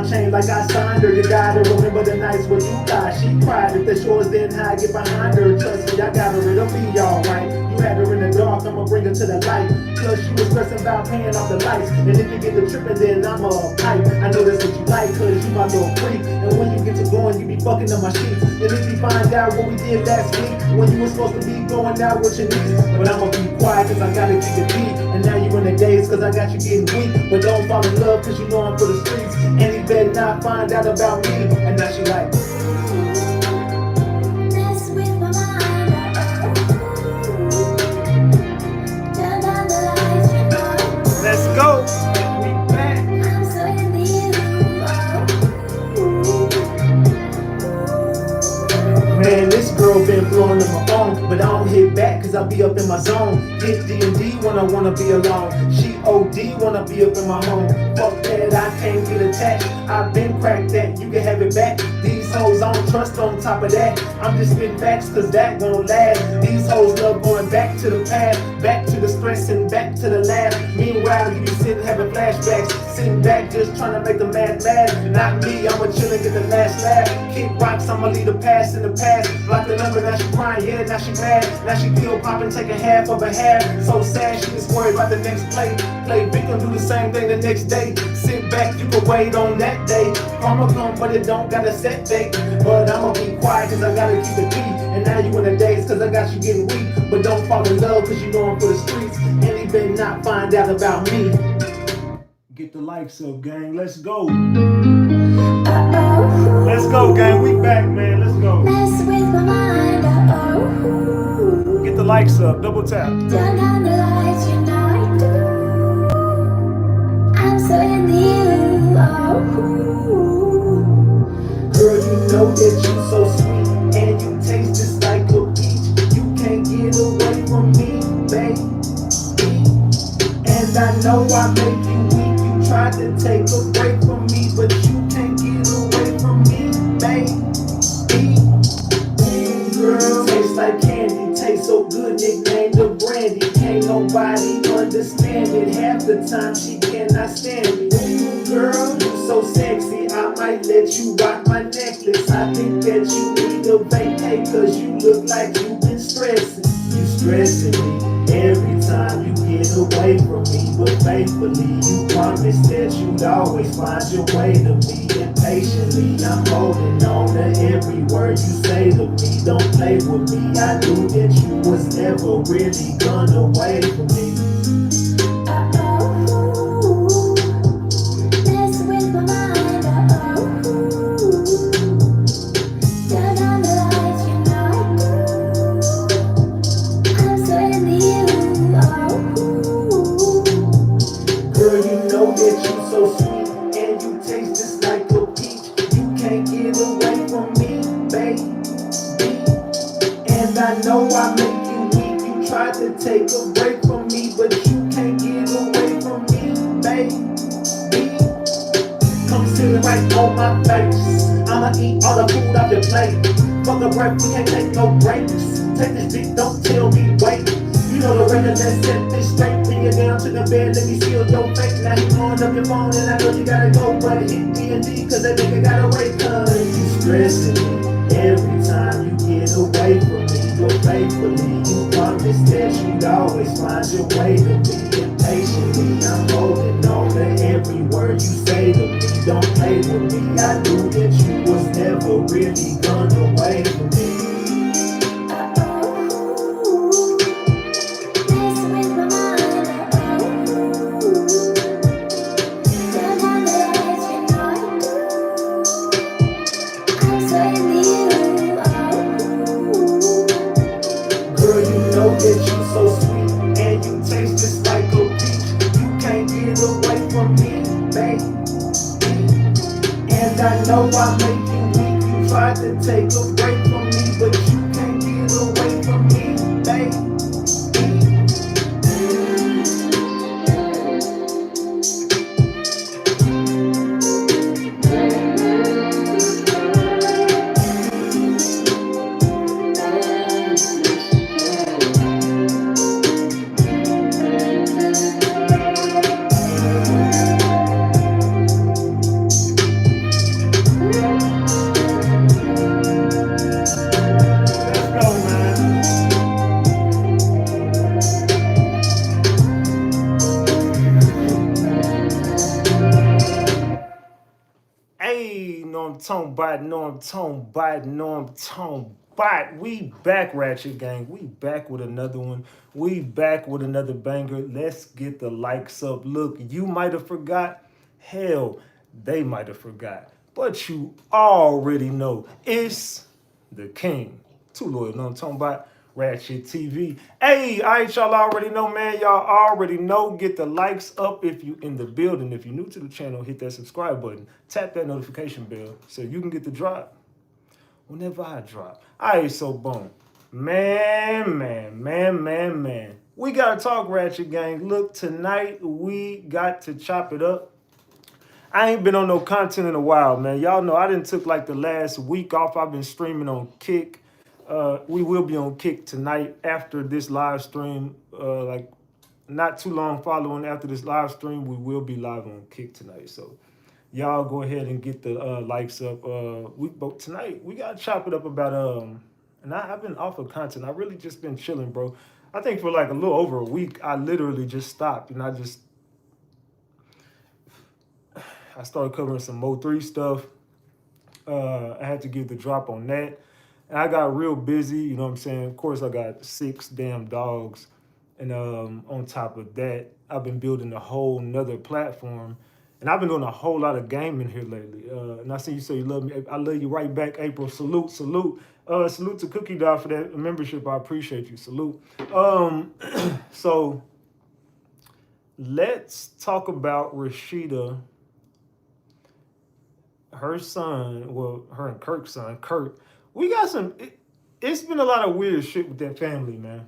my chain like I signed her. You gotta remember the nights when you died. She cried. If that's yours, then I get behind her. Trust me, I got her, it'll be alright. You had her in the dark, I'ma bring her to the light. Plus she was stressing about paying off the lights. And if you get the tripping, then I'm a pipe. I know that's what you like, cause you my little freak. And when you get to going, you be fucking up my sheets. And if you find out what we did last week, when you were supposed to be going out with your niece. But I'ma be quiet cause I gotta keep it beat. And now you in the days cause I got you getting weak. But don't fall in love cause you know I'm for the streets. And he better not find out about me. And now she like, let's go. We back. I'm so into you. Man, this girl been blowing on my phone, but I don't hit back cause I be up in my zone. Hit D&D when I wanna be alone. She OD wanna be up in my home. Fuck that, I can't get attached. I've been cracked that, you can have it back. These hoes I don't trust on top of that. I'm just spitting facts cause that won't last. These hoes love going back to the past, back to the stress and back to the laugh. Meanwhile, you be sitting having flashbacks, sitting back just trying to make the mad mad. Not me, I'ma chill and get the last laugh. Kick rocks, I'ma leave the past in the past. Block the number, now she crying, yeah, now she mad. Now she pill popping, taking half of her hair. So sad, she just worried about the next play. Play victim, do the same thing the next day. Sit back, you can wait on that day. Karma come, but it don't got a set date. But I'ma be quiet cause I gotta keep it beat. And now you in the days cause I got you getting weak. But don't fall in love cause you know I'm for the streets. And he better not find out about me. Get the lights up, gang, let's go. Let's go, gang, we back, man, let's go. Mess with my mind. Get the lights up, double tap. Turn down the lights, you know I do. I'm so into you. Girl, you know that you so sweet, and you taste just like a peach. You can't get away from me, baby. And I know I make you weak. You tried to take a break from me, but you can't get away from me, baby. Girl, tastes like candy, tastes so good, nicknamed the brandy. Can't nobody understand it. Half the time she cannot stand me. Girl, you so sexy, I might let you rock my necklace. I think that you need a vacay cause you look like you been stressing. You stressing me every time you get away from me. But faithfully, you promised that you'd always find your way to me. And patiently, I'm holding on to every word you say to me. Don't play with me, I knew that you was never really gonna away from me. Mess with my mind. Turn down the lights, you know I do. I'm so into you. Girl, you know that you so sweet, and you taste just like a peach. You can't get away from me, baby. And I know I make you weak. You tried to take a break from me, but you can't get away from me, baby. Come sit right on my face. I'ma eat all the food off your plate. Fuck a break, we can't take no breaks. Take this dick, don't tell me wait. You know the record, let's set this straight. Bring you down to the bed, let me seal your fate. Now you blowing up your phone and I know you gotta go. But hit D&D cause that nigga gotta wait. Cause you stressing me every time you get away from me. But faithfully, you promised that you'd always find your way to me. And patiently, I'm holding on to every word you say to me. Don't play with me, I knew that you was never really gonna away from me. That you so sweet, and you taste just like a peach. You can't get away from me, baby. And I know I make you weak. You tried to take a break from me, but you can't get away from me, baby. tone bite, know I'm tone bite, know I'm tone bite. We back, Ratchet Gang. We back with another one. We back with another banger. Let's get the likes up. Look, you might have forgot. Hell, they might have forgot. But you already know it's the king. Too loyal, know I'm talking about. Ratchet TV. Hey, all right, y'all already know, man. Y'all already know. Get the likes up if you in the building. If you're new to the channel, hit that subscribe button. Tap that notification bell so you can get the drop whenever I drop. All right, so boom. Man. We got to talk, Ratchet Gang. Look, tonight we got to chop it up. I ain't been on no content in a while, man. Y'all know I didn't took like the last week off. I've been streaming on Kick. We will be on Kick tonight after this live stream. Like not too long following after this live stream, we will be live on Kick tonight. So y'all go ahead and get the likes up. But tonight we gotta chop it up about and I've been off of content. I really just been chilling, bro. I think for like a little over a week, I literally just stopped and I started covering some Mo3 stuff. I had to give the drop on that. And I got real busy, you know what I'm saying? Of course, I got 6 damn dogs. And on top of that, I've been building a whole nother platform. And I've been doing a whole lot of gaming here lately. And I see you say you love me. I love you right back, April. Salute. Salute to Cookie Dog for that membership. I appreciate you. Salute. So let's talk about Rasheeda. Her son, well, her and Kirk's son, Kirk. We got some, it's been a lot of weird shit with that family, man.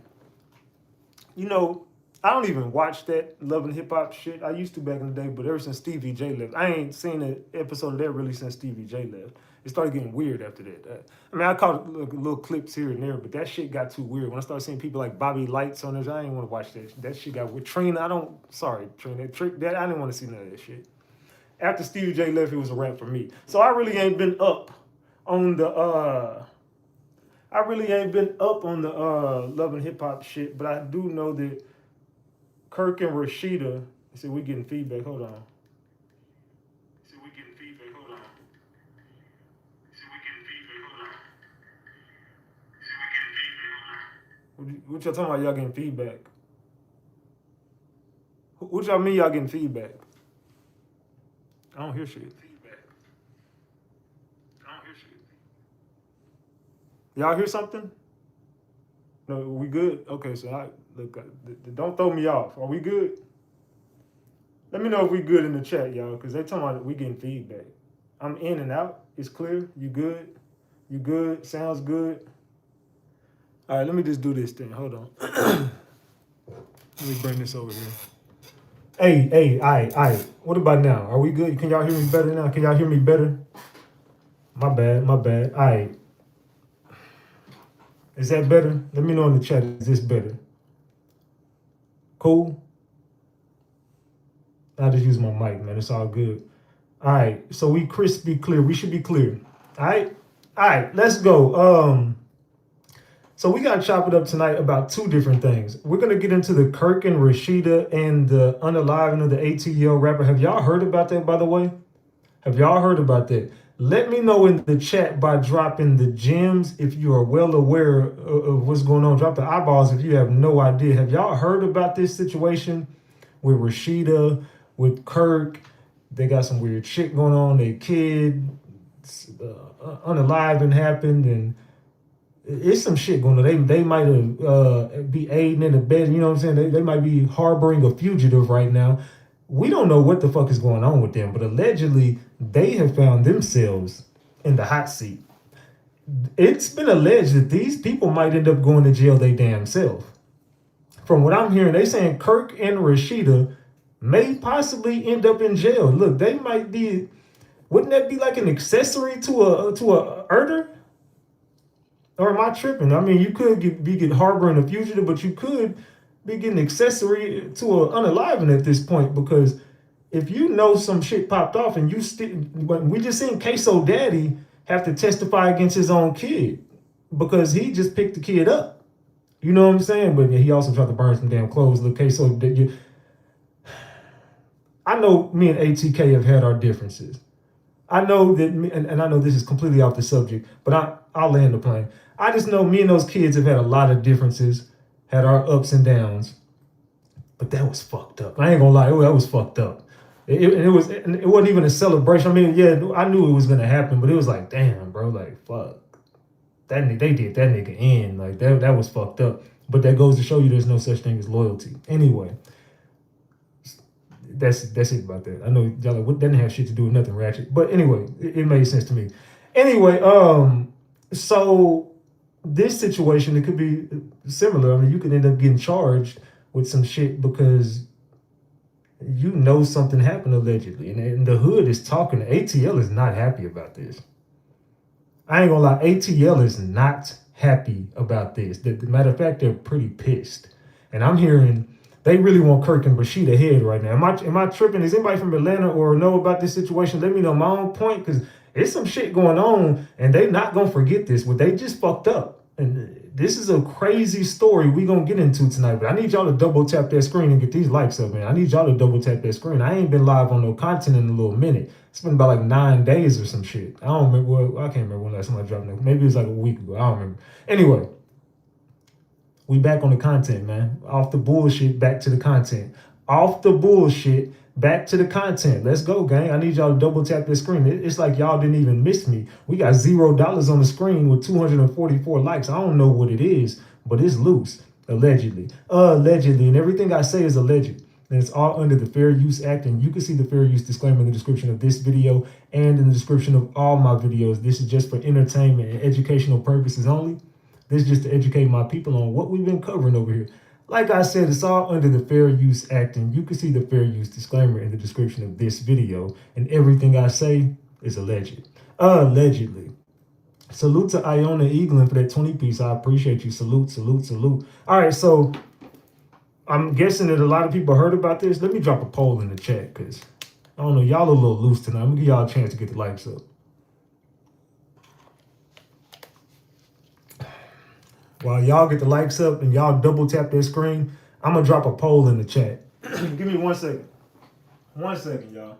You know, I don't even watch that Love and Hip Hop shit. I used to back in the day, but ever since Stevie J left, I ain't seen an episode of that really since Stevie J left. It started getting weird after that. I mean, I caught little clips here and there, but that shit got too weird. When I started seeing people like Bobby Lights on this, I didn't want to watch that. That shit got weird. Trina, Trina, that I didn't want to see none of that shit. After Stevie J left, it was a wrap for me. So I really ain't been up on the Love and Hip Hop shit, but I do know that Kirk and Rashida. See, we getting feedback. Hold on. What y'all talking about? Y'all getting feedback? What y'all mean? Y'all getting feedback? I don't hear shit. Y'all hear something? No, we good? Okay, so don't throw me off. Are we good? Let me know if we good in the chat, y'all, because they talking about we getting feedback. I'm in and out. It's clear. You good? You good? Sounds good. All right, let me just do this thing. Hold on. Let me bring this over here. Hey, all right. What about now? Are we good? Can y'all hear me better now? Can y'all hear me better? My bad. All right. Is that better? Let me know in the chat. Is this better? Cool? I just use my mic, man. It's all good. All right. So we crispy clear. We should be clear. All right. Let's go. So we got to chop it up tonight about 2 different things. We're going to get into the Kirk and Rashida and the unaliving of the 18-year-old rapper. Have y'all heard about that, by the way? Have y'all heard about that? Let me know in the chat by dropping the gems if you are well aware of what's going on. Drop the eyeballs if you have no idea. Have y'all heard about this situation with Rasheeda, with Kirk? They got some weird shit going on. Their kid, unaliving happened, and it's some shit going on. They might have be aiding in the bed. You know what I'm saying? They might be harboring a fugitive right now. We don't know what the fuck is going on with them, but allegedly they have found themselves in the hot seat. It's been alleged that these people might end up going to jail they damn self. From what I'm hearing, they saying Kirk and Rashida may possibly end up in jail. Look, they might be. Wouldn't that be like an accessory to a murder? Or am I tripping? I mean, you could be harboring a fugitive, but you could be getting accessory to an unaliving at this point, because if you know some shit popped off and we just seen Queso Daddy have to testify against his own kid because he just picked the kid up. You know what I'm saying? But he also tried to burn some damn clothes. Look, Queso, I know me and ATK have had our differences. I know that, and I know this is completely off the subject, but I'll land the plane. I just know me and those kids have had a lot of differences, had our ups and downs, but that was fucked up. I ain't gonna lie, that was fucked up. It wasn't even a celebration. I mean, yeah, I knew it was gonna happen, but it was like, damn, bro, like fuck. They did that nigga in. Like that was fucked up. But that goes to show you there's no such thing as loyalty. Anyway, that's it about that. I know y'all like, what doesn't have shit to do with nothing ratchet. But anyway, it made sense to me. Anyway, so this situation, it could be similar. I mean, you could end up getting charged with some shit because you know something happened allegedly. And the hood is talking. ATL is not happy about this. I ain't gonna lie, ATL is not happy about this. The matter of fact, they're pretty pissed. And I'm hearing they really want Kirk and Rashida head right now. Am I tripping? Is anybody from Atlanta or know about this situation? Let me know my own point, because there's some shit going on and they not gonna forget this. What they just fucked up. And this is a crazy story we gonna get into tonight. But I need y'all to double tap that screen and get these likes up, man. I need y'all to double tap that screen. I ain't been live on no content in a little minute. It's been about like 9 days or some shit. I don't remember. I can't remember when last time I dropped it. Maybe it was like a week ago. I don't remember. Anyway, we back on the content, man. Off the bullshit, back to the content. Off the bullshit, back to the content. Let's go, gang. I need y'all to double tap this screen. It's like y'all didn't even miss me. We got $0 on the screen with 244 likes. I don't know what it is, but it's loose, allegedly. Allegedly, and everything I say is alleged. And it's all under the Fair Use Act, and you can see the fair use disclaimer in the description of this video and in the description of all my videos. This is just for entertainment and educational purposes only. This is just to educate my people on what we've been covering over here. Like I said, it's all under the Fair Use Act, and you can see the fair use disclaimer in the description of this video, and everything I say is alleged. Allegedly. Salute to Iona Eaglin for that 20 piece. I appreciate you. Salute, salute, salute. All right, so I'm guessing that a lot of people heard about this. Let me drop a poll in the chat, because I don't know, y'all a little loose tonight. I'm gonna give y'all a chance to get the likes up. While y'all get the likes up and y'all double tap that screen, I'm gonna drop a poll in the chat. Give me 1 second. 1 second, y'all.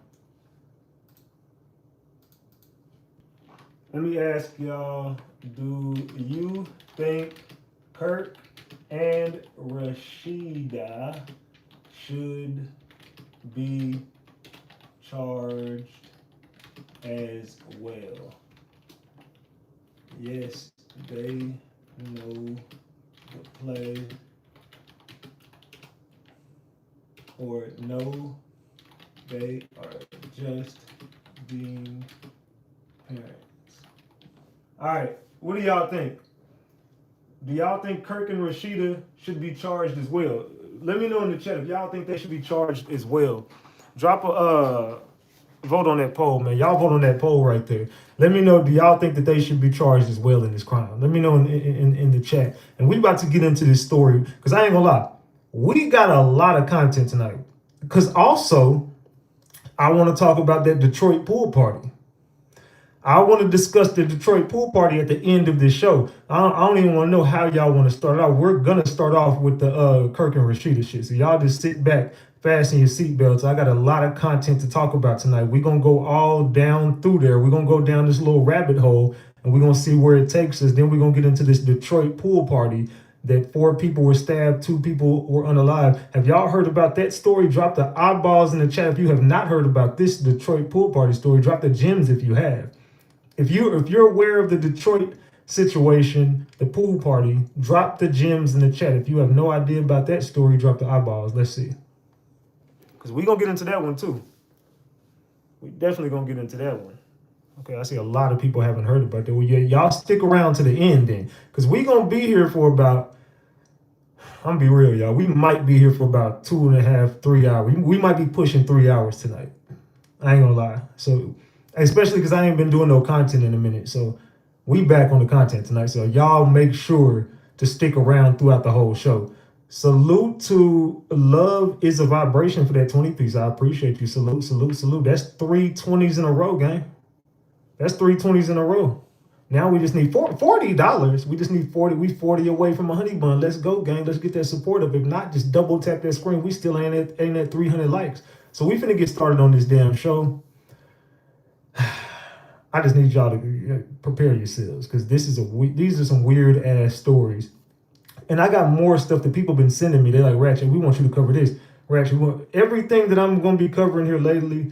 Let me ask y'all, do you think Kirk and Rashida should be charged as well? Yes, they know the play, or no, they are just being parents. All right, what do y'all think? Do y'all think Kirk and Rashida should be charged as well? Let me know in the chat if y'all think they should be charged as well. Drop a vote on that poll, man. Y'all vote on that poll right there. Let me know, do y'all think that they should be charged as well in this crime? Let me know in the chat. And we about to get into this story, because I ain't gonna lie, we got a lot of content tonight. Because also, I want to talk about that Detroit pool party. I want to discuss the Detroit pool party at the end of this show. I don't even want to know how y'all want to start out. We're going to start off with the Kirk and Rashida shit. So y'all just sit back, fasten your seatbelts. I got a lot of content to talk about tonight. We're going to go all down through there. We're going to go down this little rabbit hole, and we're going to see where it takes us. Then we're going to get into this Detroit pool party that 4 people were stabbed, 2 people were unalive. Have y'all heard about that story? Drop the eyeballs in the chat if you have not heard about this Detroit pool party story. Drop the gems if you have. If you're aware of the Detroit situation, the pool party, drop the gems in the chat. If you have no idea about that story, drop the eyeballs. Let's see. Because we're going to get into that one too. We definitely going to get into that one. Okay, I see a lot of people haven't heard about that. Well, yeah, y'all stick around to the end then. Because we're going to be here for about, I'm going to be real, y'all. We might be here for about 2.5, 3 hours. We might be pushing 3 hours tonight. I ain't going to lie. So, especially because I ain't been doing no content in a minute. So we back on the content tonight. So y'all make sure to stick around throughout the whole show. Salute to Love is a Vibration for that 20 piece. I appreciate you. Salute, salute, salute. That's 3 20s in a row, gang. That's 3 20s in a row. Now we just need $40. We just need 40. We 40 away from a honey bun. Let's go, gang. Let's get that support up. If not, just double tap that screen. We still ain't at 300 likes. So we finna get started on this damn show. I just need y'all to prepare yourselves because these are some weird ass stories. And I got more stuff that people been sending me. They're like, Ratchet, we want you to cover this. Ratchet, everything that I'm going to be covering here lately,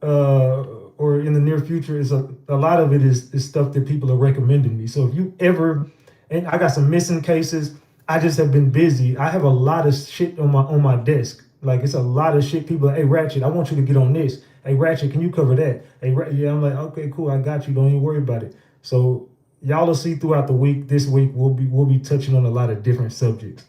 or in the near future, is a lot of it is stuff that people are recommending me. So if you ever, and I got some missing cases. I just have been busy. I have a lot of shit on my desk. Like it's a lot of shit. People are like, hey Ratchet, I want you to get on this. Hey Ratchet, can you cover that? Hey, yeah, I'm like, okay, cool, I got you. Don't even worry about it. So y'all will see throughout the week. This week we'll be touching on a lot of different subjects.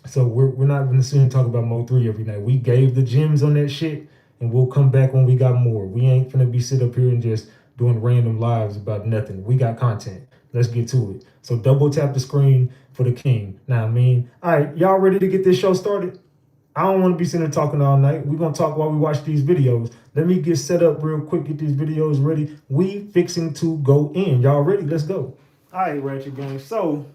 So we're not going to sit and talk about Mo 3 every night. We gave the gems on that shit, and we'll come back when we got more. We ain't gonna be sit up here and just doing random lives about nothing. We got content. Let's get to it. So double tap the screen for the king. Now, I mean, all right, y'all ready to get this show started? I don't want to be sitting there talking all night. We're going to talk while we watch these videos. Let me get set up real quick, get these videos ready. We fixing to go in. Y'all ready? Let's go. All right, Ratchet Gang. So,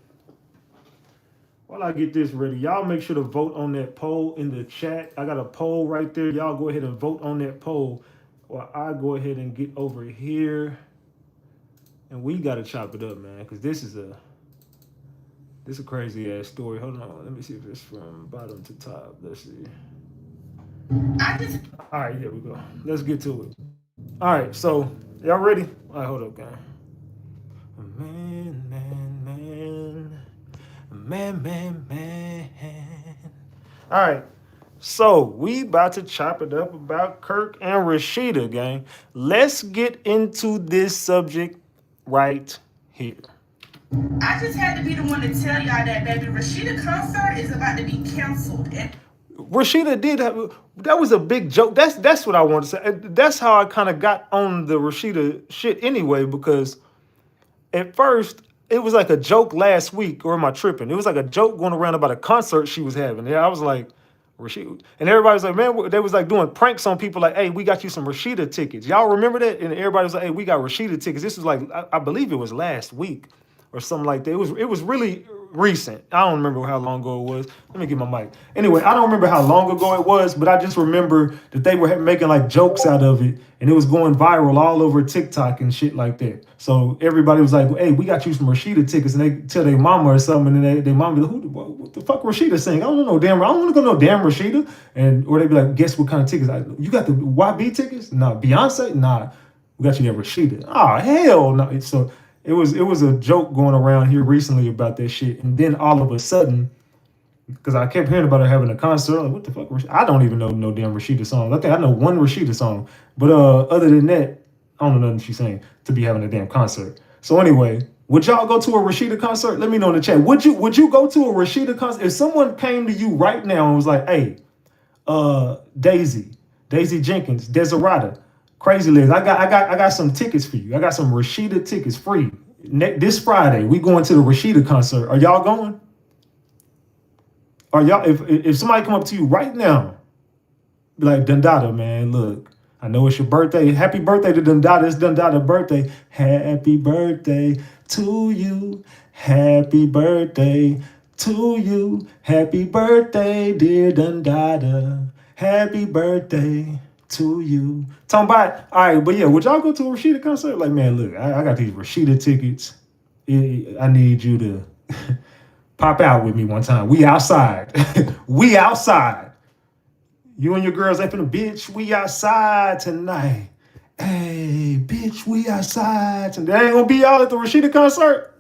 while I get this ready, y'all make sure to vote on that poll in the chat. I got a poll right there. Y'all go ahead and vote on that poll while I go ahead and get over here. And we got to chop it up, man, because this is a crazy ass story. Hold on. Let me see if it's from bottom to top. Let's see. All right, here we go. Let's get to it. All right, so y'all ready? All right, hold up, gang. Man. All right, so we about to chop it up about Kirk and Rashida, gang. Let's get into this subject right here. I just had to be the one to tell y'all that, baby. Rasheeda concert is about to be canceled. Rasheeda did that was a big joke. That's what I want to say. That's how I kind of got on the Rasheeda shit anyway, because at first it was like a joke last week, or am I tripping? It was like a joke going around about a concert she was having. Yeah, I was like, Rasheeda. And everybody was like, man, they was like doing pranks on people like, hey, we got you some Rasheeda tickets. Y'all remember that? And everybody was like, hey, we got Rasheeda tickets. This was like, I believe it was last week or something like that. It was really recent. I don't remember how long ago it was. Let me get my mic. Anyway, I don't remember how long ago it was, but I just remember that they were making like jokes out of it, and it was going viral all over TikTok and shit like that. So everybody was like, hey, we got you some Rasheeda tickets, and they tell their mama or something, and then their mama be like, what the fuck Rasheeda saying? I don't want to go no damn Rasheeda. And or they be like, guess what kind of tickets? You got the YB tickets? Nah. Beyonce? Nah. We got you that Rasheeda. Oh, hell no. So it was a joke going around here recently about that shit. And then all of a sudden, because I kept hearing about her having a concert, like, what the fuck? I don't even know no damn Rasheeda song. I think I know one Rasheeda song. But other than that, I don't know nothing she's saying to be having a damn concert. So anyway, would y'all go to a Rasheeda concert? Let me know in the chat. Would you go to a Rasheeda concert? If someone came to you right now and was like, hey, Daisy Jenkins, Desirata, Crazy Legs, I got some tickets for you. I got some Rasheeda tickets free. This Friday, we going to the Rasheeda concert. Are y'all going? Are y'all, if somebody come up to you right now, be like, Dundada, man, look, I know it's your birthday. Happy birthday to Dundada. It's Dundada's birthday. Happy birthday to you. Happy birthday to you. Happy birthday, dear Dundada. Happy birthday to you. Talking about, all right, but yeah, would y'all go to a Rasheeda concert? Like, man, look, I got these Rasheeda tickets. I need you to pop out with me one time. We outside. We outside. You and your girls up in the bitch. We outside tonight. Hey, bitch, we outside tonight. They ain't gonna be y'all at the Rasheeda concert.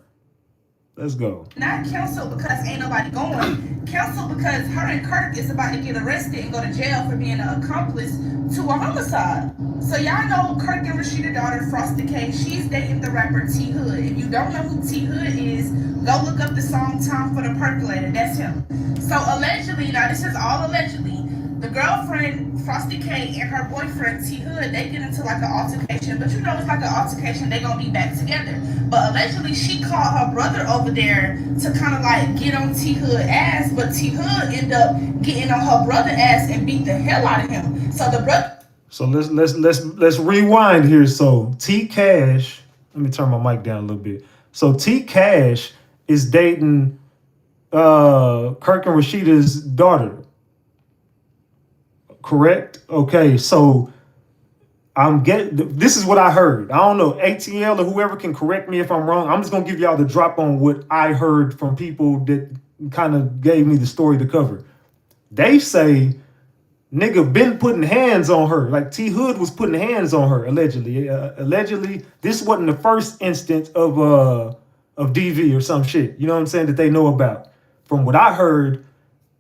Let's go. Not canceled because ain't nobody going. Canceled because her and Kirk is about to get arrested and go to jail for being an accomplice to a homicide. So y'all know Kirk and Rasheeda's daughter, Frosty K, she's dating the rapper T Hood. If you don't know who T Hood is, go look up the song Time for the Percolator. That's him. So allegedly, now this is all allegedly, the girlfriend, Frosty K, and her boyfriend, T Hood, they get into like an altercation. But you know it's like an altercation, they gonna be back together. But allegedly, she called her brother over there to kind of like get on T Hood ass. But T Hood ended up getting on her brother ass and beat the hell out of him. So the brother. So let's rewind here. So T Cash, let me turn my mic down a little bit. So T Cash is dating Kirk and Rasheeda's daughter. Correct? Okay, so This is what I heard. I don't know, ATL or whoever can correct me if I'm wrong. I'm just gonna give y'all the drop on what I heard from people that kind of gave me the story to cover. They say nigga been putting hands on her. Like T Hood was putting hands on her allegedly. Allegedly, this wasn't the first instance of DV or some shit. You know what I'm saying, that they know about. From what I heard,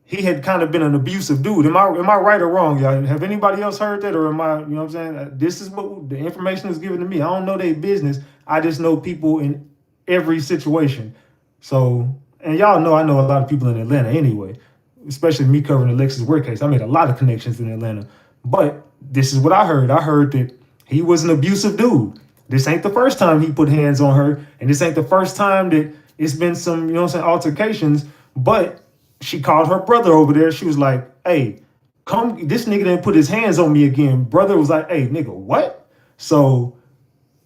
he had kind of been an abusive dude. Am I right or wrong, y'all? Have anybody else heard that, or am I? You know what I'm saying? This is what the information is given to me. I don't know their business. I just know people in every situation. So, and y'all know I know a lot of people in Atlanta anyway, especially me covering the Lexus work case. I made a lot of connections in Atlanta. But this is what I heard. I heard that he was an abusive dude. This ain't the first time he put hands on her, and this ain't the first time that it's been some, you know what I'm saying, altercations. But she called her brother over there. She was like, hey, come, this nigga didn't put his hands on me again. Brother was like, hey, nigga, what? So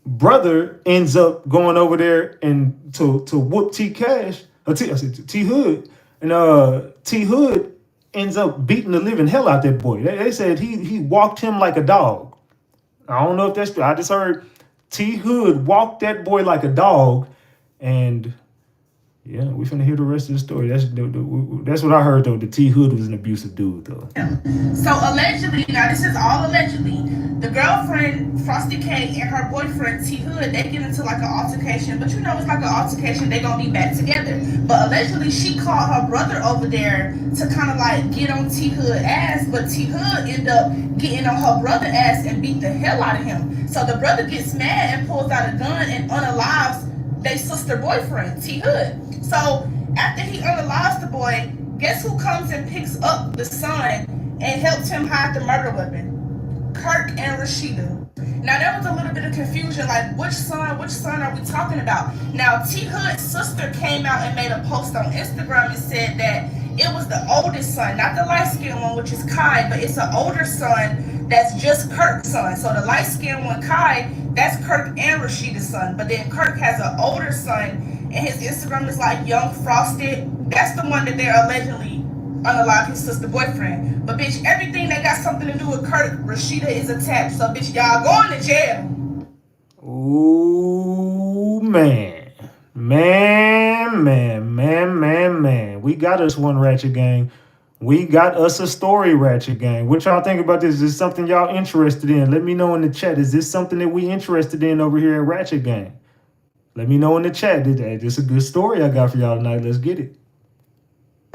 brother ends up going over there and to whoop T Cash, I said T Hood, and T Hood ends up beating the living hell out that boy. They said he walked him like a dog. I don't know if that's true. I just heard T Hood walked that boy like a dog, and yeah, we finna hear the rest of the story. That's what I heard though. The T Hood was an abusive dude though. So allegedly, now this is all allegedly, the girlfriend Frosty K and her boyfriend T Hood, they get into like an altercation, but you know it's like an altercation, they gonna be back together. But allegedly she called her brother over there to kind of like get on T Hood ass, but T Hood ended up getting on her brother ass and beat the hell out of him. So the brother gets mad and pulls out a gun and unalives their sister boyfriend, T Hood. So after he unalives the boy, guess who comes and picks up the son and helps him hide the murder weapon? Kirk and Rashida. Now there was a little bit of confusion, like which son are we talking about? Now T Hood's sister came out and made a post on Instagram and said that it was the oldest son, not the light-skinned one, which is Kai, but it's an older son that's just Kirk's son. So the light-skinned one, Kai, that's Kirk and Rashida's son. But then Kirk has an older son, and his Instagram is like Young Frosted. That's the one that they're allegedly unalive his sister boyfriend. But bitch, everything that got something to do with Kirk, Rashida is attached. So bitch, y'all going to jail. Ooh, man. Man. We got us one, Ratchet Gang. We got us a story, Ratchet Gang. What y'all think about this? Is this something y'all interested in? Let me know in the chat. Is this something that we interested in over here at Ratchet Gang? Let me know in the chat. This is a good story I got for y'all tonight. Let's get it.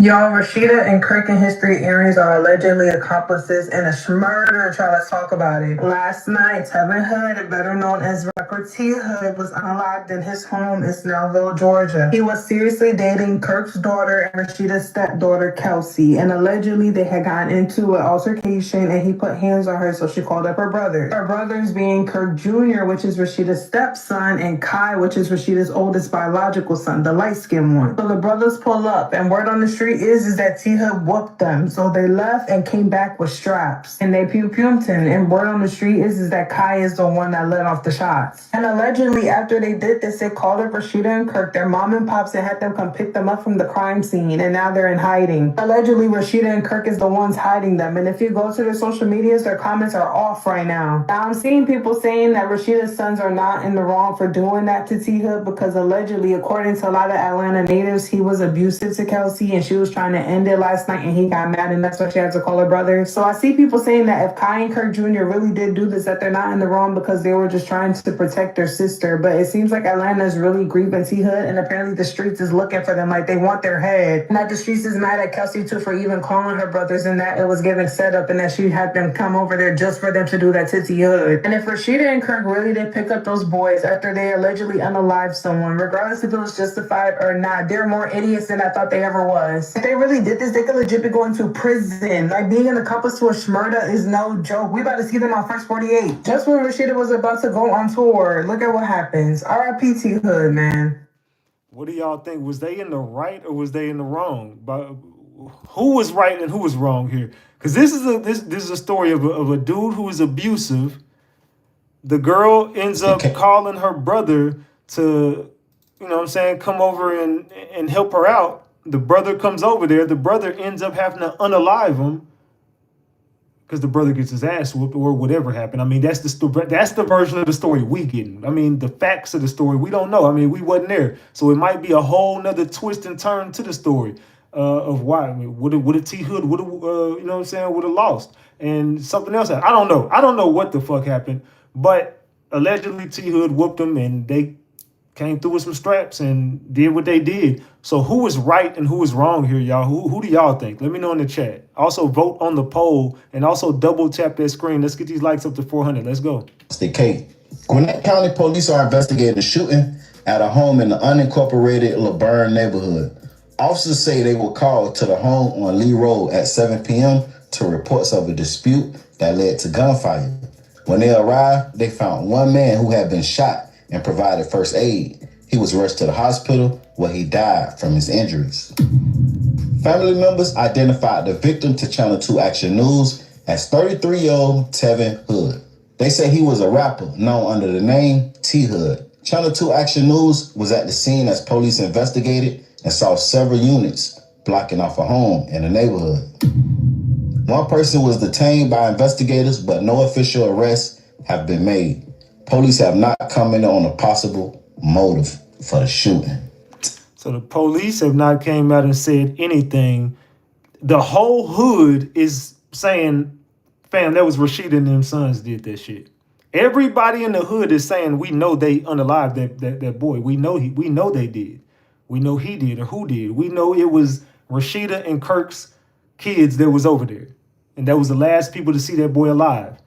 Y'all, Rasheeda and Kirk and History earrings are allegedly accomplices in a murder trial. Let's talk about it. Last night, Tevin Hood, better known as rapper T Hood, was unalived in his home in Snellville, Georgia. He was seriously dating Kirk's daughter and Rasheeda's stepdaughter, Kelsey, and allegedly they had gotten into an altercation and he put hands on her, so she called up her brother. Her brothers being Kirk Jr., which is Rasheeda's stepson, and Kai, which is Rasheeda's oldest biological son, the light-skinned one. So the brothers pull up, and word on the street is that T Hood whooped them. So they left and came back with straps. And they pumed him. And word on the street is that Kai is the one that let off the shots. And allegedly after they did this, they called up Rasheeda and Kirk, their mom and pops, and had them come pick them up from the crime scene. And now they're in hiding. Allegedly Rasheeda and Kirk is the ones hiding them. And if you go to their social medias, their comments are off right now. Now I'm seeing people saying that Rasheeda's sons are not in the wrong for doing that to T Hood, because allegedly, according to a lot of Atlanta natives, he was abusive to Kelsey and she was trying to end it last night and he got mad and that's why she had to call her brother. So I see people saying that if Kai and Kirk Jr. really did do this, that they're not in the wrong because they were just trying to protect their sister. But it seems like Atlanta is really grieving T Hood, and apparently the streets is looking for them, like they want their head. And that the streets is mad at Kelsey too for even calling her brothers, and that it was giving setup and that she had them come over there just for them to do that to T Hood. And if Rasheeda and Kirk really did pick up those boys after they allegedly unalived someone, regardless if it was justified or not, they're more idiots than I thought they ever was. If they really did this, they could legit be going to prison. Like, being an accomplice to a shmurda is no joke. We about to see them on First 48. Just when Rasheeda was about to go on tour, look at what happens. R.I.P. T Hood, man. What do y'all think? Was they in the right or was they in the wrong? But who was right and who was wrong here? Because this is a story of a dude who was abusive. The girl ends up calling her brother to, you know what I'm saying, come over and help her out. The brother comes over there. The brother ends up having to unalive him. because the brother gets his ass whooped or whatever happened. I mean, that's the version of the story we getting. I mean, the facts of the story, we don't know. I mean, we wasn't there. So it might be a whole nother twist and turn to the story of why. I mean, would a T Hood, would have, you know what I'm saying, would have lost. And something else happened. I don't know. I don't know what the fuck happened. But allegedly T Hood whooped them and they came through with some straps and did what they did. So who was right and who was wrong here, y'all? Who do y'all think? Let me know in the chat. Also vote on the poll and also double tap that screen. Let's get these likes up to 400. Let's go. The Gwinnett County Police are investigating a shooting at a home in the unincorporated LaBurn neighborhood. Officers say they were called to the home on Lee Road at 7 p.m. to reports of a dispute that led to gunfire. When they arrived, they found one man who had been shot and provided first aid. He was rushed to the hospital where he died from his injuries. Family members identified the victim to Channel 2 Action News as 33-year-old Tevin Hood. They say he was a rapper known under the name T Hood. Channel 2 Action News was at the scene as police investigated and saw several units blocking off a home in the neighborhood. One person was detained by investigators, but no official arrests have been made. Police have not commented on a possible motive for the shooting. So the police have not came out and said anything. The whole hood is saying, fam, that was Rasheeda and them sons did that shit. Everybody in the hood is saying we know they unalived that boy. We know they did. We know he did or who did. We know it was Rasheeda and Kirk's kids that was over there. And that was the last people to see that boy alive.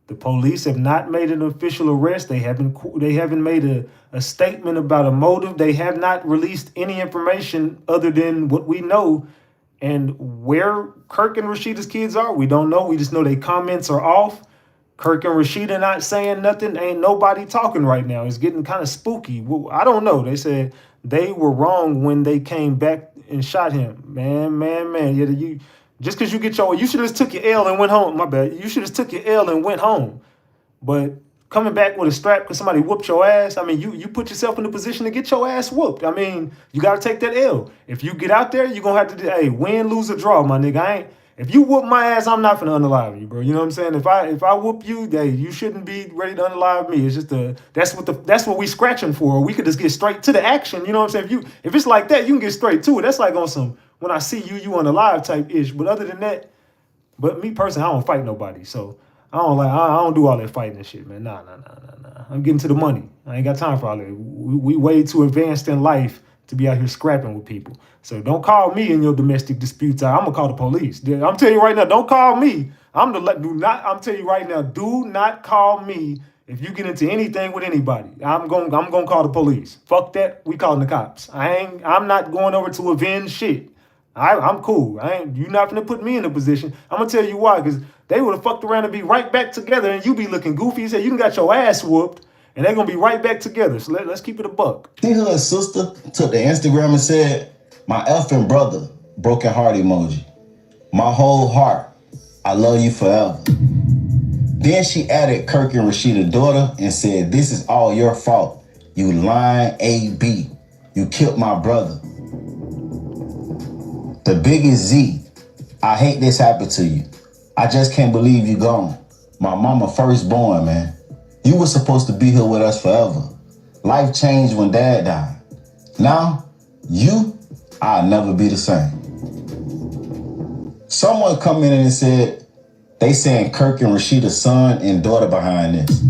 The police have not made an official arrest. They haven't made a statement about a motive. They have not released any information other than what we know. And where Kirk and Rasheeda's kids are, we don't know. We just know their comments are off. Kirk and Rashida not saying nothing. Ain't nobody talking right now. It's getting kind of spooky. Well, I don't know. They said they were wrong when they came back and shot him. Man. Yeah, just because you should have took your L and went home. My bad. You should have took your L and went home. But coming back with a strap because somebody whooped your ass, I mean, you put yourself in a position to get your ass whooped. I mean, you got to take that L. If you get out there, you're going to have to do, hey, win, lose, or draw, my nigga. If you whoop my ass, I'm not finna unalive you, bro. You know what I'm saying? If I whoop you, hey, you shouldn't be ready to unalive me. It's just that's what we scratching for. We could just get straight to the action. You know what I'm saying? If it's like that, you can get straight to it. That's like on some when I see you unalive type ish. But other than that, but me personally, I don't fight nobody. So I don't do all that fighting and shit, man. Nah. I'm getting to the money. I ain't got time for all that. We way too advanced in life to be out here scrapping with people. So don't call me in your domestic disputes. I'm gonna call the police. I'm telling you right now, don't call me. I'm telling you right now, do not call me if you get into anything with anybody. I'm gonna call the police. Fuck that. We calling the cops. I'm not going over to avenge shit. I'm cool. You're not gonna put me in a position. I'm gonna tell you why, because they would have fucked around and be right back together, and you be looking goofy. You say you done got your ass whooped. And they're going to be right back together. So let's keep it a buck. T Hood's sister took to Instagram and said, "My effing brother, broken heart emoji. My whole heart, I love you forever." Then she added Kirk and Rashida's daughter and said, "This is all your fault. You lying AB. You killed my brother. The biggest Z. I hate this happened to you. I just can't believe you gone. My mama firstborn, man. You were supposed to be here with us forever. Life changed when Dad died. Now, I'll never be the same." Someone come in and said, they saying Kirk and Rashida's son and daughter behind this.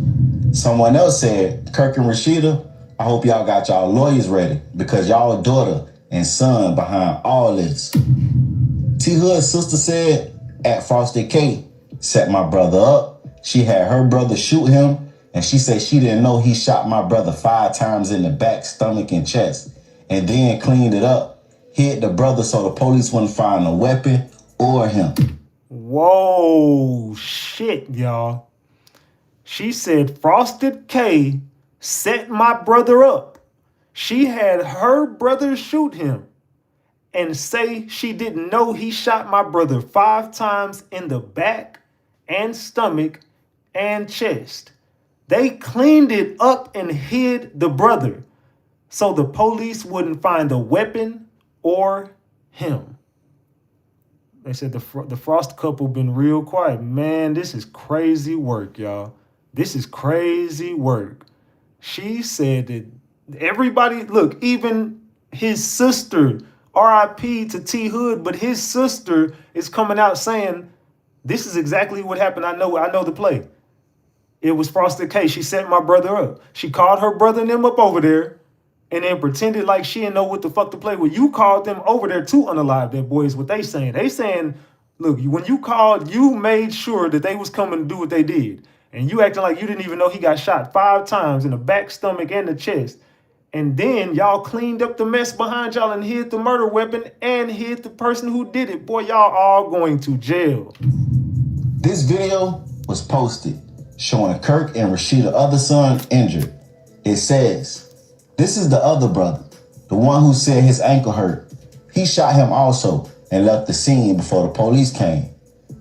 Someone else said, Kirk and Rashida, I hope y'all got y'all lawyers ready because y'all daughter and son behind all this. T Hood's sister said, at Frosty K, set my brother up. She had her brother shoot him. And she said she didn't know he shot my brother 5 times in the back, stomach, and chest. And then cleaned it up, hid the brother so the police wouldn't find a weapon or him. Whoa, shit, y'all. She said Frosted K set my brother up. She had her brother shoot him and say she didn't know he shot my brother 5 times in the back and stomach and chest. They cleaned it up and hid the brother so the police wouldn't find a weapon or him. They said the Frost couple been real quiet. Man, this is crazy work, y'all. This is crazy work. She said that everybody, look, even his sister, RIP to T Hood, but his sister is coming out saying, this is exactly what happened. I know the play. It was Frosted K. She set my brother up. She called her brother and them up over there and then pretended like she didn't know what the fuck to play with. You called them over there to unalive that boy is what they saying. They saying, look, when you called, you made sure that they was coming to do what they did. And you acting like you didn't even know he got shot 5 times in the back, stomach, and the chest. And then y'all cleaned up the mess behind y'all and hid the murder weapon and hid the person who did it. Boy, y'all all going to jail. This video was posted showing Kirk and Rasheeda's other son injured. It says, this is the other brother, the one who said his ankle hurt. He shot him also and left the scene before the police came.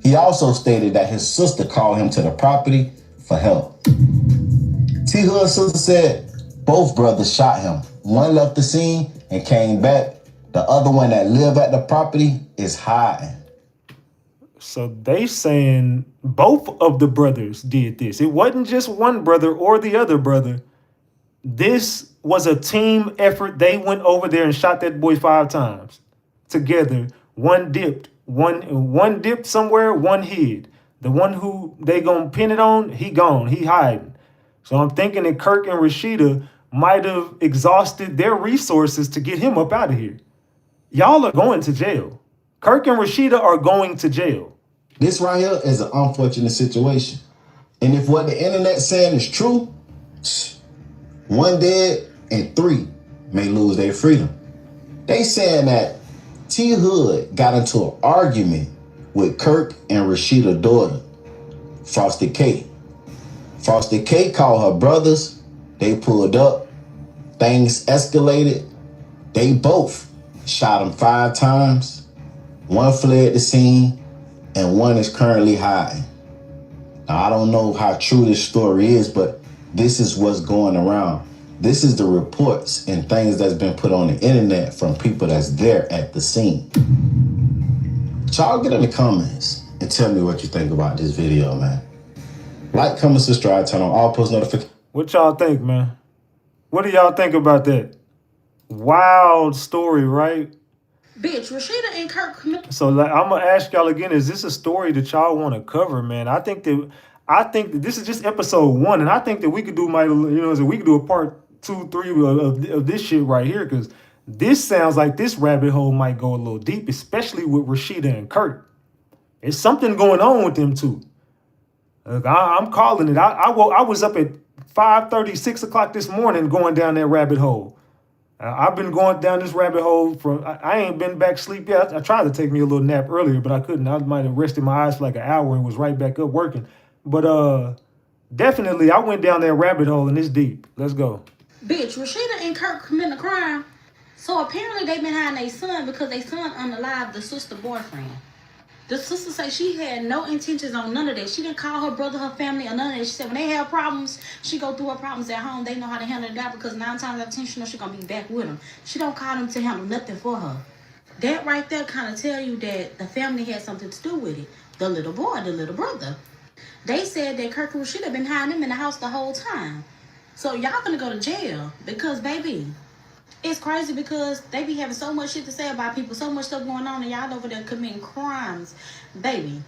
He also stated that his sister called him to the property for help. T Hood's sister said both brothers shot him. One left the scene and came back. The other one that lived at the property is hiding. So they saying both of the brothers did this. It wasn't just one brother or the other brother. This was a team effort. They went over there and shot that boy 5 times together. One dipped somewhere, one hid. The one who they gonna pin it on, he gone, he hiding. So I'm thinking that Kirk and Rasheeda might have exhausted their resources to get him up out of here. Y'all are going to jail. Kirk and Rasheeda are going to jail. This right here is an unfortunate situation. And if what the internet saying is true, 1 dead and 3 may lose their freedom. They saying that T Hood got into an argument with Kirk and Rasheeda's daughter, Frosted K. Frosted K called her brothers. They pulled up. Things escalated. They both shot him 5 times. One fled the scene and one is currently hiding. Now, I don't know how true this story is, but this is what's going around. This is the reports and things that's been put on the internet from people that's there at the scene. Y'all get in the comments and tell me what you think about this video, man. Like, comment, subscribe, turn on all post notifications. What y'all think, man? What do y'all think about that? Wild story, right? Bitch, Rasheeda and Kirk. So like, I'm gonna ask y'all again: is this a story that y'all want to cover, man? I think that this is just episode 1, and I think that we could do we could do a part 2, 3 of this shit right here, because this sounds like this rabbit hole might go a little deep, especially with Rasheeda and Kirk. There's something going on with them two. Look, I'm calling it. I was up at 5:30, 6 o'clock this morning going down that rabbit hole. I've been going down this rabbit hole I ain't been back sleep yet. I tried to take me a little nap earlier, but I couldn't. I might have rested my eyes for like an hour and was right back up working. But definitely, I went down that rabbit hole and it's deep. Let's go. Bitch, Rasheeda and Kirk committing a crime. So apparently they been hiding their son because their son unalived the sister boyfriend. The sister say she had no intentions on none of that. She didn't call her brother, her family, or none of that. She said when they have problems, she go through her problems at home. They know how to handle it out because 9 times out of 10, she know she gonna be back with them. She don't call them to handle nothing for her. That right there kind of tell you that the family had something to do with it. The little boy, the little brother. They said that Kirk and Rashida been hiding him in the house the whole time. So y'all gonna go to jail because, baby, it's crazy because they be having so much shit to say about people, so much stuff going on, and y'all over there committing crimes. Baby,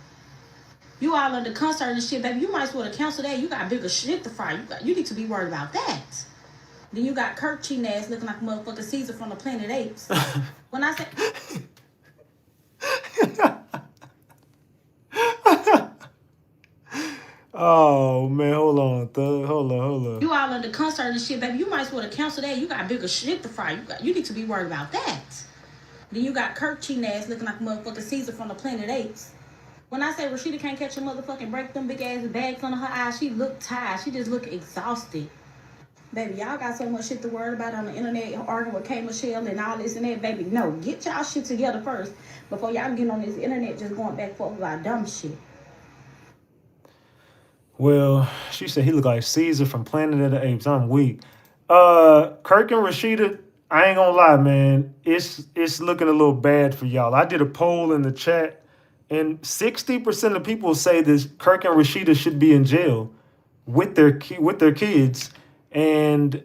you all under concert and shit, baby. You might as well cancel that. You got bigger shit to fry. You need to be worried about that. Then you got Kirk cheating ass looking like a motherfucking Caesar from the Planet Apes. When I say... Oh man, hold on, thug. Hold on. You all under concert and shit, baby. You might as well cancel that. You got bigger shit to fry. You need to be worried about that. Then you got Kirk cheating ass looking like a motherfucking Caesar from the Planet Apes. When I say Rasheeda can't catch a motherfucking break, them big ass bags under her eyes, she look tired. She just look exhausted. Baby, y'all got so much shit to worry about on the internet, arguing with K. Michelle and all this and that. Baby, no, get y'all shit together first before y'all get on this internet just going back and forth about dumb shit. Well, she said he looked like Caesar from Planet of the Apes. I'm weak. Kirk and Rasheeda, I ain't gonna lie, man. It's looking a little bad for y'all. I did a poll in the chat, And 60% of people say this Kirk and Rashida should be in jail with their kids, and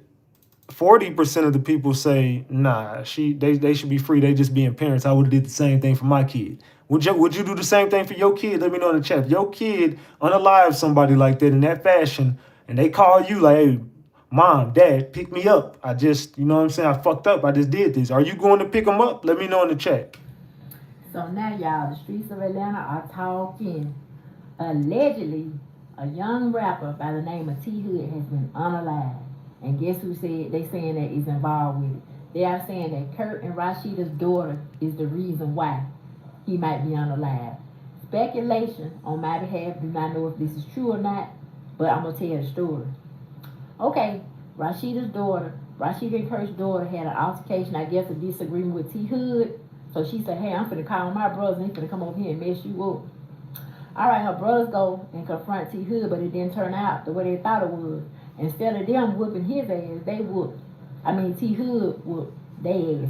40% of the people say nah, they should be free. They just being parents. I would have did the same thing for my kid. Would you do the same thing for your kid? Let me know in the chat. If your kid unalive somebody like that in that fashion, and they call you like, hey, mom, dad, pick me up. I just, you know what I'm saying? I fucked up. I just did this. Are you going to pick them up? Let me know in the chat. So now, y'all, the streets of Atlanta are talking. Allegedly, a young rapper by the name of T Hood has been unalive. And guess who said they saying that is involved with it? They are saying that Kirk and Rashida's daughter is the reason why he might be unalive. Speculation on my behalf, do not know if this is true or not, but I'm gonna tell you the story. Okay, Rashida and Kirk's daughter had an altercation, I guess a disagreement with T Hood. So she said, hey, I'm finna call my brothers and they finna come over here and mess you up. All right, her brothers go and confront T Hood, but it didn't turn out the way they thought it would. Instead of them whooping his ass, T Hood whooped their asses.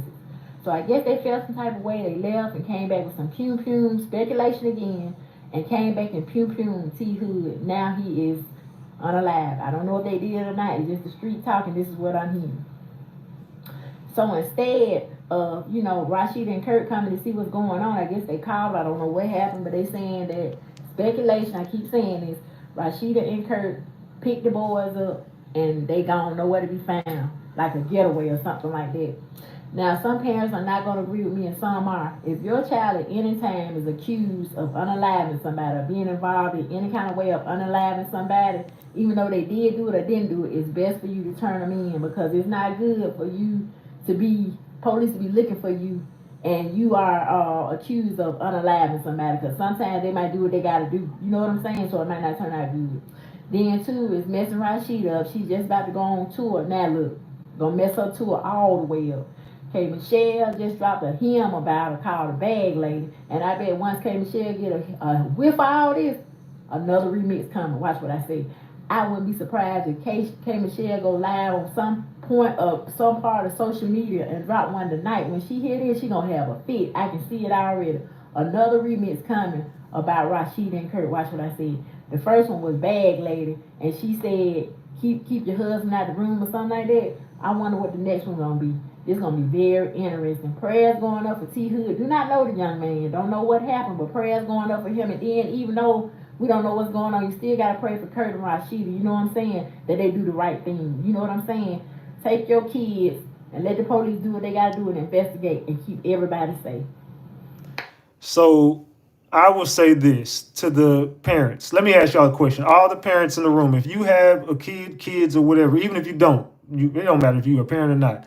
So I guess they felt some type of way. They left and came back with some pum speculation again, and came back and pum T Hood. Now he is unalive. I don't know if they did or not. It's just the street talking. This is what I'm hearing. So instead of, Rasheeda and Kirk coming to see what's going on, I guess they called. I don't know what happened, but they saying that speculation, I keep saying this, Rasheeda and Kirk picked the boys up and they gone nowhere to be found, like a getaway or something like that. Now, some parents are not going to agree with me and some are. If your child at any time is accused of unaliving somebody or being involved in any kind of way of unaliving somebody, even though they did do it or didn't do it, it's best for you to turn them in, because it's not good for you to be, police to be looking for you and you are accused of unaliving somebody, because sometimes they might do what they got to do. You know what I'm saying? So it might not turn out good. Then, too, is messing Rasheeda up. She's just about to go on tour. Now, look, gonna mess her tour all the way up. K. Michelle just dropped a hymn about her called The Bag Lady. And I bet once K. Michelle get a whiff of all this, another remix coming. Watch what I say. I wouldn't be surprised if K. Michelle go live on some point of some part of social media and drop one tonight. When she hear this, she gonna have a fit. I can see it already. Another remix coming about Rasheeda and Kirk. Watch what I said. The first one was Bag Lady, and she said, keep your husband out the room or something like that. I wonder what the next one gonna be. It's gonna be very interesting. Prayers going up for T Hood. Do not know the young man. Don't know what happened, but prayers going up for him. And then, even though we don't know what's going on, you still gotta pray for Kurt and Rasheeda. You know what I'm saying? That they do the right thing. You know what I'm saying? Take your kids and let the police do what they gotta do and investigate and keep everybody safe. So I will say this to the parents. Let me ask y'all a question. All the parents in the room, if you have a kids or whatever, even if you don't, it don't matter if you're a parent or not,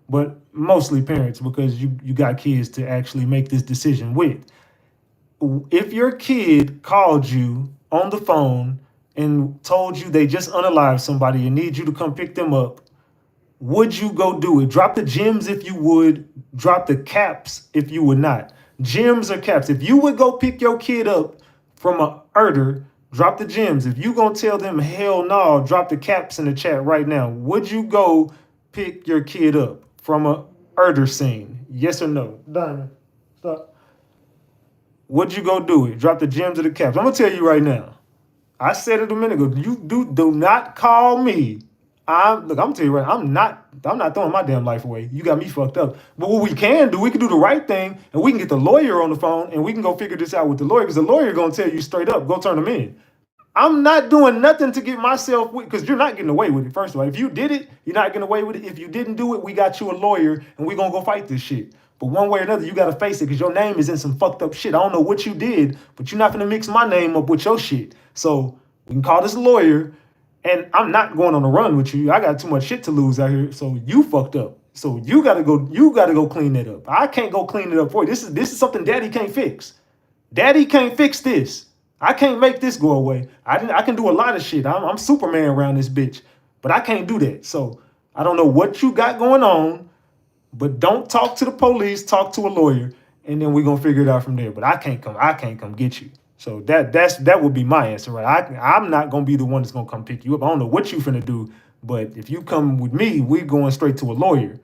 but mostly parents, because you got kids to actually make this decision with. If your kid called you on the phone and told you they just unalived somebody and need you to come pick them up, would you go do it? Drop the gems if you would, drop the caps if you would not. Gems or caps. If you would go pick your kid up from a herder, drop the gems. If you gonna tell them hell no, drop the caps in the chat right now. Would you go pick your kid up from a herder scene? Yes or no? Diamond, stop. Would you go do it? Drop the gems or the caps. I'm gonna tell you right now. I said it a minute ago. You do not call me. I'm telling you right, I'm not throwing my damn life away. You got me fucked up. But what we can do the right thing, and we can get the lawyer on the phone, and we can go figure this out with the lawyer, because the lawyer gonna tell you straight up, go turn them in. I'm not doing nothing to get myself with, because you're not getting away with it. First of all, if you did it, you're not getting away with it. If you didn't do it, we got you a lawyer, and we gonna go fight this shit. But one way or another, you gotta face it, because your name is in some fucked up shit. I don't know what you did, but you're not gonna mix my name up with your shit. So we can call this lawyer. And I'm not going on a run with you. I got too much shit to lose out here. So you fucked up. So you gotta go clean that up. I can't go clean it up for you. This is something daddy can't fix. Daddy can't fix this. I can't make this go away. I can do a lot of shit. I'm Superman around this bitch. But I can't do that. So I don't know what you got going on, but don't talk to the police, talk to a lawyer, and then we're gonna figure it out from there. But I can't come get you. So that would be my answer, right? I'm not gonna be the one that's gonna come pick you up. I don't know what you finna do, but if you come with me, we're going straight to a lawyer,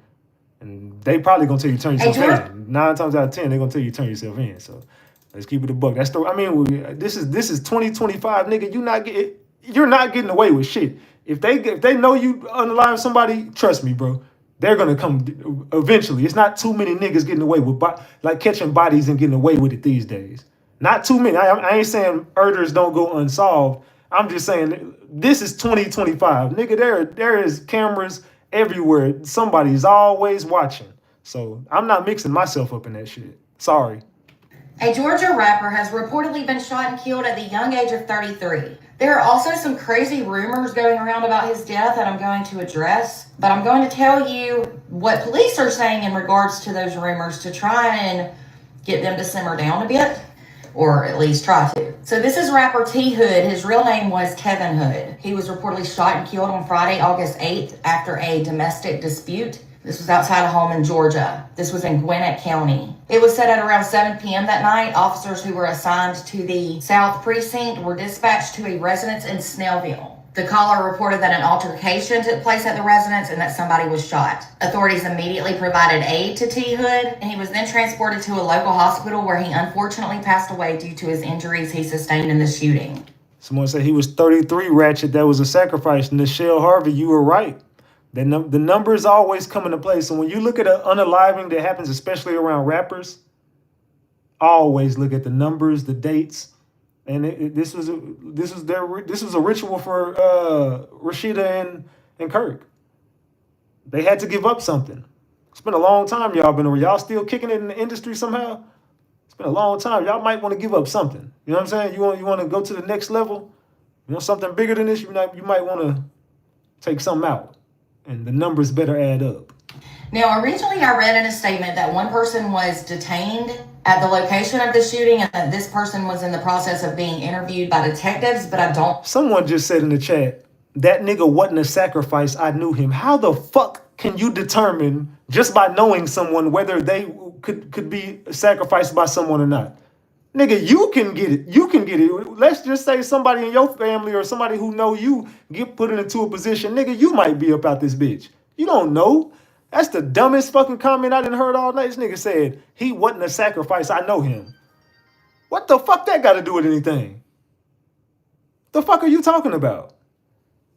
and they probably gonna tell you turn yourself in. 9 times out of 10, they're gonna tell you turn yourself in. So Let's keep it a buck. That's the. I mean, this is 2025, nigga. You're not getting away with shit. If they know you unalive somebody, trust me, bro. They're gonna come eventually. It's not too many niggas getting away with like catching bodies and getting away with it these days. Not too many. I ain't saying murders don't go unsolved. I'm just saying this is 2025, nigga. There is cameras everywhere. Somebody's always watching. So I'm not mixing myself up in that shit. Sorry. A Georgia rapper has reportedly been shot and killed at the young age of 33. There are also some crazy rumors going around about his death that I'm going to address, but I'm going to tell you what police are saying in regards to those rumors to try and get them to simmer down a bit, or at least try to. So this is rapper T Hood. His real name was Kevin Hood. He was reportedly shot and killed on Friday, August 8th after a domestic dispute. This was outside a home in Georgia. This was in Gwinnett County. It was said at around 7 p.m. that night, officers who were assigned to the South Precinct were dispatched to a residence in Snellville. The caller reported that an altercation took place at the residence and that somebody was shot. Authorities immediately provided aid to T. Hood, and he was then transported to a local hospital where he unfortunately passed away due to his injuries he sustained in the shooting. Someone said he was 33, Ratchet. That was a sacrifice. Nichelle Harvey, you were right. The numbers always come into play. So when you look at an unaliving that happens, especially around rappers, always look at the numbers, the dates, and this was a ritual for Rasheeda and Kirk. They had to give up something. It's been a long time y'all been around. Y'all still kicking it in the industry somehow. It's been a long time. Y'all might want to give up something. You know what I'm saying? You want to go to the next level. You want something bigger than this. You might want to take something out. And the numbers better add up. Now, originally I read in a statement that one person was detained at the location of the shooting and that this person was in the process of being interviewed by detectives, but I don't. Someone just said in the chat, that nigga wasn't a sacrifice, I knew him. How the fuck can you determine just by knowing someone whether they could be sacrificed by someone or not? Nigga, you can get it. You can get it. Let's just say somebody in your family or somebody who know you get put into a position. Nigga, you might be up out this bitch. You don't know. That's the dumbest fucking comment I done heard all night. This nigga said, he wasn't a sacrifice. I know him. What the fuck that got to do with anything? The fuck are you talking about?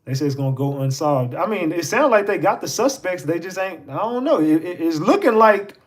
They say it's going to go unsolved. I mean, it sounds like they got the suspects. They just ain't, I don't know. It's looking like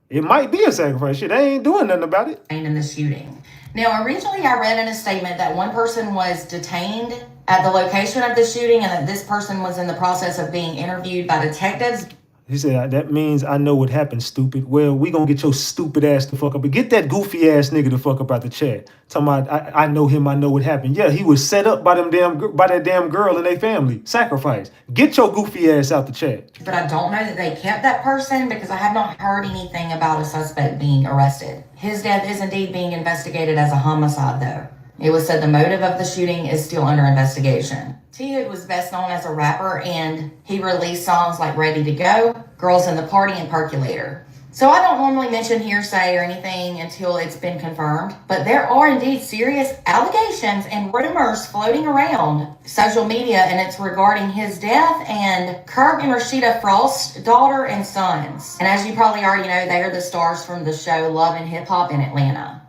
it might be a sacrifice. Shit, they ain't doing nothing about it. In the shooting. Now, originally I read in a statement that one person was detained at the location of the shooting and that this person was in the process of being interviewed by detectives. He said, that means I know what happened, stupid. Well, we gonna get your stupid ass the fuck up. But get that goofy ass nigga the fuck up out the chat. Talking about, I know him, I know what happened. Yeah, he was set up by that damn girl and their family. Sacrifice. Get your goofy ass out the chat. But I don't know that they kept that person because I have not heard anything about a suspect being arrested. His death is indeed being investigated as a homicide, though. It was said the motive of the shooting is still under investigation. T. Hood was best known as a rapper, and he released songs like Ready to Go, Girls in the Party, and Percolator. So I don't normally mention hearsay or anything until it's been confirmed, but there are indeed serious allegations and rumors floating around social media, and it's regarding his death and Kirk and Rashida Frost's daughter and sons. And as you probably already know, they are the stars from the show Love and Hip Hop in Atlanta.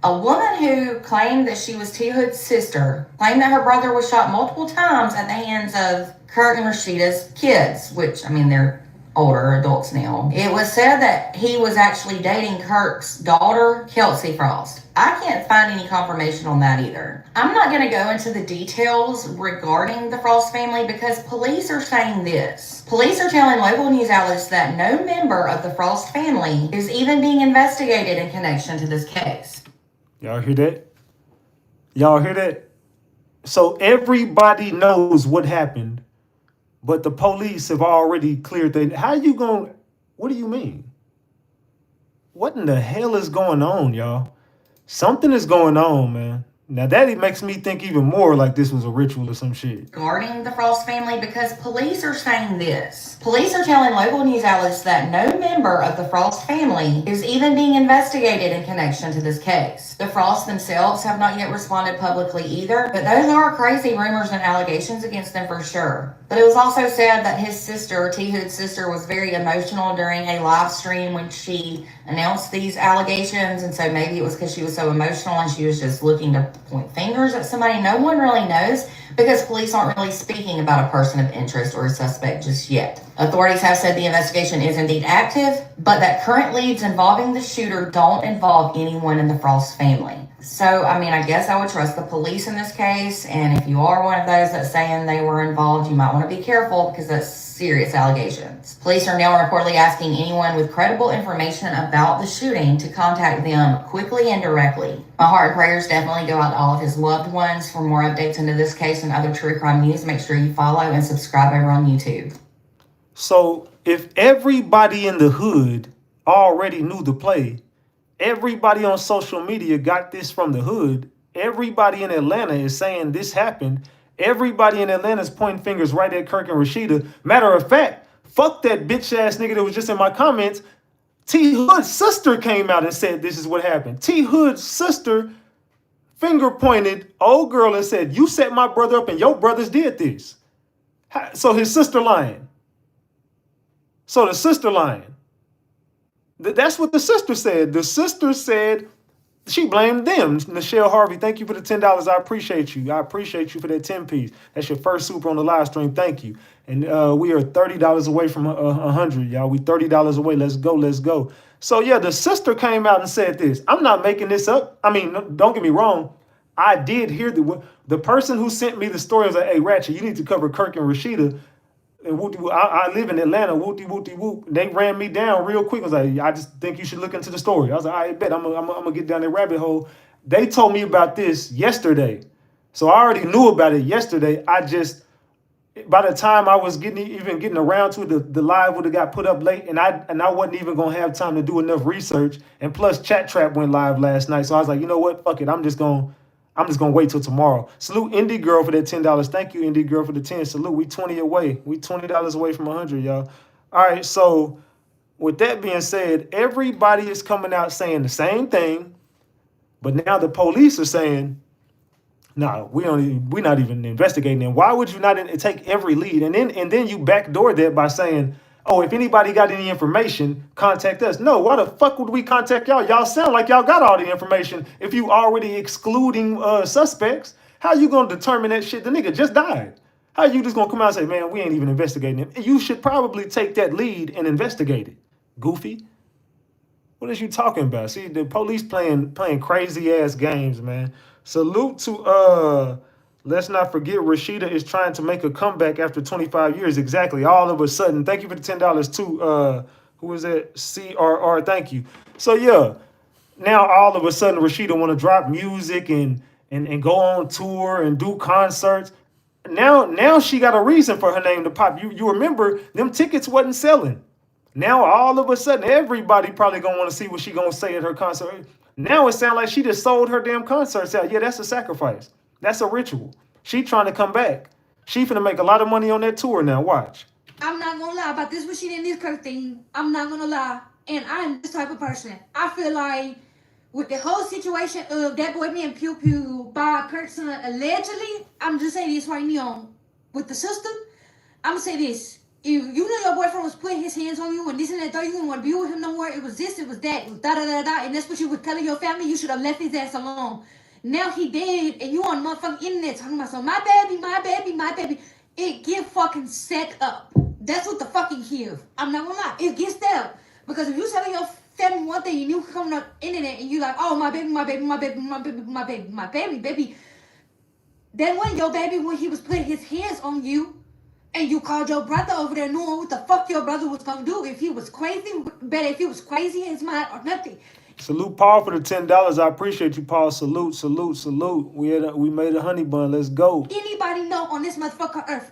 A woman who claimed that she was T. Hood's sister claimed that her brother was shot multiple times at the hands of Kirk and Rashida's kids, which, I mean, they're older adults now. It was said that he was actually dating Kirk's daughter, Kelsey Frost. I can't find any confirmation on that either. I'm not going to go into the details regarding the Frost family because police are saying this. Police are telling local news outlets that no member of the Frost family is even being investigated in connection to this case. Y'all hear that? Y'all hear that? So everybody knows what happened, but the police have already cleared that. How you going? What do you mean? What in the hell is going on, y'all? Something is going on, man. Now that makes me think even more like this was a ritual or some shit. Regarding the Frost family, because police are saying this. Police are telling local news outlets that no member of the Frost family is even being investigated in connection to this case. The Frosts themselves have not yet responded publicly either, but those are crazy rumors and allegations against them for sure. But it was also said that his sister, T Hood's sister, was very emotional during a live stream when she announced these allegations. And so maybe it was because she was so emotional and she was just looking to point fingers at somebody. No one really knows because police aren't really speaking about a person of interest or a suspect just yet. Authorities have said the investigation is indeed active, but that current leads involving the shooter don't involve anyone in the Frost family. So, I mean, I guess I would trust the police in this case. And if you are one of those that's saying they were involved, you might want to be careful because that's serious allegations. Police are now reportedly asking anyone with credible information about the shooting to contact them quickly and directly. My heart and prayers definitely go out to all of his loved ones. For more updates into this case and other true crime news, make sure you follow and subscribe over on YouTube. So if everybody in the hood already knew the play, everybody on social media got this from the hood, everybody in Atlanta is saying this happened, everybody in Atlanta is pointing fingers right at Kirk and Rashida. Matter of fact, fuck that bitch ass nigga that was just in my comments. T Hood's sister came out and said this is what happened. T Hood's sister finger pointed old girl and said, you set my brother up and your brothers did this. So his sister lying. So the sister lying. That's what the sister said. The sister said she blamed them. Nichelle Harvey, thank you for the $10. I appreciate you. I appreciate you for that 10-piece. That's your first super on the live stream. Thank you. And we are $30 away from 100, y'all. We $30 away. Let's go. Let's go. So, yeah, the sister came out and said this. I'm not making this up. I mean, don't get me wrong. I did hear the person who sent me the story was like, hey, Ratchet, you need to cover Kirk and Rashida. And I live in Atlanta, whoop. They ran me down real quick. I was like, I just think you should look into the story. I was like, I bet I'm gonna get down that rabbit hole. They told me about this yesterday. So I already knew about it yesterday. By the time I was getting around to it, the live would have got put up late and I wasn't even gonna have time to do enough research. And plus Chat Trap went live last night. So I was like, you know what? Fuck it. I'm just gonna wait till tomorrow. Salute Indie Girl for that $10. Thank you, Indie Girl, for the 10. Salute. We 20 away. We $20 away from 100, y'all. All right. So with that being said, everybody is coming out saying the same thing, but now the police are saying, no, we're not even investigating them. Why would you not take every lead? And then you backdoor that by saying, oh, if anybody got any information, contact us. No, why the fuck would we contact y'all? Y'all sound like y'all got all the information. If you already excluding suspects, how you gonna determine that shit? The nigga just died. How you just gonna come out and say, man, we ain't even investigating him? You should probably take that lead and investigate it. Goofy. What is you talking about? See, the police playing crazy ass games, man. Salute to let's not forget Rasheeda is trying to make a comeback after 25 years. Exactly. All of a sudden. Thank you for the $10 too. Who is that? CRR. Thank you. So yeah, now all of a sudden Rasheeda want to drop music and go on tour and do concerts. Now she got a reason for her name to pop. You remember them tickets wasn't selling. Now all of a sudden everybody probably gonna want to see what she gonna say at her concert. Now it sounds like she just sold her damn concerts out. Yeah, that's a sacrifice. That's a ritual. She trying to come back. She finna make a lot of money on that tour now. Watch. I'm not gonna lie about this Rasheeda and this Kirk thing. I'm not gonna lie. And I'm this type of person. I feel like with the whole situation of that boy being pew by Kirk's son allegedly, I'm just saying this right now. With the sister, I'm gonna say this. If you know your boyfriend was putting his hands on you and this and that, you didn't want to be with him no more, it was this, it was that, it was da-da-da-da, and that's what you were telling your family, you should have left his ass alone. Now he dead, and you on motherfucking internet talking about, so my baby, it get fucking set up. That's what the fucking give. I'm not gonna lie, it gets set up. Because if you telling your family one thing and you come on the internet and you like, oh, my baby, then when your baby, when he was putting his hands on you, and you called your brother over there knowing what the fuck your brother was gonna do. If he was crazy, better if he was crazy in his mind or nothing. Salute Paul for the $10. I appreciate you, Paul. Salute. We made a honey bun. Let's go. Anybody know on this motherfucker earth,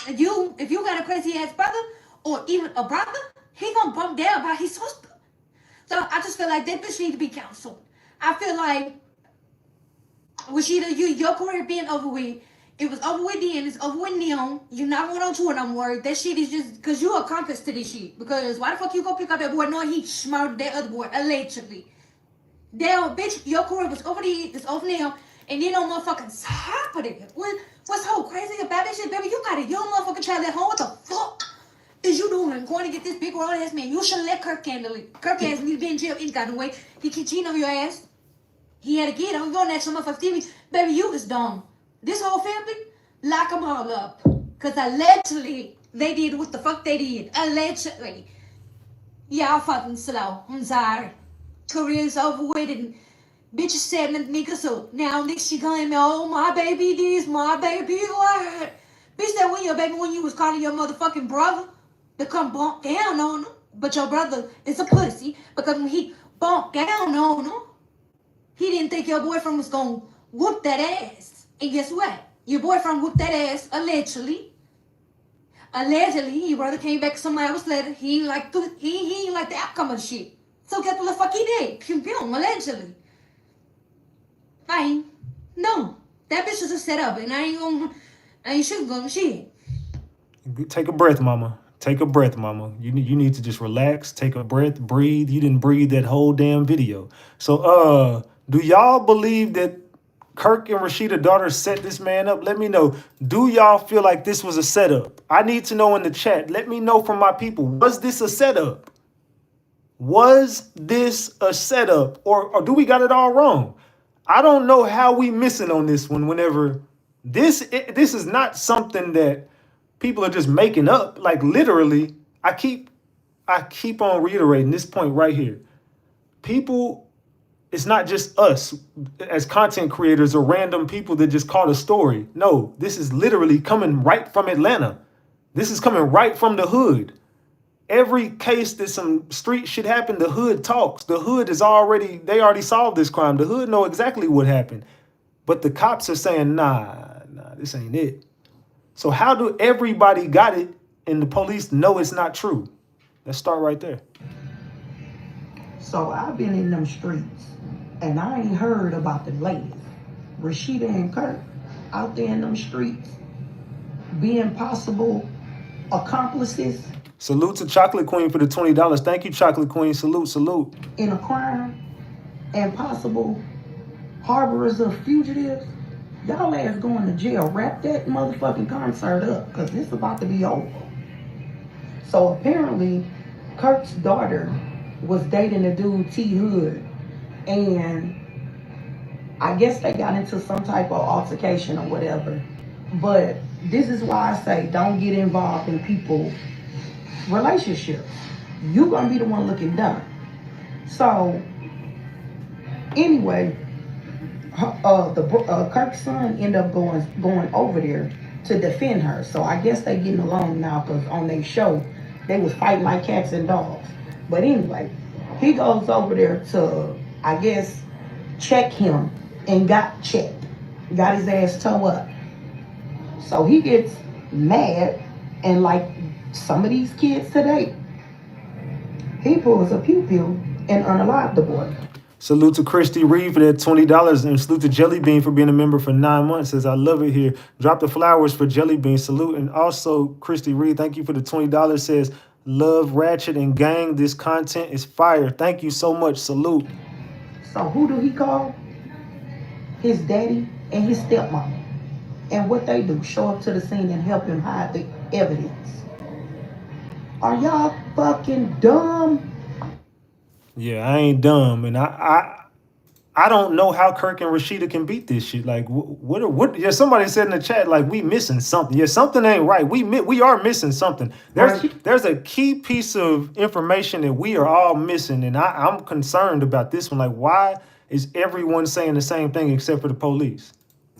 if you got a crazy ass brother or even a brother, he gonna bump down by his sister. So I just feel like that bitch need to be counseled. I feel like Rasheeda, your career being over with. It was over with then, it's over with now. You're not going on tour no more. That shit is just, because you accomplice to this shit. Because why the fuck you go pick up that boy knowing he smurdered that other boy, allegedly. Damn, bitch, your career was over there, it's over now. And then on motherfucking top of it, what's so crazy about this shit, baby? You got a young motherfucking child at home. What the fuck is you doing? Going to get this big grown ass man? You should let Kirk handle it. Kirk ass need to be in jail any kind of way. He keep cheating on your ass. He had a kid on your national motherfucking TV. Baby, you is dumb. This whole family, lock them all up. Cause allegedly, they did what the fuck they did. Allegedly. Y'all fucking slow. I'm sorry. Career's over with and bitches setting the niggas up. Now niggas she calling me, oh my baby this, my baby that. Bitch, that when your baby when you was calling your motherfucking brother to come bonk down on him. But your brother is a pussy because when he bonked down on him, he didn't think your boyfriend was gonna whoop that ass. And guess what? Your boyfriend whooped that ass allegedly. Allegedly, your brother came back some hours later. He ain't like the outcome of the shit. So guess what the fuck he did? Pew pew, allegedly. No. That bitch was a setup, and I ain't shooting on shit. Take a breath, mama. Take a breath, mama. You need to just relax, take a breath, breathe. You didn't breathe that whole damn video. So, do y'all believe that Kirk and Rashida daughter set this man up? Let me know. Do y'all feel like this was a setup? I need to know in the chat. Let me know from my people. Was this a setup? Was this a setup? Or do we got it all wrong? I don't know how we missing on this one whenever this is not something that people are just making up. Like literally, I keep on reiterating this point right here. People, it's not just us as content creators or random people that just caught a story. No, this is literally coming right from Atlanta. This is coming right from the hood. Every case that some street shit happened, the hood talks. The hood is they already solved this crime. The hood know exactly what happened. But the cops are saying, nah, this ain't it. So how do everybody got it and the police know it's not true? Let's start right there. So I've been in them streets and I ain't heard about the latest. Rasheeda and Kirk out there in them streets being possible accomplices. Salute to Chocolate Queen for the $20. Thank you, Chocolate Queen. Salute. In a crime and possible harborers of fugitives. Y'all ass going to jail. Wrap that motherfucking concert up because it's about to be over. So apparently, Kirk's daughter was dating a dude, T Hood, and I guess they got into some type of altercation or whatever. But this is why I say don't get involved in people's relationships. You gonna be the one looking dumb. So anyway, Kirk's son ended up going over there to defend her. So I guess they getting along now because on their show they was fighting like cats and dogs. But anyway, he goes over there to, I guess, check him and got checked. Got his ass towed up. So he gets mad and like some of these kids today, he pulls a pew-pew and unalived the boy. Salute to Christy Reed for that $20 and salute to Jelly Bean for being a member for 9 months. Says, I love it here. Drop the flowers for Jelly Bean. Salute. And also Christy Reed, thank you for the $20. Says, love Ratchet and gang. This content is fire. Thank you so much. Salute. So who do he call? His daddy and his stepmama. And what they do, show up to the scene and help him hide the evidence. Are y'all fucking dumb? Yeah, I ain't dumb, and I don't know how Kirk and Rashida can beat this shit. Like, what? Yeah, somebody said in the chat, like, we missing something. Yeah, something ain't right. We are missing something. There's a key piece of information that we are all missing, and I'm concerned about this one. Like, why is everyone saying the same thing except for the police?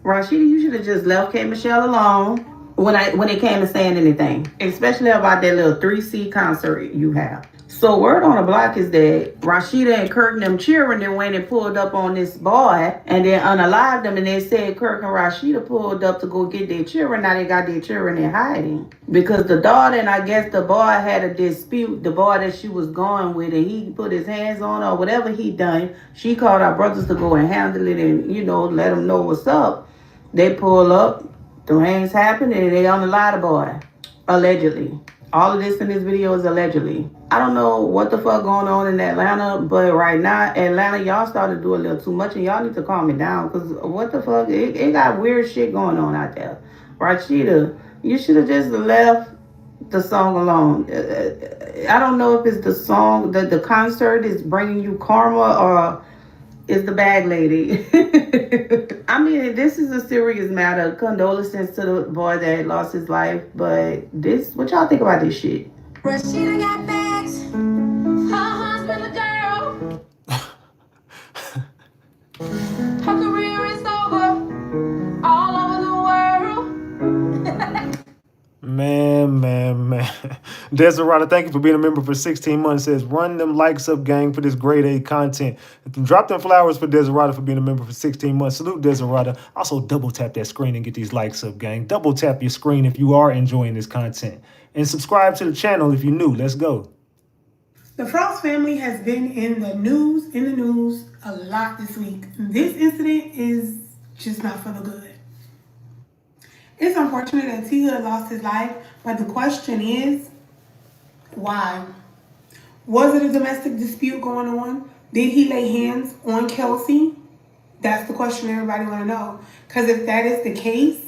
Rasheeda, you should have just left K. Michelle alone when it came to saying anything, especially about that little 3C concert you have. So word on the block is that Rasheeda and Kirk and them cheering, then went and pulled up on this boy and then unalived them, and they said Kirk and Rasheeda pulled up to go get their children. Now they got their children in hiding because the daughter and I guess the boy had a dispute, the boy that she was going with, and he put his hands on her or whatever he done. She called our brothers to go and handle it and, you know, let them know what's up. They pull up, the things happen, and they unalive the boy, allegedly. All of this in this video is allegedly. I don't know what the fuck going on in Atlanta, but right now, Atlanta, y'all started to do a little too much, and y'all need to calm it down, because what the fuck? It got weird shit going on out there. Rasheeda, you should have just left the song alone. I don't know if it's the song, the concert is bringing you karma, or is the bag lady. I mean, this is a serious matter. Condolences to the boy that lost his life, but what y'all think about this shit? Rashida got bags. Her husband a girl. Her career is over. All over the world. Man. Desiree, thank you for being a member for 16 months. Says, run them likes up, gang, for this grade A content. Drop them flowers for Desiree for being a member for 16 months. Salute, Desiree. Also, double tap that screen and get these likes up, gang. Double tap your screen if you are enjoying this content. And subscribe to the channel if you're new. Let's go. The Frost family has been in the news a lot this week. This incident is just not for the good. It's unfortunate that T Hood lost his life, but the question is, why? Was it a domestic dispute going on? Did he lay hands on Kelsey? That's the question everybody want to know. Because if that is the case,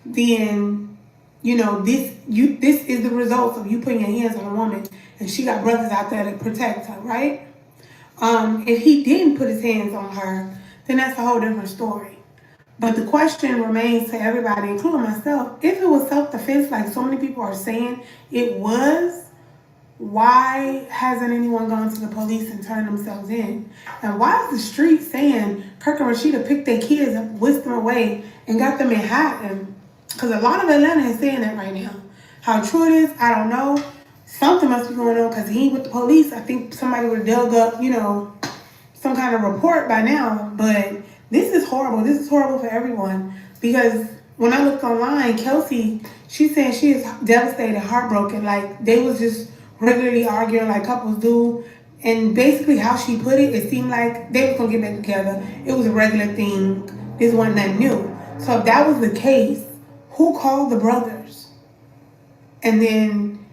then, you know, this is the result of you putting your hands on a woman, and she got brothers out there to protect her, right? If he didn't put his hands on her, then that's a whole different story. But the question remains to everybody, including myself, if it was self-defense like so many people are saying it was, why hasn't anyone gone to the police and turned themselves in? And why is the street saying Kirk and Rashida picked their kids up, whisked them away, and got them in hiding? Because a lot of Atlanta is saying that right now. How true it is, I don't know. Something must be going on, because he ain't with the police. I think somebody would have dug up, you know, some kind of report by now. But this is horrible. This is horrible for everyone. Because when I looked online, Kelsey, she's saying she is devastated, heartbroken. Like, they was just regularly arguing like couples do. And basically how she put it, it seemed like they was going to get back together. It was a regular thing. This wasn't nothing new. So if that was the case, who called the brothers? And then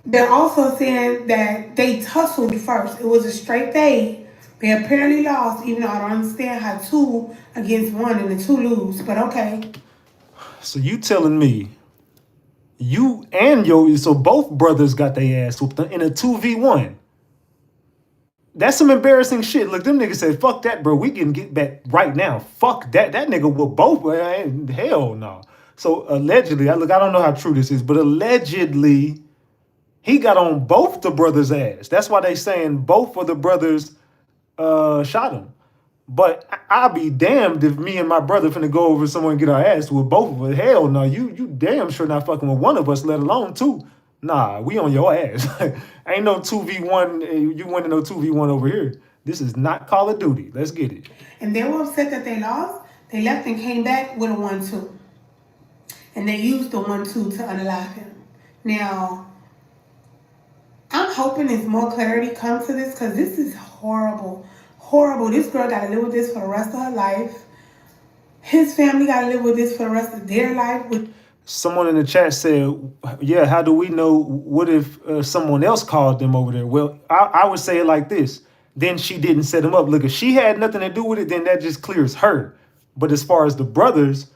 they're also saying that they tussled first. It was a straight fade. They apparently lost, even though I don't understand how 2 against 1 and the 2 lose, but okay. So you telling me so both brothers got their ass whooped in a 2v1. That's some embarrassing shit. Look, them niggas said, fuck that, bro. We can get back right now. Fuck that. That nigga will both. Hell no. So allegedly, I don't know how true this is, but allegedly, he got on both the brothers' ass. That's why they saying both of the brothers shot him. But I'll be damned if me and my brother finna go over somewhere and get our ass with both of us. Hell no, you damn sure not fucking with one of us, let alone 2. Nah, we on your ass. Ain't no 2v1, you winning no 2v1 over here. This is not Call of Duty. Let's get it. And they were upset that they lost. They left and came back with a 1-2. And they used the 1-2 to unalive him. Now, I'm hoping there's more clarity comes to this, because this is horrible. Horrible. This girl got to live with this for the rest of her life. His family got to live with this for the rest of their life. Someone in the chat said, yeah, how do we know? What if someone else called them over there? Well, I would say it like this. Then she didn't set him up. Look, if she had nothing to do with it, then that just clears her. But as far as the brothers,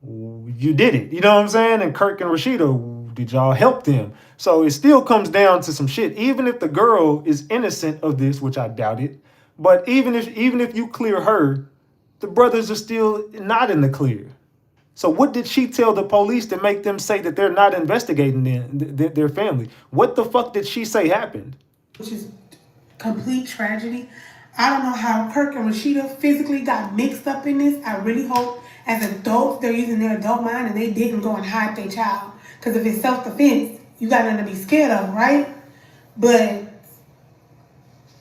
you did it. You know what I'm saying? And Kirk and Rashida, did y'all help them? So it still comes down to some shit. Even if the girl is innocent of this, which I doubt it, but even if you clear her, the brothers are still not in the clear. So what did she tell the police to make them say that they're not investigating their family? What the fuck did she say happened? Which is complete tragedy. I don't know how Kirk and Rashida physically got mixed up in this. I really hope as adults they're using their adult mind and they didn't go and hide their child. Because if it's self-defense, you got nothing to be scared of, right? But,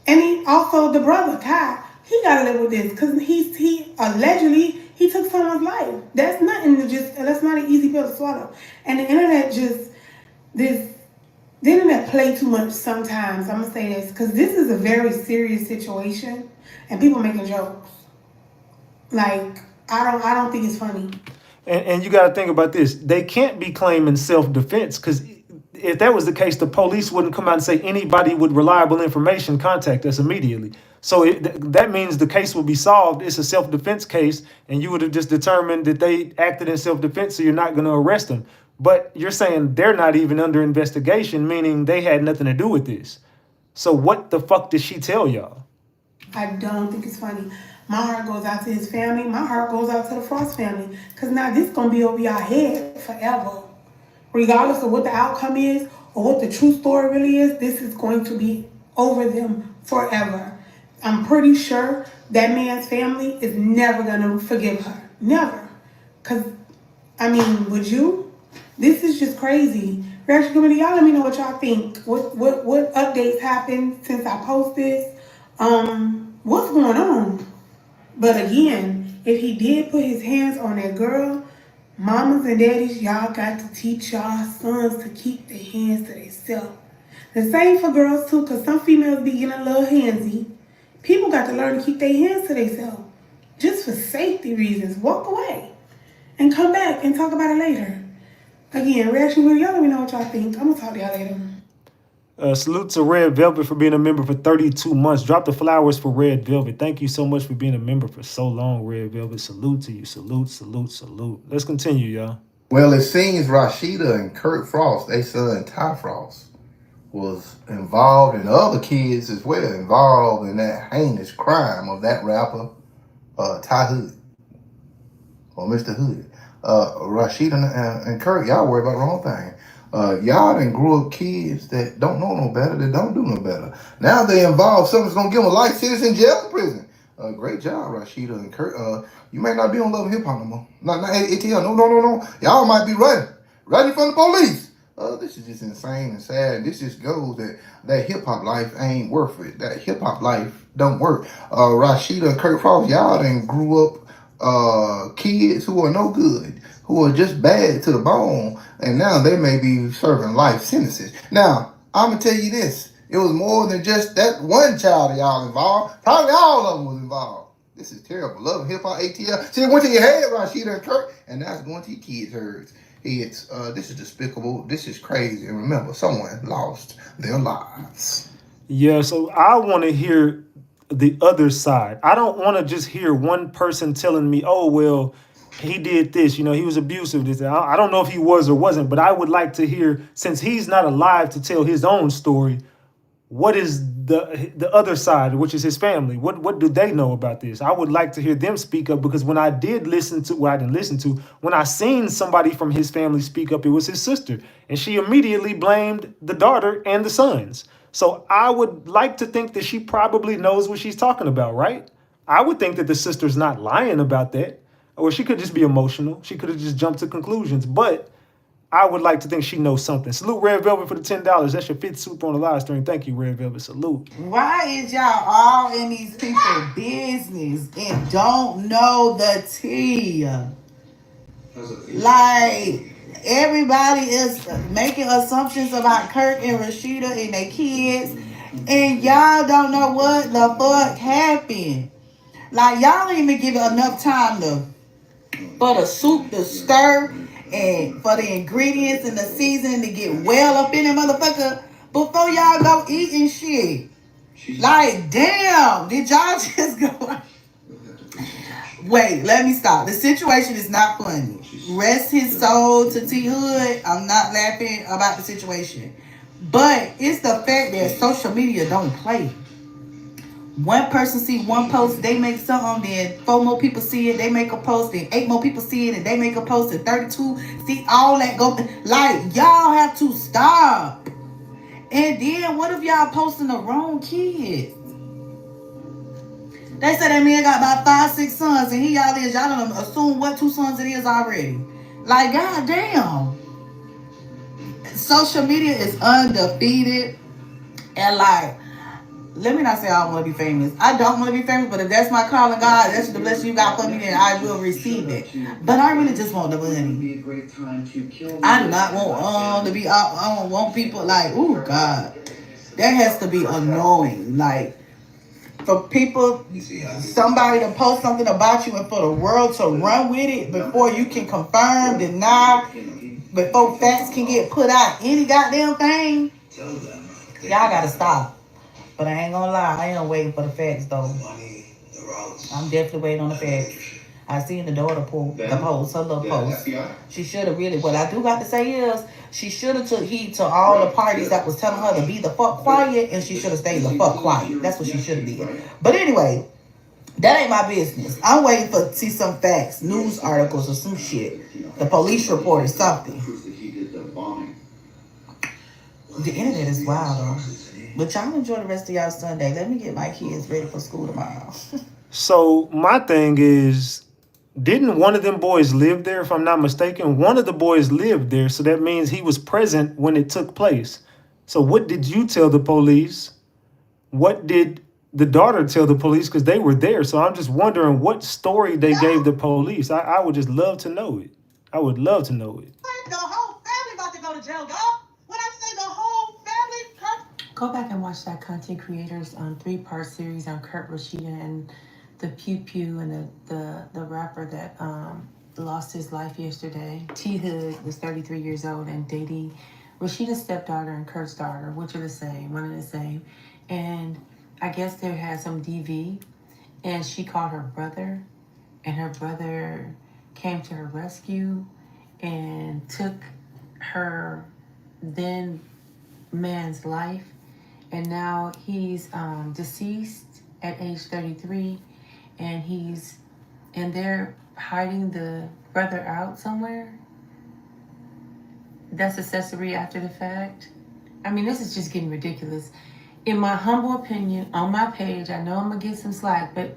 and also the brother, Kai, he got to live with this. Because he allegedly, he took someone's life. That's nothing to that's not an easy pill to swallow. And the internet the internet play too much sometimes. I'm going to say this, because this is a very serious situation and people making jokes. Like, I don't think it's funny. And you got to think about this. They can't be claiming self-defense because if that was the case, the police wouldn't come out and say anybody with reliable information contact us immediately. So that means the case would be solved. It's a self-defense case, and you would have just determined that they acted in self-defense, so you're not going to arrest them. But you're saying they're not even under investigation, meaning they had nothing to do with this. So what the fuck did she tell y'all? I don't think it's funny. My heart goes out to his family. My heart goes out to the Frost family. Because now this is going to be over your head forever. Regardless of what the outcome is or what the true story really is, this is going to be over them forever. I'm pretty sure that man's family is never going to forgive her. Never. Because, I mean, would you? This is just crazy. Reaction committee, y'all let me know what y'all think. What updates happened since I posted this? What's going on? But again, if he did put his hands on that girl, mamas and daddies, y'all got to teach y'all sons to keep their hands to themselves. The same for girls too, because some females be getting a little handsy. People got to learn to keep their hands to themselves. Just for safety reasons. Walk away. And come back and talk about it later. Again, reaction video, y'all let me know what y'all think. I'm going to talk to y'all later. Salute to Red Velvet for being a member for 32 months. Drop the flowers for Red Velvet. Thank you so much for being a member for so long, Red Velvet. Salute to you. Salute, salute, salute. Let's continue, y'all. Well, it seems Rasheeda and Kirk Frost, their son Ty Frost, was involved, and other kids as well, involved in that heinous crime of that rapper, Ty Hood, or Mr. Hood. Rasheeda and Kirk, y'all worry about the wrong thing. Y'all done grew up kids that don't know no better, that don't do no better. Now they involved, something's gonna give them a life sentence in jail or prison. Great job, Rasheeda and Kirk. You may not be on Love and Hip Hop no more. Not ATL, no. Y'all might be running from the police. This is just insane and sad. This just goes that hip hop life ain't worth it. That hip hop life don't work. Rasheeda and Kirk Frost, y'all done grew up kids who are no good, who are just bad to the bone, and now they may be serving life sentences. Now, I'm gonna tell you this. It was more than just that one child of y'all involved. Probably all of them was involved. This is terrible. Love and Hip Hop ATL. See, it went to your head, Rasheeda and Kirk, and now it's going to your kids' heads. This is despicable. This is crazy. And remember, someone lost their lives. Yeah, so I want to hear the other side. I don't want to just hear one person telling me, oh, well, he did this, he was abusive. I don't know if he was or wasn't, but I would like to hear, since he's not alive to tell his own story, what is the other side, which is his family? What do they know about this? I would like to hear them speak up, because when I did listen to, when I seen somebody from his family speak up, it was his sister, and she immediately blamed the daughter and the sons. So I would like to think that she probably knows what she's talking about, right? I would think that the sister's not lying about that, or she could just be emotional. She could have just jumped to conclusions, but I would like to think she knows something. Salute Red Velvet for the $10. That's your 5th super on the live stream. Thank you, Red Velvet. Salute. Why is y'all all in these people's business and don't know the tea? Like, everybody is making assumptions about Kirk and Rashida and their kids, and y'all don't know what the fuck happened. Like, y'all ain't even give it enough time for the soup to stir and for the ingredients and the seasoning to get well up in that motherfucker before y'all go eating shit. Like, damn, did y'all just go? Wait, let me stop. The situation is not funny. Rest his soul to T Hood. I'm not laughing about the situation. But it's the fact that social media don't play. One person see one post, they make something, then 4 more people see it, they make a post, then 8 more people see it, and they make a post, and 32 see all that go. Like, y'all have to stop. And then what if y'all posting the wrong kids? They said that man got about 5, 6 sons, and y'all don't assume what 2 sons it is already. Like, goddamn. Social media is undefeated, and like, let me not say I want to be famous. I don't want to be famous, but if that's my calling, God, that's the blessing you got for me, then I will receive it. But I really just want the money. I do not want to be. I don't want people like, oh God, that has to be annoying. Like, for people, somebody to post something about you and for the world to run with it before you can confirm, deny, before facts can get put out any goddamn thing. Y'all gotta stop. But I ain't gonna lie, I am waiting for the facts though. I'm definitely waiting on the facts. I seen the daughter post, her little post. She should have really, what I do got to say is, she should have took heed to all the parties that was telling her to be the fuck quiet, and she should have stayed the fuck quiet. That's what she should have did. But anyway, that ain't my business. I'm waiting for see some facts, news articles or some shit. The police report or something. The internet is wild though. But y'all enjoy the rest of y'all Sunday. Let me get my kids ready for school tomorrow. So my thing is, didn't one of them boys live there, if I'm not mistaken? One of the boys lived there, so that means he was present when it took place. So what did you tell the police? What did the daughter tell the police? Because they were there. So I'm just wondering what story they gave the police. I would just love to know it. I would love to know it. The whole family about to go to jail, dog. When I say the whole family, Go back and watch that content creators 3-part series on Kirk, Rashida, and the Pew Pew and the rapper that lost his life yesterday. T Hood was 33 years old and dating Rasheeda's stepdaughter and Kirk's daughter, which are the same, one and the same. And I guess they had some DV, and she called her brother, and her brother came to her rescue and took her then man's life. And now he's deceased at age 33, and they're hiding the brother out somewhere. That's accessory after the fact. I mean, this is just getting ridiculous. In my humble opinion, on my page, I know I'm gonna get some slack, but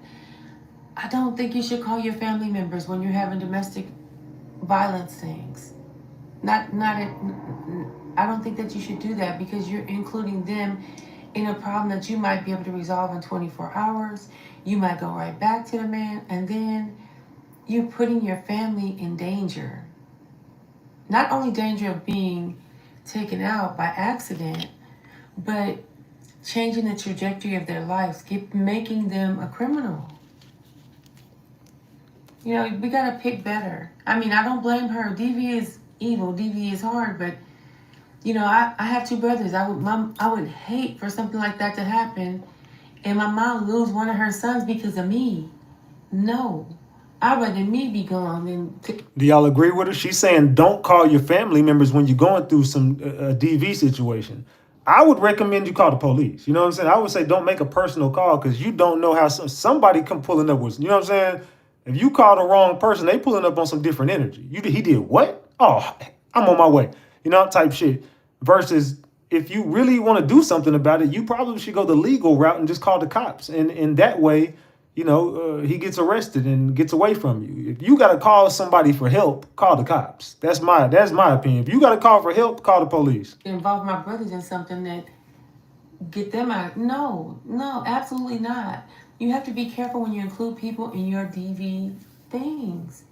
I don't think you should call your family members when you're having domestic violence things. I don't think that you should do that, because you're including them in a problem that you might be able to resolve in 24 hours. You might go right back to the man, and then you're putting your family in danger. Not only danger of being taken out by accident, but changing the trajectory of their lives, making them a criminal. You know, we gotta pick better. I mean, I don't blame her. DV is evil, DV is hard, but you know, I have 2 brothers. I would hate for something like that to happen and my mom lose one of her sons because of me. No. I'd rather me be gone than... Do y'all agree with her? She's saying don't call your family members when you're going through some DV situation. I would recommend you call the police. You know what I'm saying? I would say don't make a personal call, because you don't know how somebody come pulling up with, you know what I'm saying? If you call the wrong person, they pulling up on some different energy. He did what? Oh, I'm on my way. You know, type shit. Versus if you really want to do something about it, you probably should go the legal route and just call the cops. And in that way, you know, he gets arrested and gets away from you. If you got to call somebody for help, call the cops. That's my opinion. If you got to call for help, call the police. Involve my brothers in something that get them out. No, absolutely not. You have to be careful when you include people in your DV things.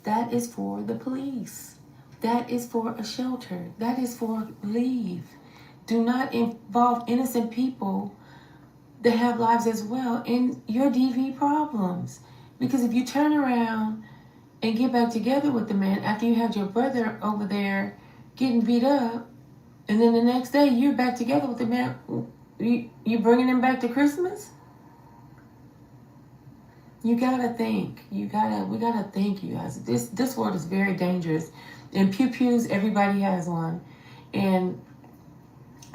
That is for the police. That is for a shelter. That is for leave. Do not involve innocent people that have lives as well in your DV problems. Because if you turn around and get back together with the man after you had your brother over there getting beat up, and then the next day you're back together with the man, you bringing him back to Christmas? You gotta think. We gotta think, you guys. This world is very dangerous. And pew-pews, everybody has one. And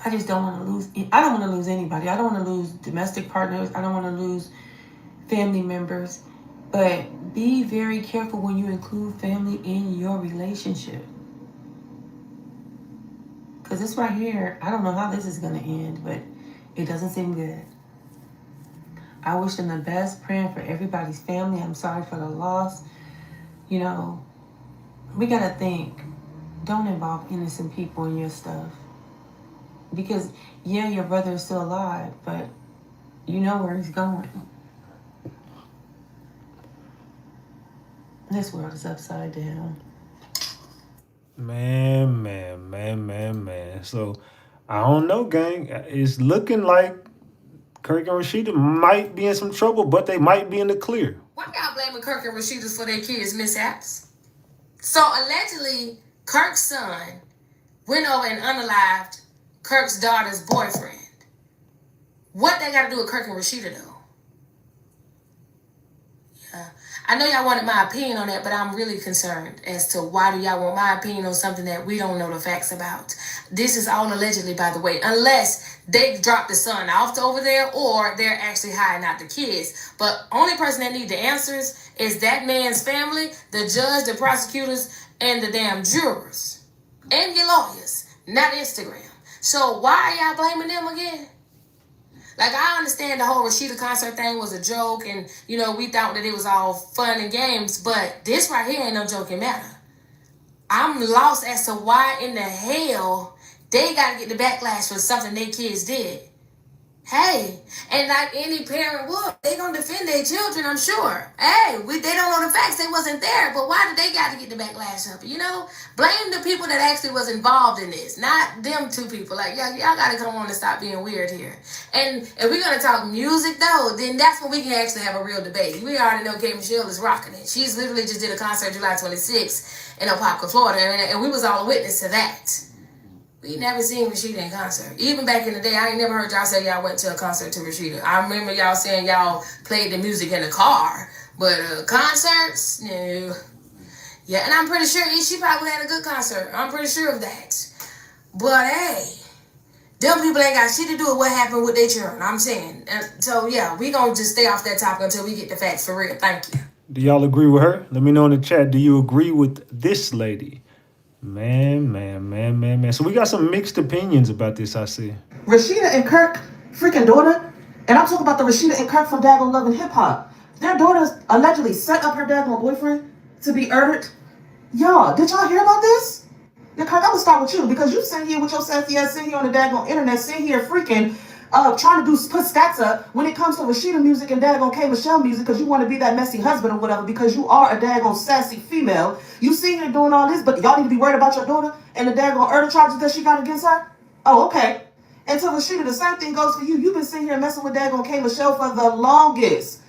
I just don't want to lose. I don't want to lose anybody. I don't want to lose domestic partners. I don't want to lose family members. But be very careful when you include family in your relationship. Because this right here, I don't know how this is going to end, but it doesn't seem good. I wish them the best, praying for everybody's family. I'm sorry for the loss. You know, we got to think. Don't involve innocent people in your stuff. Because, yeah, your brother is still alive, but you know where he's going. This world is upside down. Man. So, I don't know, gang. It's looking like Kirk and Rashida might be in some trouble, but they might be in the clear. Why y'all blaming Kirk and Rashida for their kids' mishaps? So allegedly, Kirk's son went over and unalived Kirk's daughter's boyfriend. What they got to do with Kirk and Rashida, though? I know y'all wanted my opinion on that, but I'm really concerned as to why do y'all want my opinion on something that we don't know the facts about. This is all allegedly, by the way, unless they dropped the son off over there or they're actually hiding out the kids. But only person that need the answers is that man's family, the judge, the prosecutors, and the damn jurors. And your lawyers, not Instagram. So why are y'all blaming them again? Like, I understand the whole Rasheeda concert thing was a joke and, you know, we thought that it was all fun and games, but this right here ain't no joking matter. I'm lost as to why in the hell they got to get the backlash for something their kids did. Hey, and like any parent would, they gonna defend their children, I'm sure. Hey, they don't know the facts, they wasn't there, but why did they got to get the backlash of it, you know? Blame the people that actually was involved in this, not them two people. Like, y'all gotta come on and stop being weird here. And if we're gonna talk music though, then that's when we can actually have a real debate. We already know K. Michelle is rocking it. She's literally just did a concert July 26th in Apopka, Florida, and we was all a witness to that. We never seen Rasheeda in concert. Even back in the day, I ain't never heard y'all say y'all went to a concert to Rasheeda. I remember y'all saying y'all played the music in the car, but concerts, no. Yeah, and I'm pretty sure she probably had a good concert. I'm pretty sure of that. But hey, them people ain't got shit to do with what happened with their children. I'm saying. So yeah, we gonna just stay off that topic until we get the facts for real. Thank you. Do y'all agree with her? Let me know in the chat. Do you agree with this lady? Man. So we got some mixed opinions about this, I see. Rasheeda and Kirk, freaking daughter, and I'm talking about the Rasheeda and Kirk from Daggone Love and Hip Hop. Their daughters allegedly set up her daggone boyfriend to be murdered. Y'all, did y'all hear about this? Yeah, Kirk, I'm gonna start with you because you sitting here with your sassy ass sitting here on the daggone internet, sitting here freaking trying to put stats up when it comes to Rasheeda music and daggone K. Michelle music because you want to be that messy husband or whatever because you are a daggone sassy female. You sitting here doing all this, but y'all need to be worried about your daughter and the daggone murder charges that she got against her? Oh, okay. And to Rasheeda, the same thing goes for you. You've been sitting here messing with daggone K. Michelle for the longest.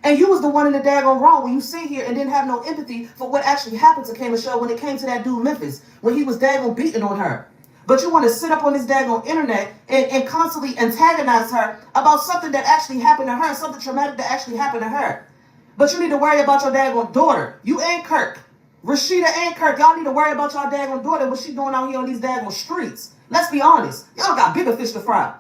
And you was the one in the daggone wrong when you sit here and didn't have no empathy for what actually happened to K. Michelle when it came to that dude Memphis, when he was daggone beating on her. But you want to sit up on this daggone internet and constantly antagonize her about something that actually happened to her, something traumatic that actually happened to her. But you need to worry about your daggone daughter. You and Kirk. Rasheeda and Kirk, y'all need to worry about your daggone daughter, what she doing out here on these daggone streets. Let's be honest. Y'all got bigger fish to fry.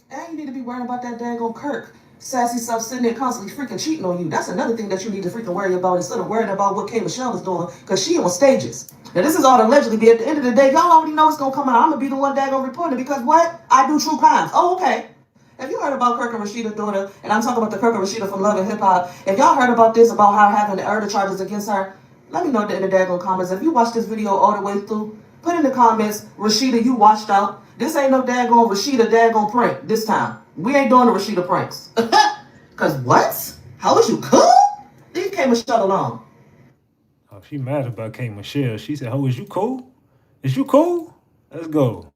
And you need to be worrying about that daggone Kirk. Sassy self sitting there constantly freaking cheating on you. That's another thing that you need to freaking worry about instead of worrying about what K. Michelle is doing because she on stages. Now this is all allegedly, but at the end of the day, y'all already know it's gonna come out. I'm gonna be the one that gonna report it because what? I do true crimes. Oh, okay. If you heard about Kirk and Rasheeda's daughter, and I'm talking about the Kirk and Rashida from Love and Hip Hop, if y'all heard about this, about her having the murder charges against her, let me know in the daggone comments. If you watched this video all the way through, put in the comments, Rasheeda, you washed out. This ain't no daggone Rasheeda daggone prank this time. We ain't doing the Rasheeda pranks. Cause what? How is you cool? Leave K. Michelle alone. Oh, she mad about K. Michelle. She said, "Oh, is you cool? Is you cool? Let's go."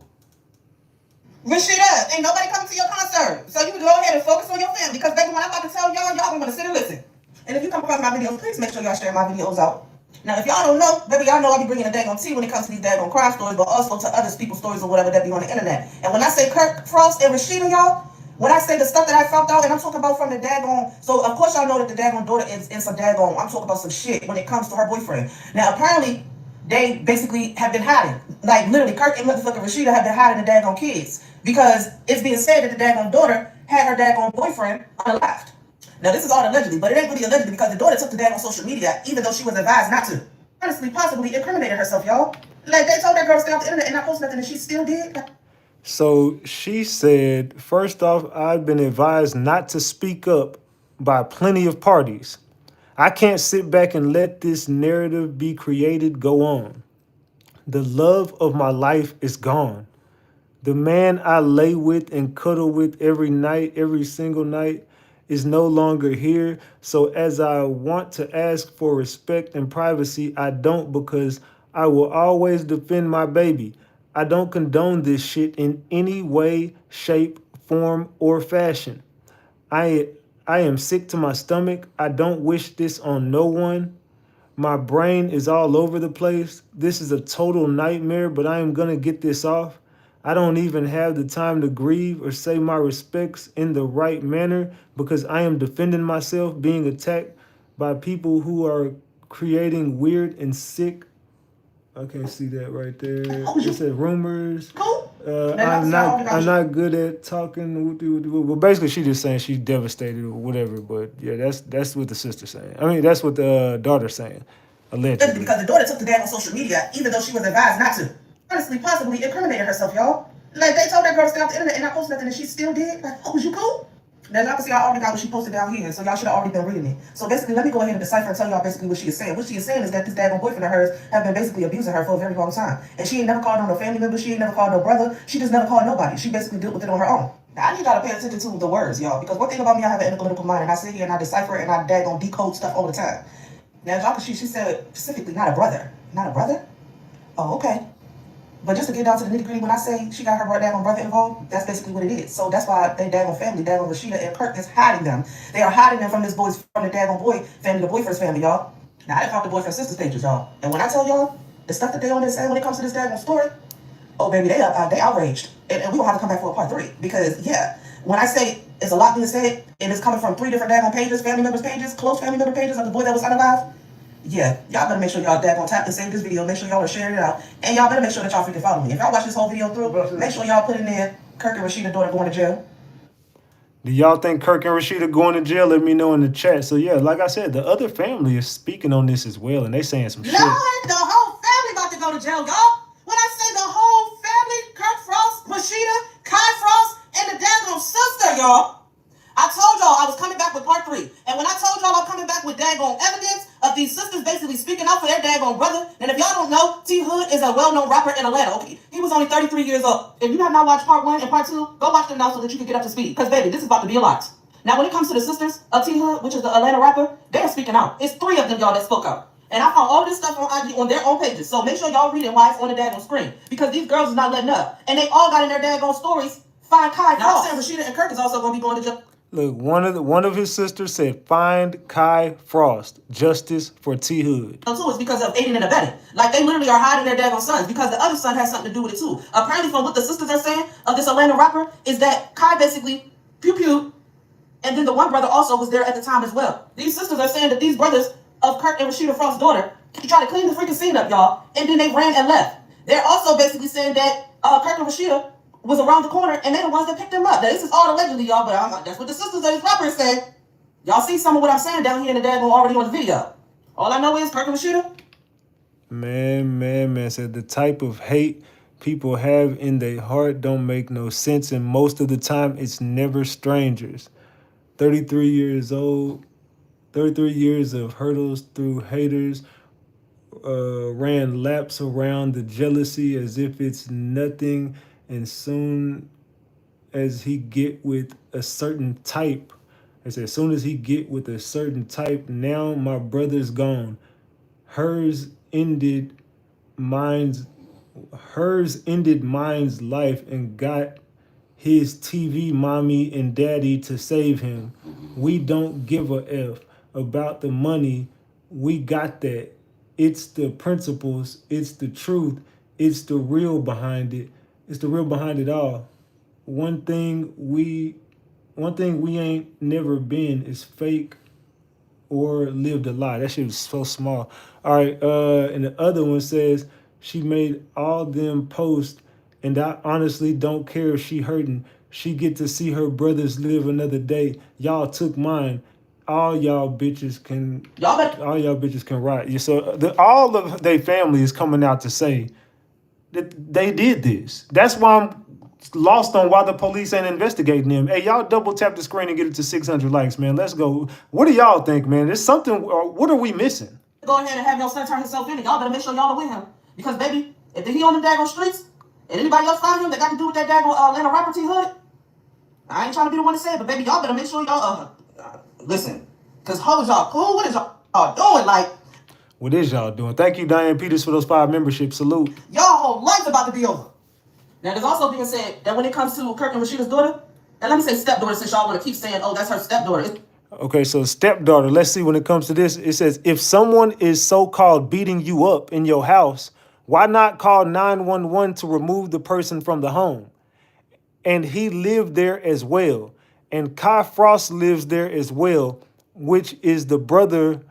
Rasheeda, ain't nobody coming to your concert. So you can go ahead and focus on your family. Because baby, when I'm about to tell y'all gonna want to sit and listen. And if you come across my videos, please make sure y'all share my videos out. Now, if y'all don't know, baby, y'all know I be bringing a daggone tea when it comes to these daggone crime stories, but also to other people's stories or whatever that be on the internet. And when I say Kirk, Frost, and Rasheeda, y'all, when I say the stuff that I found out, and I'm talking about from the daggone, so of course y'all know that the daggone daughter is in some daggone, I'm talking about some shit when it comes to her boyfriend. Now, apparently, they basically have been hiding. Like, literally, Kirk and motherfucking Rasheeda have been hiding the daggone kids. Because it's being said that the daggone daughter had her daggone boyfriend on the left. Now, this is all allegedly, but it ain't really allegedly because the daughter took the daggone social media, even though she was advised not to. Honestly, possibly incriminated herself, y'all. Like, they told that girl to stay off the internet and not post nothing, and she still did. So she said, first off, I've been advised not to speak up by plenty of parties. I can't sit back and let this narrative be created go on. The love of my life is gone. The man I lay with and cuddle with every night, every single night, is no longer here. So as I want to ask for respect and privacy, I don't, because I will always defend my baby. I don't condone this shit in any way, shape, form, or fashion. I am sick to my stomach. I don't wish this on no one. My brain is all over the place. This is a total nightmare, but I am gonna get this off. I don't even have the time to grieve or say my respects in the right manner because I am defending myself being attacked by people who are creating weird and sick. I can't see that right there. It says rumors. I'm not good at talking. Well, basically, she just saying she's devastated or whatever. But yeah, that's what the sister's saying. I mean, that's what the daughter's saying, allegedly. Because the daughter took the dad on social media, even though she was advised not to. Honestly, possibly incriminated herself, y'all. Like, they told that girl to stay off the internet and not post nothing, and she still did. Like, oh, was you cool? Now, y'all can see I already got what she posted down here, so y'all should have already been reading it. So basically, let me go ahead and decipher and tell y'all basically what she is saying. What she is saying is that this daggone boyfriend of hers have been basically abusing her for a very long time. And she ain't never called on no family member, she ain't never called no brother, she just never called nobody. She basically dealt with it on her own. Now, I need y'all to pay attention to the words, y'all, because one thing about me, I have an analytical mind, and I sit here and I decipher and I daggone decode stuff all the time. Now, y'all can see she said specifically not a brother. Not a brother? Oh, okay. But just to get down to the nitty gritty, when I say she got her daggone brother involved, that's basically what it is. So that's why they daggone family, daggone Rasheeda and Kirk is hiding them. They are hiding them from this boy's, from the daggone boy family, the boyfriend's family, y'all. Now I didn't talk to boyfriend sister's pages, y'all. And when I tell y'all the stuff that they on this saying when it comes to this daggone story, oh baby, they outraged. And we will have to come back for a part 3 because yeah, when I say it's a lot being said and it's coming from 3 different daggone pages, family members' pages, close family member pages of the boy that was unalive. Yeah, y'all better make sure y'all daggone tap and save this video. Make sure y'all are sharing it out. And y'all better make sure that y'all freaking follow me. If y'all watch this whole video through, make sure y'all put in there Kirk and Rashida daughter going to jail. Do y'all think Kirk and Rashida going to jail? Let me know in the chat. So yeah, like I said, the other family is speaking on this as well, and they saying some shit. Lord, the whole family about to go to jail, y'all. When I say the whole family, Kirk Frost, Rashida, Kai Frost, and the daggone sister, y'all. I told y'all I was coming back with part 3. And when I told y'all I'm coming back with daggone evidence of these sisters basically speaking out for their daggone brother, and if y'all don't know, T Hood is a well-known rapper in Atlanta. Okay, he was only 33 years old. If you have not watched part 1 and part 2, go watch them now so that you can get up to speed. Because baby, this is about to be a lot. Now when it comes to the sisters of T Hood, which is the Atlanta rapper, they're speaking out. It's 3 of them, y'all, that spoke out. And I found all this stuff on IG on their own pages. So make sure y'all read it while it's on the daggone screen. Because these girls is not letting up. And they all got in their daggone stories, find Kai. Now I'm saying Rashida and Kirk is also going to be going to jail. Look, one of his sisters said, "Find Kai Frost, justice for T Hood." Too is because of aiding and abetting. Like they literally are hiding their daggone sons because the other son has something to do with it too. Apparently, from what the sisters are saying of this Atlanta rapper, is that Kai basically pew, and then the one brother also was there at the time as well. These sisters are saying that these brothers of Kirk and Rashida Frost's daughter tried to clean the freaking scene up, y'all, and then they ran and left. They're also basically saying that Kirk and Rashida was around the corner, and they're the ones that picked them up. Now, this is all allegedly, y'all, but that's what the sisters of this rapper said. Y'all see some of what I'm saying down here in the daggone already on the video. All I know is Kirk and Rashida. Man, said the type of hate people have in their heart don't make no sense, and most of the time, it's never strangers. 33 years old, 33 years of hurdles through haters, ran laps around the jealousy as if it's nothing. And soon as he get with a certain type, I said, as soon as he get with a certain type, now my brother's gone. Hers ended mine's life and got his TV mommy and daddy to save him. We don't give a F about the money. We got that. It's the principles. It's the truth. It's the real behind it. It's the real behind it all. One thing we ain't never been is fake or lived a lie. That shit was so small. All right, and the other one says she made all them posts, and I honestly don't care if she hurting. She get to see her brothers live another day. Y'all took mine. All y'all bitches can ride. So all of their family is coming out to say that they did this. That's why I'm lost on why the police ain't investigating them. Hey, y'all double tap the screen and get it to 600 likes, man. Let's go. What do y'all think, man? There's something, what are we missing? Go ahead and have your son turn himself in. Y'all better make sure y'all are with him. Because, baby, if he on them daggone streets, and anybody else found him that got to do with that daggone Atlanta rapper T Hood, I ain't trying to be the one to say it, but baby, y'all better make sure y'all, listen. Because how is y'all cool? What is y'all doing? Like, what is y'all doing? Thank you, Diane Peters, for those 5 memberships. Salute. Y'all whole life about to be over. Now, there's also being said that when it comes to Kirk and Rashida's daughter, and let me say stepdaughter since y'all want to keep saying, oh, that's her stepdaughter. Okay, so stepdaughter, let's see when it comes to this. It says, if someone is so-called beating you up in your house, why not call 911 to remove the person from the home? And he lived there as well. And Kai Frost lives there as well, which is the brother.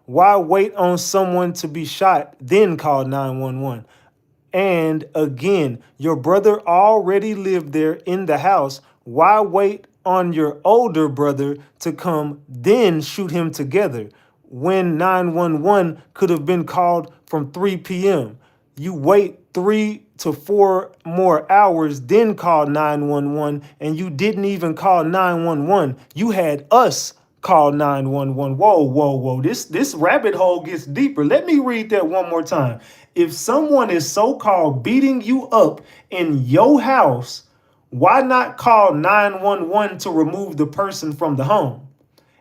Why wait on someone to be shot, then call 911? And again, your brother already lived there in the house. Why wait on your older brother to come, then shoot him together? When 911 could have been called from 3 p.m. You wait 3 to 4 more hours, then call 911, and you didn't even call 911. You had us call 911. Whoa, whoa, whoa. This rabbit hole gets deeper. Let me read that one more time. If someone is so-called beating you up in your house, why not call 911 to remove the person from the home?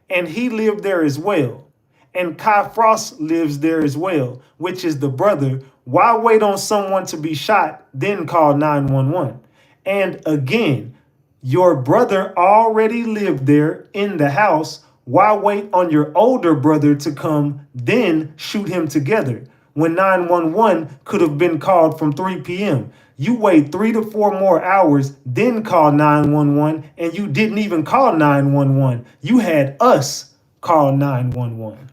And he lived there as well. And Kai Frost lives there as well, which is the brother. Why wait on someone to be shot, then call 911? And again, your brother already lived there in the house. Why wait on your older brother to come, then shoot him together? When 911 could have been called from 3 p.m. You wait 3 to 4 more hours, then call 911, and you didn't even call 911. You had us call 911.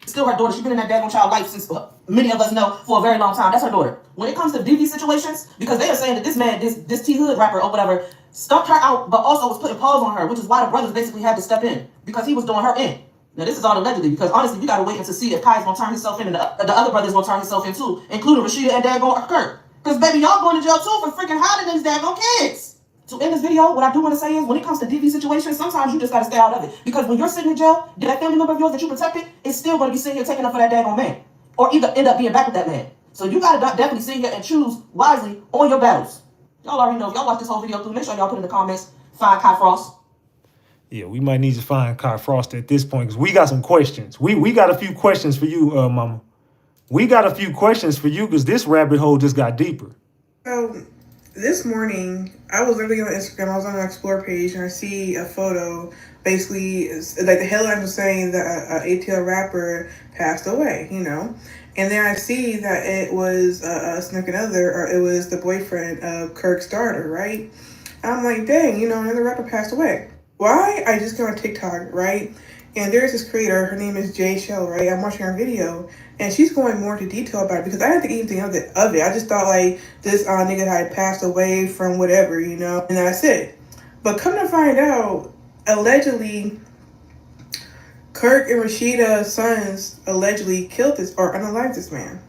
Still her daughter. She's been in that daggone child life since many of us know for a very long time. That's her daughter. When it comes to DV situations, because they are saying that this man, this T Hood rapper or whatever, stumped her out, but also was putting paws on her, which is why the brothers basically had to step in because he was doing her in. Now this is all allegedly because honestly, we gotta wait to see if Kai's gonna turn himself in and the other brothers gonna turn himself in too, including Rasheeda and daggone Kirk. Because baby, y'all going to jail too for freaking hiding these daggone kids. So in this video, what I do want to say is when it comes to DV situations, sometimes you just got to stay out of it. Because when you're sitting in jail, that family member of yours that you protected is still going to be sitting here taking up for that daggone man. Or either end up being back with that man. So you got to definitely sit here and choose wisely on your battles. Y'all already know. If y'all watch this whole video through, make sure y'all put in the comments, find Kai Frost. Yeah, we might need to find Kai Frost at this point because we got some questions. We got a few questions for you, Mama. We got a few questions for you because this rabbit hole just got deeper. So this morning, I was literally on Instagram. I was on the Explore page, and I see a photo. Basically, like the headline was saying that a ATL rapper passed away, you know. And then I see that it was a significant other, or it was the boyfriend of Kirk's daughter, right? I'm like, dang, you know, another rapper passed away. Why? I just got on TikTok, right? And there's this creator, her name is Jay Shell, right? I'm watching her video, and she's going more into detail about it because I didn't think anything of it. I just thought like this nigga had passed away from whatever, you know, and that's it. But come to find out, allegedly, Kirk and Rashida's sons allegedly killed this or unalived this man.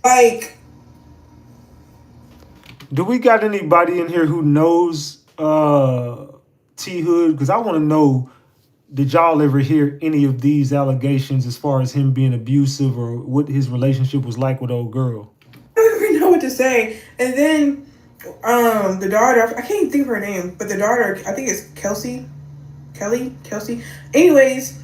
Like, do we got anybody in here who knows T Hood? Because I want to know, did y'all ever hear any of these allegations as far as him being abusive or what his relationship was like with old girl? I don't even know what to say. And then the daughter, I can't even think of her name, but the daughter, I think it's Kelsey. Anyways,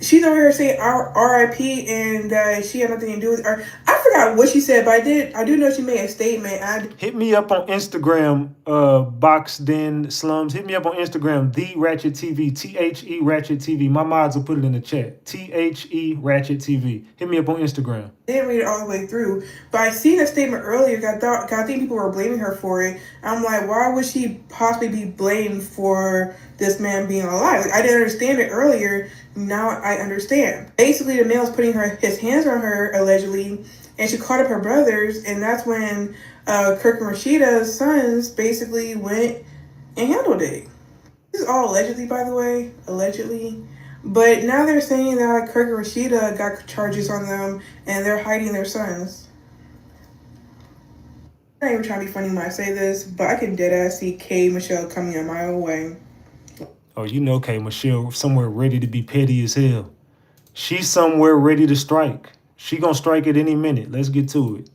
she's over here saying R.I.P. and she had nothing to do with it. I forgot what she said, but I do know she made a statement. Hit me up on Instagram, Boxed In Slums. Hit me up on Instagram, The RatchetTV, THE RatchetTV. My mods will put it in the chat. THE RatchetTV. Hit me up on Instagram. Didn't read it all the way through, but I seen a statement earlier. I think people were blaming her for it. I'm like, why would she possibly be blamed for this man being alive? Like, I didn't understand it earlier. Now I understand. Basically, the man was putting his hands on her allegedly, and she called up her brothers, and that's when Kirk and Rashida's sons basically went and handled it. This is all allegedly, by the way, allegedly. But now they're saying that Kirk and Rashida got charges on them and they're hiding their sons. I'm not even trying to be funny when I say this, but I can deadass see K Michelle coming a mile away. Oh, you know K Michelle somewhere ready to be petty as hell. She's somewhere ready to strike. She gonna strike at any minute. Let's get to it.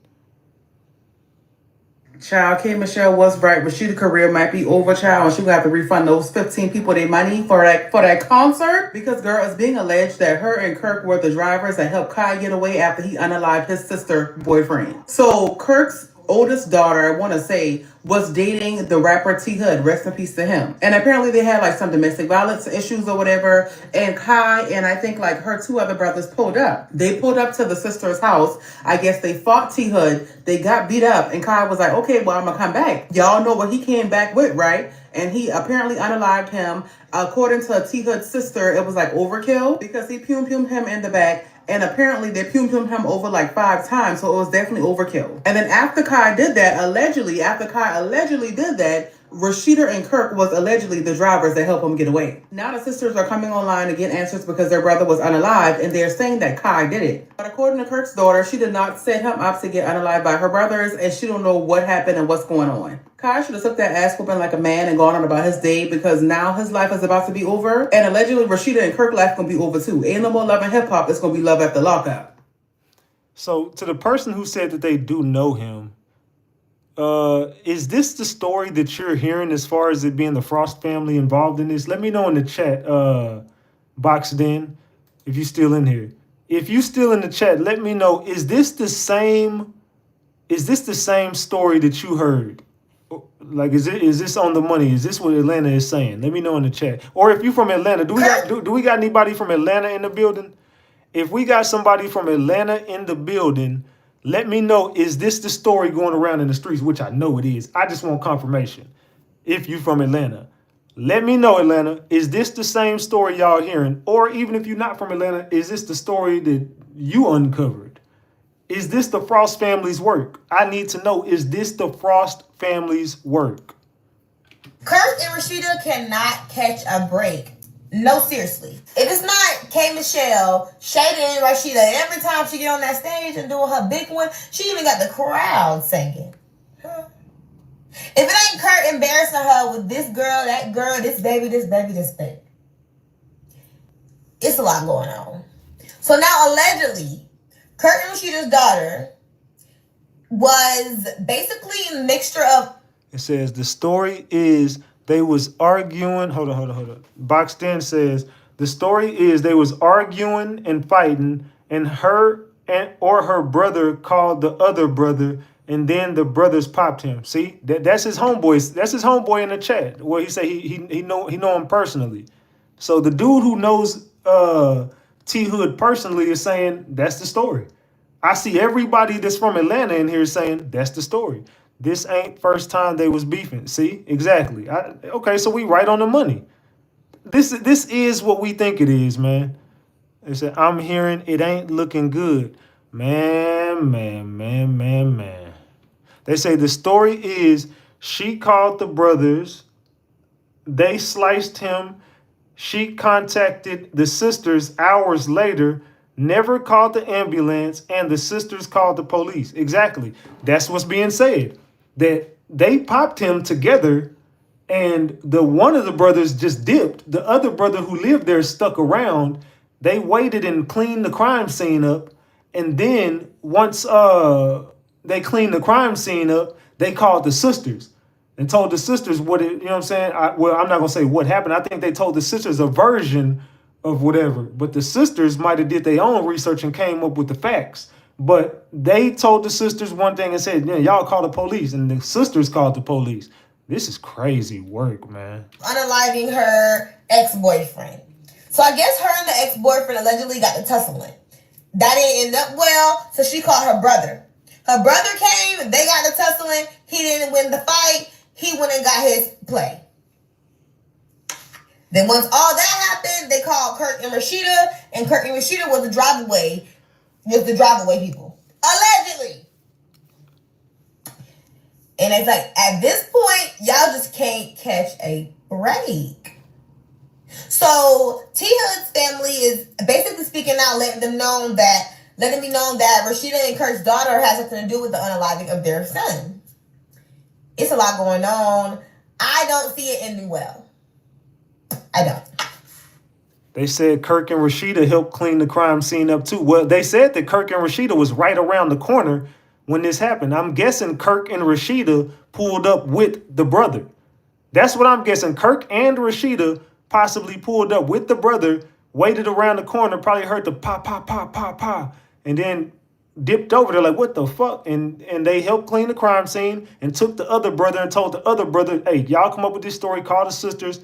Child, K Michelle was right. Rasheeda's career might be over, child, and she gonna have to refund those 15 people their money for that concert. Because girl, it's being alleged that her and Kirk were the drivers that helped Kai get away after he unalived his sister boyfriend. So Kirk's oldest daughter, I want to say, was dating the rapper T Hood. Rest in peace to him. And apparently they had like some domestic violence issues or whatever. And Kai and I think like her two other brothers pulled up. They pulled up to the sister's house. I guess they fought T Hood. They got beat up. And Kai was like, okay, well, I'm going to come back. Y'all know what he came back with, right? And he apparently unalived him. According to T Hood's sister, it was like overkill because he pumed him in the back. And apparently they pumed him over like 5 times. So it was definitely overkill. And then after Kai did that, allegedly did that, Rasheeda and Kirk was allegedly the drivers that helped him get away. Now the sisters are coming online to get answers because their brother was unalived, and they're saying that Kai did it. But according to Kirk's daughter, she did not set him up to get unalived by her brothers, and she don't know what happened and what's going on. Kai should have took that ass whooping like a man and gone on about his day because now his life is about to be over, and allegedly Rasheeda and Kirk's life gonna be over too. Ain't no more love in hip hop. It's gonna be love after lockup. So to the person who said that they do know him, is this the story that you're hearing as far as it being the Frost family involved in this? Let me know in the chat, Boxed In, if you're still in here. If you still in the chat, let me know. Is this the same story that you heard? Like, is this on the money? Is this what Atlanta is saying? Let me know in the chat. Or if you're from Atlanta, do we got anybody from Atlanta in the building? If we got somebody from Atlanta in the building, let me know, is this the story going around in the streets? Which I know it is. I just want confirmation. If you from Atlanta, let me know, Atlanta. Is this the same story y'all hearing? Or even if you're not from Atlanta, is this the story that you uncovered? Is this the Frost family's work? I need to know, is this the Frost family's work? Kirk and Rashida cannot catch a break. No, seriously. If it's not K. Michelle shading Rasheeda every time she get on that stage and doing her big one, she even got the crowd singing. If it ain't Kirk embarrassing her with this girl, that girl, this baby, this baby, this baby, it's a lot going on. So now allegedly, Kirk and Rasheeda's daughter was basically a mixture of... It says the story is they was arguing. Hold on. Boxed In says the story is they was arguing and fighting, and her brother called the other brother, and then the brothers popped him. See, that's his homeboy. That's his homeboy in the chat. Where he say he know him personally. So the dude who knows T Hood personally is saying that's the story. I see everybody that's from Atlanta in here saying that's the story. This ain't first time they was beefing. See, exactly. Okay, so we right on the money. This is what we think it is, man. They said, I'm hearing it ain't looking good. Man. They say the story is she called the brothers. They sliced him. She contacted the sisters hours later, never called the ambulance, and the sisters called the police. Exactly. That's what's being said. That they popped him together, and one of the brothers just dipped. The other brother who lived there stuck around. They waited and cleaned the crime scene up, and then once they cleaned the crime scene up, they called the sisters and told the sisters what it. You know what I'm saying? I'm not gonna say what happened. I think they told the sisters a version of whatever, but the sisters might have did their own research and came up with the facts. But they told the sisters one thing and said, yeah, y'all call the police. And the sisters called the police. This is crazy work, man. Unaliving her ex-boyfriend. So I guess her and the ex-boyfriend allegedly got to tussling. That didn't end up well, so she called her brother. Her brother came, they got to tussling. He didn't win the fight. He went and got his play. Then once all that happened, they called Kirk and Rashida, and Kirk and Rashida was the drive-away people. Allegedly. And it's like, at this point, y'all just can't catch a break. So T Hood's family is basically speaking out, letting it be known that Rasheeda and Kirk's daughter has something to do with the unaliving of their son. It's a lot going on. I don't see it ending well. I don't. They said Kirk and Rasheeda helped clean the crime scene up too. Well, they said that Kirk and Rasheeda was right around the corner when this happened. I'm guessing Kirk and Rasheeda pulled up with the brother. That's what I'm guessing. Kirk and Rasheeda possibly pulled up with the brother, waited around the corner, probably heard the pop, pop, pop, pop, pop, and then dipped over there like, what the fuck? And they helped clean the crime scene and took the other brother and told the other brother, hey, y'all come up with this story, call the sisters,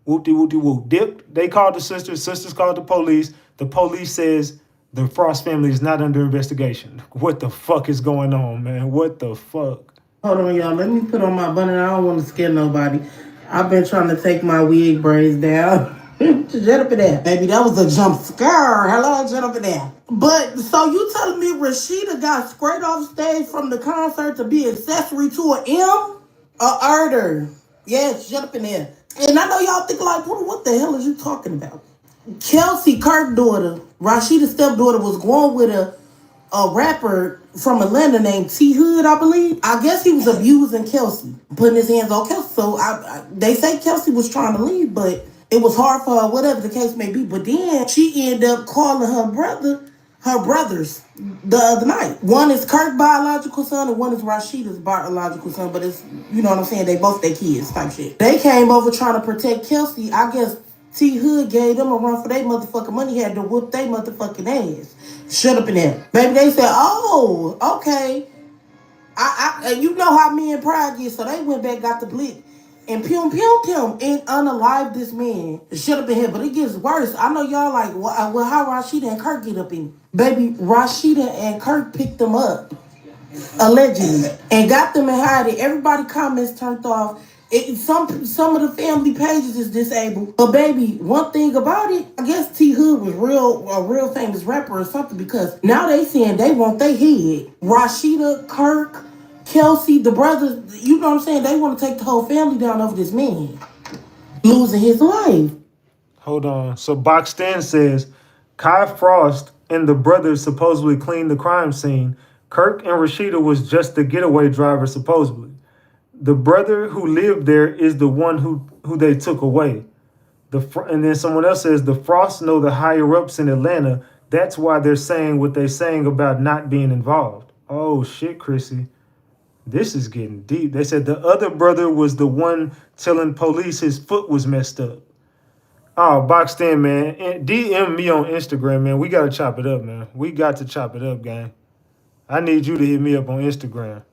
whoop-de-whoop-de-whoop. Dipped, they called the sisters called the police. The police says the Frost family is not under investigation. What the fuck is going on, man? What the fuck? Hold on, y'all. Let me put on my bun. I don't want to scare nobody. I've been trying to take my wig braids down. Shut up in there. Baby, that was a jump scare. Hello, shut up in there. But, so you telling me Rasheeda got sprayed off stage from the concert to be accessory to an M? A murder. Yes, shut up in there. And I know y'all think like, what the hell is you talking about? Kelsey, Kirk's daughter, Rasheeda's stepdaughter, was going with a rapper from Atlanta named T Hood, I believe. I guess he was abusing Kelsey, putting his hands on Kelsey. So they say Kelsey was trying to leave, but it was hard for her, whatever the case may be. But then she ended up calling her brothers the other night. One is Kirk's biological son and one is Rasheeda's biological son. But it's, you know what I'm saying, they both their kids type shit. They came over trying to protect Kelsey. I guess T Hood gave them a run for their motherfucking money, had to whoop their motherfucking ass. Shut up in there. Baby, they said, oh, okay. And you know how me and Pride get, so they went back, got the blick, and pum, and unalived this man. Shut up in here, but it gets worse. I know y'all like, well, how Rasheeda and Kirk get up in it? Baby, Rasheeda and Kirk picked them up, allegedly, and got them in hiding. Everybody comments turned off. Some of the family pages is disabled. But baby, one thing about it, I guess T Hood was a real famous rapper or something, because now they saying they want their head. Rasheeda, Kirk, Kelsey, the brothers, you know what I'm saying? They want to take the whole family down over this man losing his life. Hold on. So Boxed In says, Kai Frost and the brothers supposedly cleaned the crime scene. Kirk and Rasheeda was just the getaway driver, supposedly. The brother who lived there is the one who they took away. And then someone else says, the Frosts know the higher ups in Atlanta. That's why they're saying what they're saying about not being involved. Oh, shit, Chrissy. This is getting deep. They said the other brother was the one telling police his foot was messed up. Oh, Boxed In, man. DM me on Instagram, man. We got to chop it up, man. We got to chop it up, gang. I need you to hit me up on Instagram.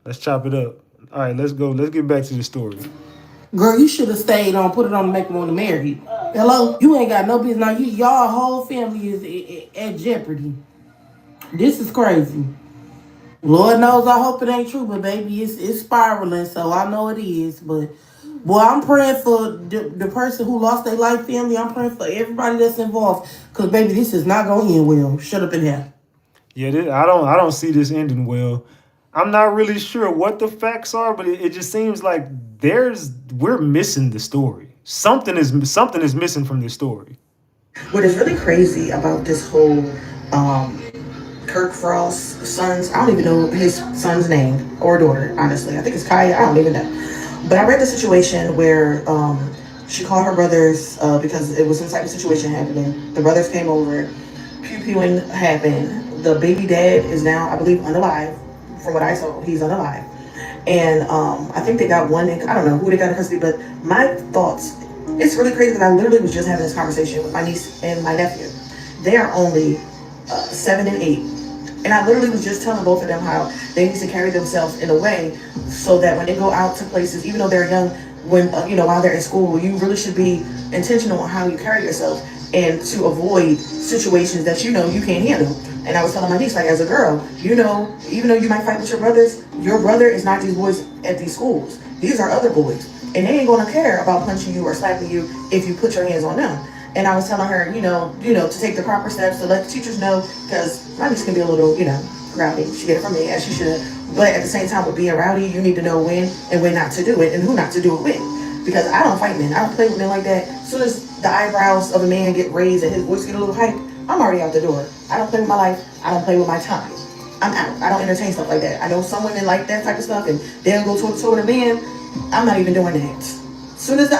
Let's chop it up. All right, let's go. Let's get back to the story. Girl, you should have stayed on, put it on to make them want to marry you. Hello? You ain't got no business. Now, y'all whole family is at jeopardy. This is crazy. Lord knows I hope it ain't true, but baby, it's spiraling, so I know it is. But, boy, I'm praying for the person who lost their life family. I'm praying for everybody that's involved, because, baby, this is not going to end well. Shut up in here. Yeah, I don't see this ending well. I'm not really sure what the facts are, but it just seems like we're missing the story. Something is missing from this story. What is really crazy about this whole Kirk Frost's sons, I don't even know his son's name or daughter, honestly. I think it's Kaya, I don't even know. But I read the situation where she called her brothers because it was some type of situation happening. The brothers came over, pew-pewing happened. The baby dad is now, I believe, unalive. From what I saw, he's unalive. And I think they got one, I don't know who they got in custody, but my thoughts, it's really crazy because I literally was just having this conversation with my niece and my nephew. They are only 7 and 8. And I literally was just telling both of them how they need to carry themselves in a way so that when they go out to places, even though they're young, when while they're in school, you really should be intentional on how you carry yourself and to avoid situations that you can't handle. And I was telling my niece, like, as a girl, even though you might fight with your brother is not these boys at these schools. These are other boys. And they ain't gonna care about punching you or slapping you if you put your hands on them. And I was telling her, to take the proper steps to let the teachers know, because my niece can be a little, rowdy. She get it from me, as she should. But at the same time, with being rowdy, you need to know when and when not to do it and who not to do it with. Because I don't fight men. I don't play with men like that. As soon as the eyebrows of a man get raised and his voice get a little hype, I'm already out the door. I don't play with my life. I don't play with my time. I'm out. I don't entertain stuff like that. I know some women like that type of stuff, and they'll go toe to toe with a man. I'm not even doing that. As soon as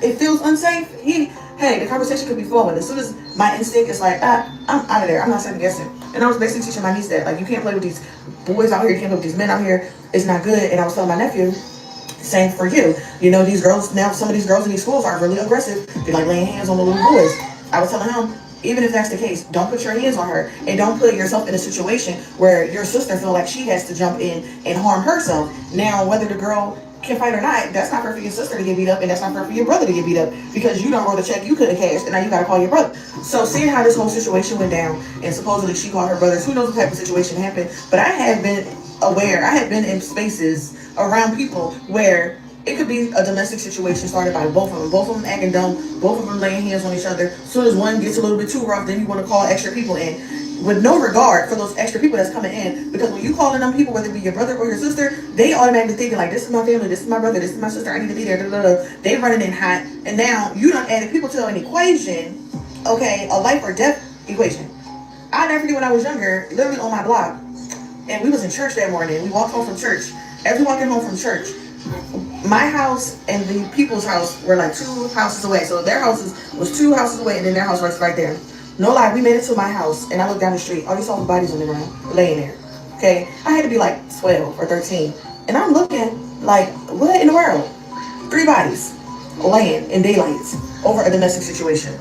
it feels unsafe, the conversation could be flowing. As soon as my instinct is like, I'm out of there. I'm not second guessing. And I was basically teaching my niece that, like, you can't play with these boys out here. You can't play with these men out here. It's not good. And I was telling my nephew, same for you. These girls now. Some of these girls in these schools are really aggressive. They're like laying hands on the little boys. I was telling him, Even if that's the case, don't put your hands on her and don't put yourself in a situation where your sister feel like she has to jump in and harm herself. Now, whether the girl can fight or not, that's not fair for your sister to get beat up, and that's not fair for your brother to get beat up because you don't wrote a check you could have cashed, and now you gotta call your brother. So seeing how this whole situation went down, and supposedly she called her brothers, who knows what type of situation happened, but I have been aware, I have been in spaces around people where it could be a domestic situation started by both of them acting dumb, both of them laying hands on each other. As soon as one gets a little bit too rough, then you want to call extra people in with no regard for those extra people that's coming in. Because when you call in them people, whether it be your brother or your sister, they automatically thinking like, this is my family, this is my brother, this is my sister, I need to be there, da, da, da. They running in hot, and now you done added people to an equation, okay, a life or death equation. I never forget when I was younger, literally on my block, and we was in church that morning. We walked home from church. As we walking home from church, my house and the people's house were like 2 houses away. So their houses was 2 houses away, and then their house was right there. No lie, we made it to my house, and I looked down the street. All you saw was bodies on the ground, laying there. Okay, I had to be like 12 or 13, and I'm looking like, what in the world? 3 bodies laying in daylight over a domestic situation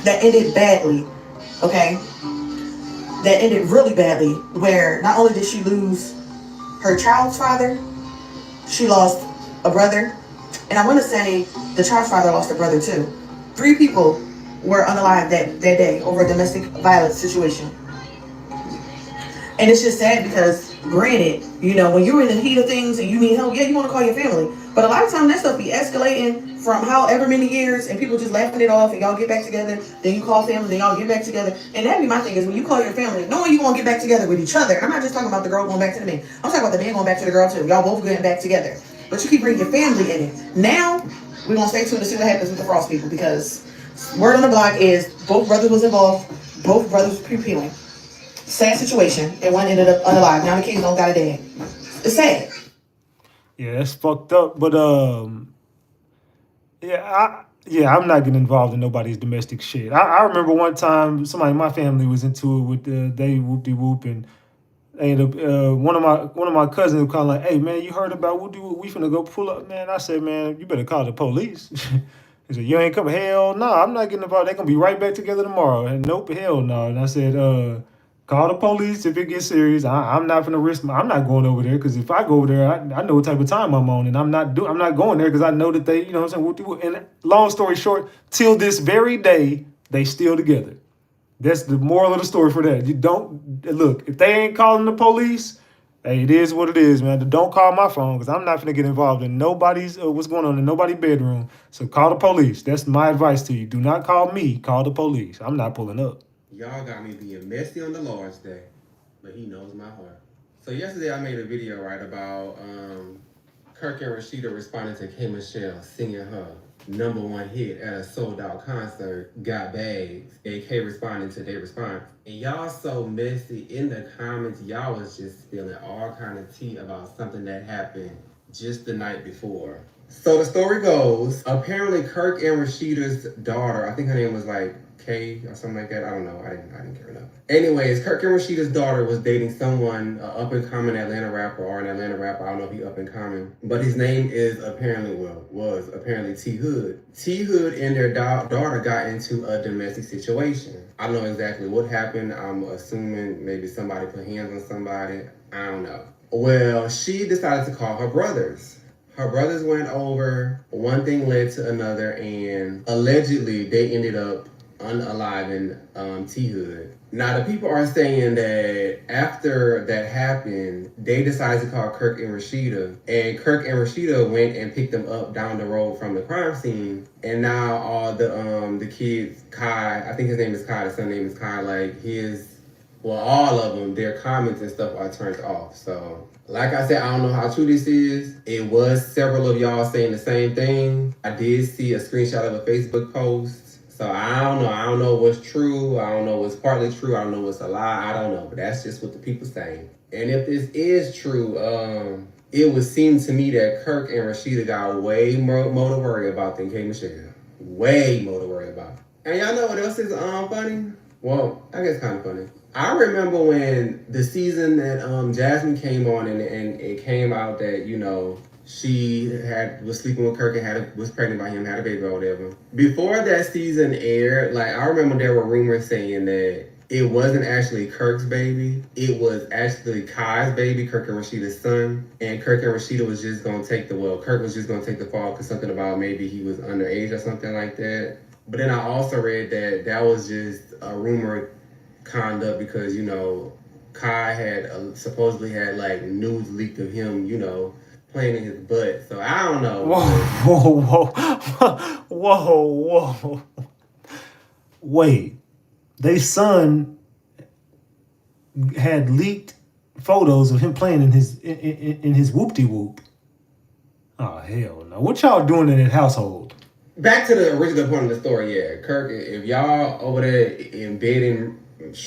that ended badly. Okay, that ended really badly. Where not only did she lose her child's father, she lost a brother, and I want to say the child's father lost a brother too. 3 people were unalive that day over a domestic violence situation. And it's just sad because, granted, you know, when you're in the heat of things and you need help, yeah, you want to call your family. But a lot of times that stuff be escalating from however many years, and people just laughing it off, and y'all get back together, then you call family, then y'all get back together. And that'd be my thing, is when you call your family, knowing you gonna get back together with each other. I'm not just talking about the girl going back to the man. I'm talking about the man going back to the girl too. Y'all both getting back together. But you keep bringing your family in it. Now, we're gonna stay tuned to see what happens with the Frost people, because word on the block is both brothers was involved, both brothers were peeling. Sad situation, and one ended up unalive. Now the kids don't got a dad. It's sad. Yeah, that's fucked up. But I'm not getting involved in nobody's domestic shit. I remember one time somebody in my family was into it with they whoop-de-whoop, and one of my cousins was kind of like, hey man, you heard about whoop-de-whoop? We finna go pull up, man. I said, man, you better call the police. He said, you ain't coming? Hell no, I'm not getting involved. They're gonna be right back together tomorrow. And nope, hell no. And I said, call the police if it gets serious. I'm not gonna risk. I'm not going over there, because if I go over there, I know what type of time I'm on, and I'm not going there because I know that they, you know what I'm saying. And long story short, till this very day, they still together. That's the moral of the story for that. You don't look if they ain't calling the police. Hey, it is what it is, man. Don't call my phone, because I'm not gonna get involved in nobody's what's going on in nobody's bedroom. So call the police. That's my advice to you. Do not call me. Call the police. I'm not pulling up. Y'all got me being messy on the Lord's Day, but he knows my heart. So yesterday I made a video, right, about Kirk and Rashida responding to K. Michelle singing her #1 hit at a sold-out concert, Got Bags, and K responding to their response. And y'all so messy in the comments, y'all was just spilling all kind of tea about something that happened just the night before. So the story goes, apparently Kirk and Rashida's daughter, I think her name was like K or something like that. I don't know. I didn't care enough. Anyways, Kirk and Rashida's daughter was dating someone, up-and-coming Atlanta rapper, or an Atlanta rapper. I don't know if he's up-and-coming. But his name is apparently, was apparently T Hood. T Hood and their daughter got into a domestic situation. I don't know exactly what happened. I'm assuming maybe somebody put hands on somebody. I don't know. Well, she decided to call her brothers. Her brothers went over, one thing led to another, and allegedly they ended up unaliving T Hood. Now the people are saying that after that happened, they decided to call Kirk and Rashida, and Kirk and Rashida went and picked them up down the road from the crime scene. And now all the kids, Kai, I think his name is Kai, the son's name is Kai, like all of them, their comments and stuff are turned off. So like I said, I don't know how true this is. It was several of y'all saying the same thing. I did see a screenshot of a Facebook post. So I don't know. I don't know what's true. I don't know what's partly true. I don't know what's a lie. I don't know. But that's just what the people saying. And if this is true, it would seem to me that Kirk and Rashida got way more to worry about than K. Michelle. Way more to worry about. And y'all know what else is funny? Well, I guess kind of funny. I remember when the season that Jasmine came on and it came out that, you know, she was sleeping with Kirk and was pregnant by him, had a baby or whatever. Before that season aired, like I remember there were rumors saying that it wasn't actually Kirk's baby. It was actually Kai's baby, Kirk and Rashida's son. And Kirk and Rashida was just gonna Kirk was just gonna take the fall because something about maybe he was underage or something like that. But then I also read that was just a rumor conduct because, Kai had supposedly had like news leaked of him, playing in his butt. So I don't know. Whoa. Wait, they son had leaked photos of him playing in his whoop-de-whoop. Oh hell no! What y'all doing in that household? Back to the original point of the story, yeah. Kirk, if y'all over there embedding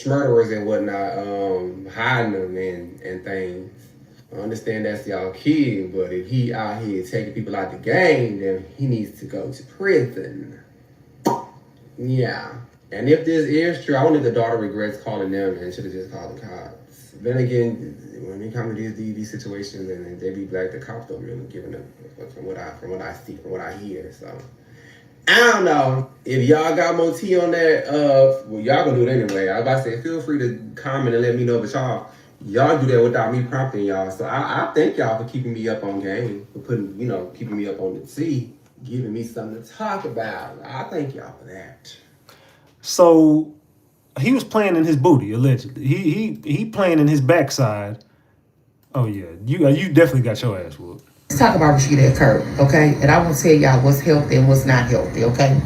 murderers and whatnot, hiding them and things, I understand that's y'all kid, but if he out here taking people out the game, then he needs to go to prison. Yeah. And if this is true, I wonder if the daughter regrets calling them and should have just called the cops. Then again, when it comes to these situations and they be black, the cops don't really give them from what I see, from what I hear. So I don't know. If y'all got more tea on that, well, y'all gonna do it anyway. I was about to say, feel free to comment and let me know, but y'all do that without me prompting y'all. So I thank y'all for keeping me up on game, for keeping me up on the tea, giving me something to talk about. I thank y'all for that. So he was playing in his booty, allegedly. He playing in his backside. Oh yeah, you definitely got your ass whooped. Let's talk about Rasheeda and Kirk, okay? And I will tell y'all what's healthy and what's not healthy, okay?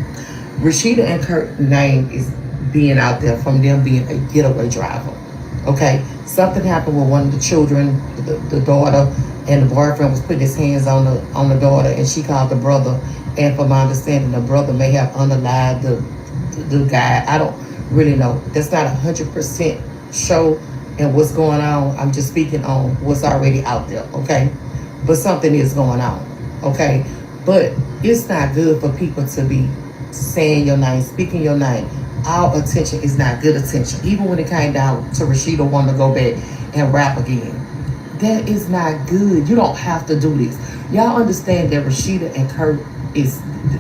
Rasheeda and Kirk's name is being out there from them being a getaway driver, okay? Something happened with one of the children, the daughter, and the boyfriend was putting his hands on the daughter, and she called the brother. And from my understanding, the brother may have underlied the guy. I don't really know. That's not 100% sure and what's going on. I'm just speaking on what's already out there, okay? But something is going on, okay? But it's not good for people to be saying your name, speaking your name. Our attention is not good attention. Even when it came down to Rasheeda wanting to go back and rap again. That is not good. You don't have to do this. Y'all understand that Rasheeda and Kirk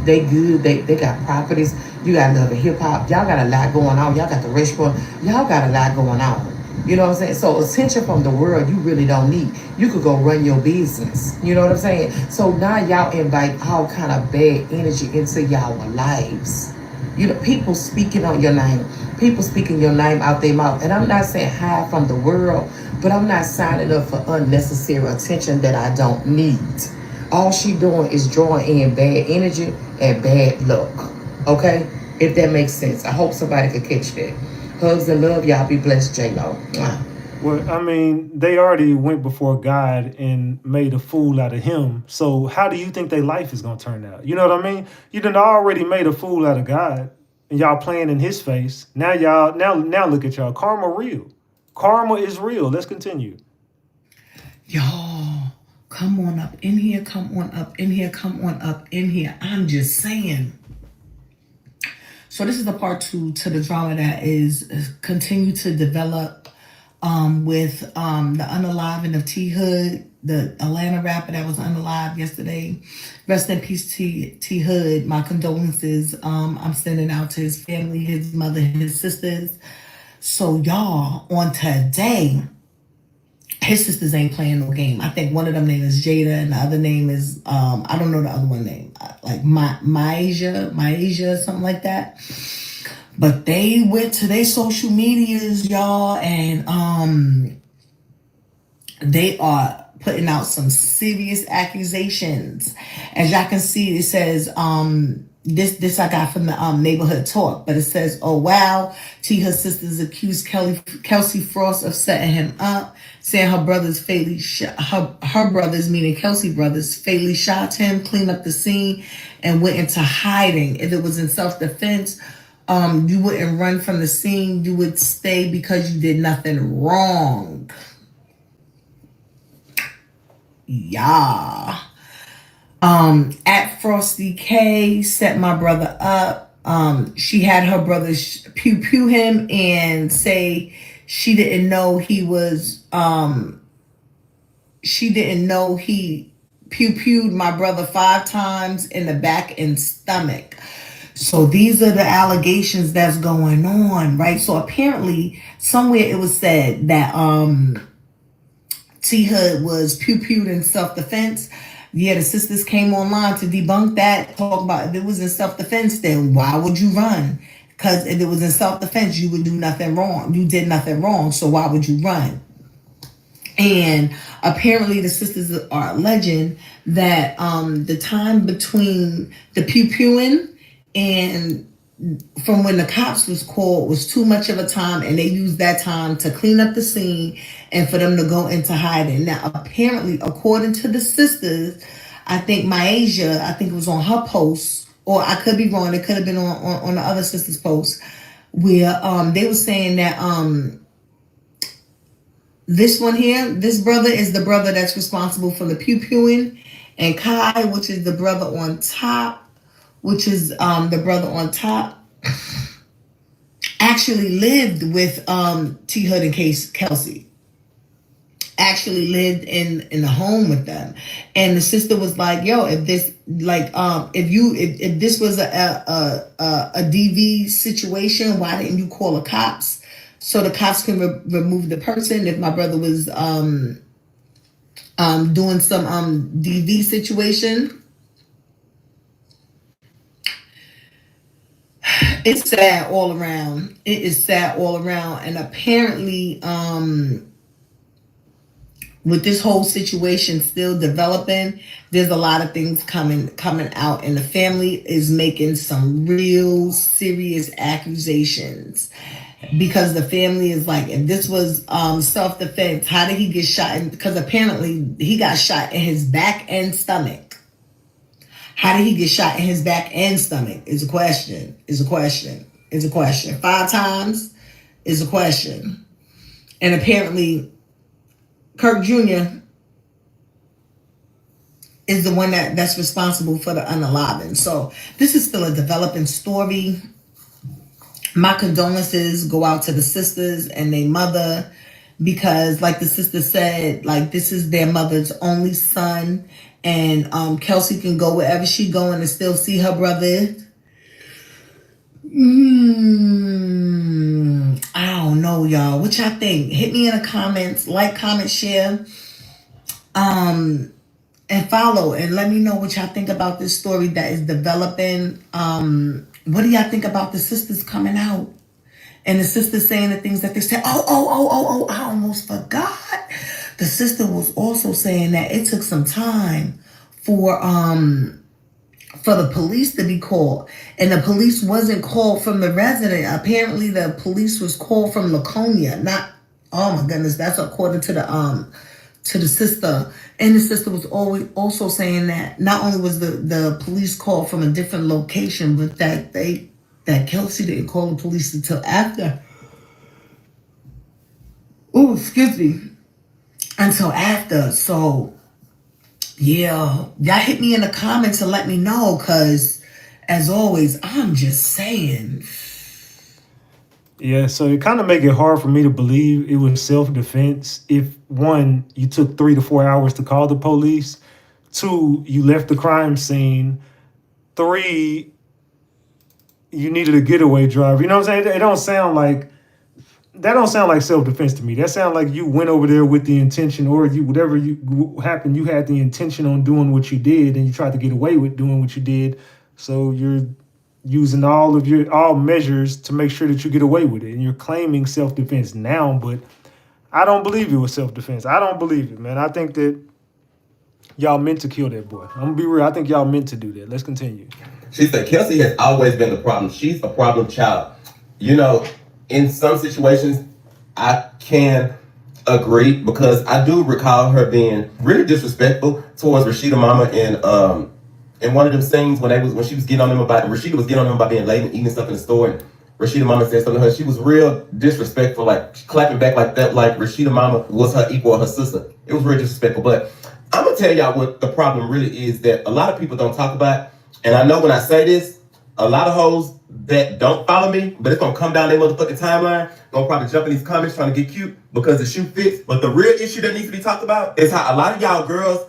they good. They got properties. You got Love and Hip Hop. Y'all got a lot going on. Y'all got the restaurant. Y'all got a lot going on. You know what I'm saying? So attention from the world you really don't need. You could go run your business. You know what I'm saying? So now y'all invite all kind of bad energy into y'all lives. People speaking on your name. People speaking your name out their mouth. And I'm not saying hide from the world, but I'm not signing up for unnecessary attention that I don't need. All she doing is drawing in bad energy and bad luck. Okay? If that makes sense. I hope somebody could catch that. Hugs and love. Y'all be blessed, J-Lo. Well, I mean, they already went before God and made a fool out of him. So how do you think their life is going to turn out? You know what I mean? You done already made a fool out of God and y'all playing in his face. Now look at y'all. Karma real. Karma is real. Let's continue. Y'all, come on up in here. Come on up in here. Come on up in here. I'm just saying. So this is the part 2 to the drama that is continue to develop with the unaliving of T Hood, the Atlanta rapper that was unalive yesterday. Rest in peace, T Hood. My condolences. I'm sending out to his family, his mother, his sisters. So y'all, on today, his sisters ain't playing no game. I think one of them name is Jada and the other name is I don't know the other one name, like Myasia, something like that. But they went to their social medias, y'all, and they are putting out some serious accusations. As y'all can see, it says this I got from the Neighborhood Talk, but it says, oh wow, her sisters accused Kelsey Frost of setting him up, saying her brothers her brothers, meaning Kelsey brothers, fatally shot him, cleaned up the scene, and went into hiding. If it was in self-defense, you wouldn't run from the scene. You would stay because you did nothing wrong. Yeah. At Frosty K set my brother up. She had her brothers pew him and say she didn't know he was pew-pewed my brother 5 times in the back and stomach. So these are the allegations that's going on, right? So apparently somewhere it was said that T Hood was pew-pewed in self-defense. Yeah, the sisters came online to debunk that, talk about if it was in self-defense, then why would you run? Because if it was in self-defense, you would do nothing wrong. You did nothing wrong, so why would you run? And apparently the sisters are alleging that the time between the pew-pewing and from when the cops was called was too much of a time, and they used that time to clean up the scene and for them to go into hiding. Now, apparently, according to the sisters, I think Myasia, I think it was on her post, or I could be wrong, it could have been on the other sister's post, where they were saying that this one here, this brother is the brother that's responsible for the pew-pewing, and Kai, which is the brother on top, actually lived with T Hood and Kelsey. Actually lived in the home with them, and the sister was like, "Yo, if this if this was a DV situation, why didn't you call the cops so the cops can remove the person? If my brother was doing some DV situation." It's sad all around. It is sad all around. And apparently, with this whole situation still developing, there's a lot of things coming out, and the family is making some real serious accusations, because the family is like, if this was self-defense, how did he get shot? Because apparently he got shot in his back and stomach. How did he get shot in his back and stomach is a question. 5 times is a question. And apparently Kirk Jr. is the one that's responsible for the unaliving. So this is still a developing story. My condolences go out to the sisters and their mother, because like the sister said, like, this is their mother's only son, and Kelsey can go wherever she going and still see her brother. I don't know, y'all. What y'all think? Hit me in the comments. Like, comment, share, and follow, and let me know what y'all think about this story that is developing. What do y'all think about the sisters coming out and the sisters saying the things that they said? Oh, I almost forgot. The sister was also saying that it took some time for the police to be called, and the police wasn't called from the resident. Apparently the police was called from Laconia. Not, oh my goodness, that's according to the sister. And the sister was always also saying that not only was the police called from a different location, but that Kelsey didn't call the police until after. Oh, excuse me. Until after. So yeah, y'all hit me in the comments and let me know, because as always, I'm just saying. Yeah, so it kind of make it hard for me to believe it was self-defense. If, one, you took 3 to 4 hours to call the police. 2, you left the crime scene. 3, you needed a getaway driver. You know what I'm saying? That don't sound like self-defense to me. That sounds like you went over there with the intention, or whatever happened, you had the intention on doing what you did, and you tried to get away with doing what you did. So you're using all measures to make sure that you get away with it, and you're claiming self-defense now. But I don't believe it was self-defense. I don't believe it, man. I think that y'all meant to kill that boy. I'm gonna be real. I think y'all meant to do that. Let's continue. She said Kelsey has always been the problem. She's a problem child. You know, in some situations, I can agree, because I do recall her being really disrespectful towards Rasheeda mama in one of them scenes when she was getting on them about, Rasheeda was getting on them about being late and eating stuff in the store, and Rasheeda mama said something to her. She was real disrespectful, like clapping back like that, like Rasheeda mama was her equal or her sister. It was real disrespectful. But I'm gonna tell y'all what the problem really is that a lot of people don't talk about. And I know when I say this, a lot of hoes that don't follow me, but it's gonna come down their motherfucking timeline, gonna probably jump in these comments trying to get cute because the shoe fits. But the real issue that needs to be talked about is how a lot of y'all girls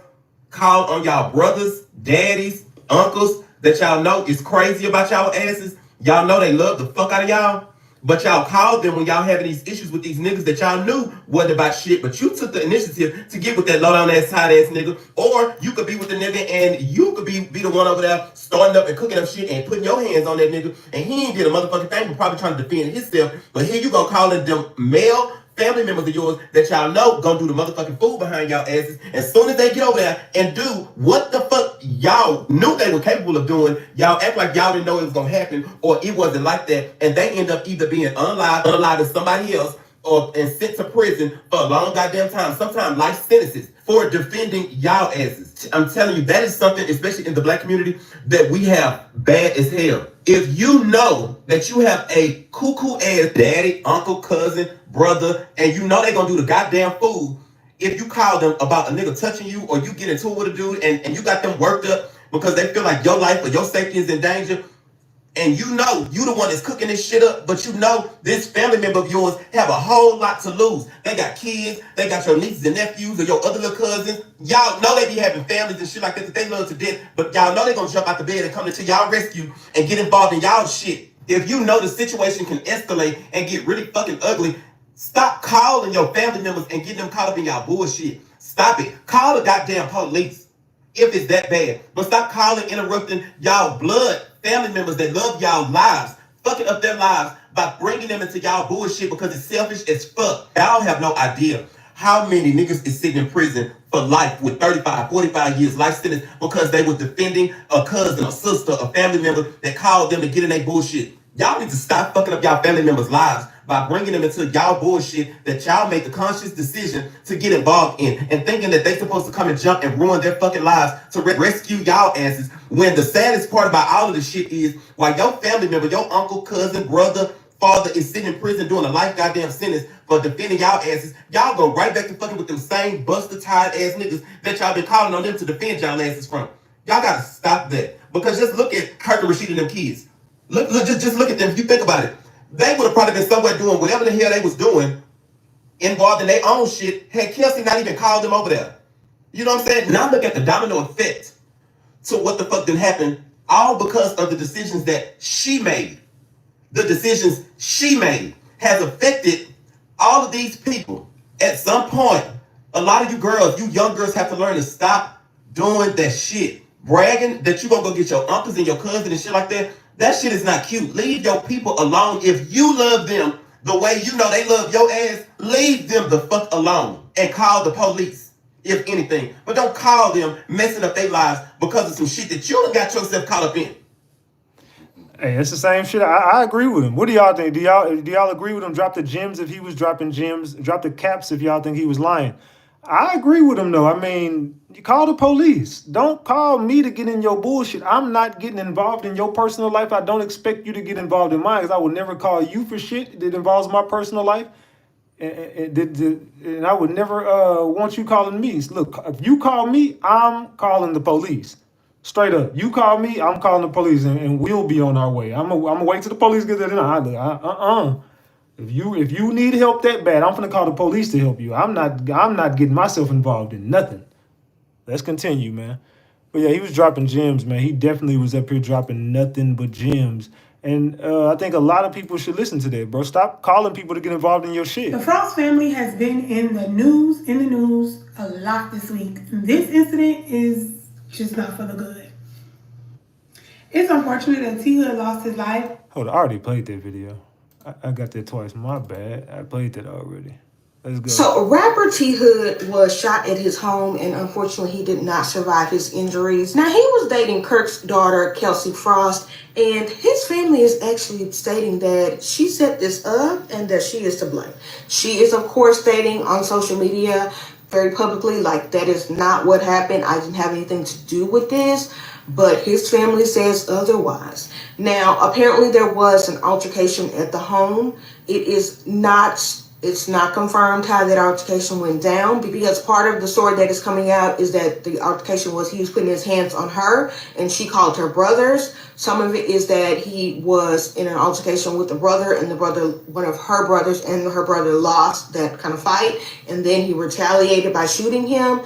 call on y'all brothers, daddies, uncles that y'all know is crazy about y'all asses. Y'all know they love the fuck out of y'all. But y'all called them when y'all having these issues with these niggas that y'all knew wasn't about shit, but you took the initiative to get with that low down ass, tight ass nigga. Or you could be with the nigga and you could be the one over there starting up and cooking up shit and putting your hands on that nigga. And he ain't did a motherfucking thing, but probably trying to defend himself. But here you go calling them male family members of yours that y'all know gonna do the motherfucking fool behind y'all asses. As soon as they get over there and do what the fuck y'all knew they were capable of doing, y'all act like y'all didn't know it was gonna happen or it wasn't like that, and they end up either being unalived to somebody else and sent to prison for a long goddamn time, sometimes life sentences for defending y'all asses. I'm telling you, that is something, especially in the black community, that we have bad as hell. If you know that you have a cuckoo ass daddy, uncle, cousin, brother, and you know they're gonna do the goddamn fool, if you call them about a nigga touching you or you get into it with a dude and you got them worked up because they feel like your life or your safety is in danger, and you know you the one that's cooking this shit up, but you know this family member of yours have a whole lot to lose. They got kids, they got your nieces and nephews or your other little cousins. Y'all know they be having families and shit like that they love to death, but y'all know they gonna jump out the bed and come to y'all rescue and get involved in y'all shit. If you know the situation can escalate and get really fucking ugly, stop calling your family members and getting them caught up in y'all bullshit. Stop it. Call the goddamn police if it's that bad. But stop calling, interrupting y'all blood family members that love y'all lives, fucking up their lives by bringing them into y'all bullshit because it's selfish as fuck. Y'all have no idea how many niggas is sitting in prison for life with 35, 45 years life sentence because they were defending a cousin, a sister, a family member that called them to get in their bullshit. Y'all need to stop fucking up y'all family members' lives by bringing them into y'all bullshit that y'all made the conscious decision to get involved in and thinking that they supposed to come and jump and ruin their fucking lives to rescue y'all asses, when the saddest part about all of this shit is while your family member, your uncle, cousin, brother, father is sitting in prison doing a life goddamn sentence for defending y'all asses, y'all go right back to fucking with them same busted tired ass niggas that y'all been calling on them to defend y'all asses from. Y'all gotta stop that. Because just look at Kirk and Rashida and them kids. Just look at them. If you think about it, they would have probably been somewhere doing whatever the hell they was doing, involved in their own shit, had Kelsey not even called them over there. You know what I'm saying? Now look at the domino effect to what the fuck didn't happen, all because of the decisions that she made. The decisions she made has affected all of these people. At some point, a lot of you girls, you young girls have to learn to stop doing that shit. Bragging that you gonna go get your uncles and your cousins and shit like that. That shit is not cute. Leave your people alone. If you love them the way you know they love your ass, leave them the fuck alone and call the police, if anything. But don't call them messing up their lives because of some shit that you done got yourself caught up in. Hey, it's the same shit. I agree with him. What do y'all think? Do y'all agree with him? Drop the gems if he was dropping gems. Drop the caps if y'all think he was lying. I agree with him though. I mean, you call the police. Don't call me to get in your bullshit. I'm not getting involved in your personal life. I don't expect you to get involved in mine because I would never call you for shit that involves my personal life. And I would never want you calling me. Look, if you call me, I'm calling the police. Straight up. You call me, I'm calling the police, and we'll be on our way. I'm gonna wait till the police get there. If you need help that bad, I'm gonna call the police to help you. I'm not getting myself involved in nothing. Let's continue, man. But yeah, he was dropping gems, man. He definitely was up here dropping nothing but gems. And I think a lot of people should listen to that, bro. Stop calling people to get involved in your shit. The Frost family has been in the news a lot this week. This incident is just not for the good. It's unfortunate that T Hood lost his life. Hold on, I already played that video. I got that twice. My bad. I played that already. Let's go. So rapper T Hood was shot at his home, and unfortunately he did not survive his injuries. Now, he was dating Kirk's daughter, Kelsey Frost, and his family is actually stating that she set this up and that she is to blame. She is, of course, stating on social media very publicly, like, that is not what happened. I didn't have anything to do with this. But his family says otherwise. Now, apparently there was an altercation at the home. It's not confirmed how that altercation went down, because part of the story that is coming out is that the altercation was he was putting his hands on her and she called her brothers. Some of it is that he was in an altercation with the brother, and one of her brothers and her brother lost that kind of fight, and then he retaliated by shooting him.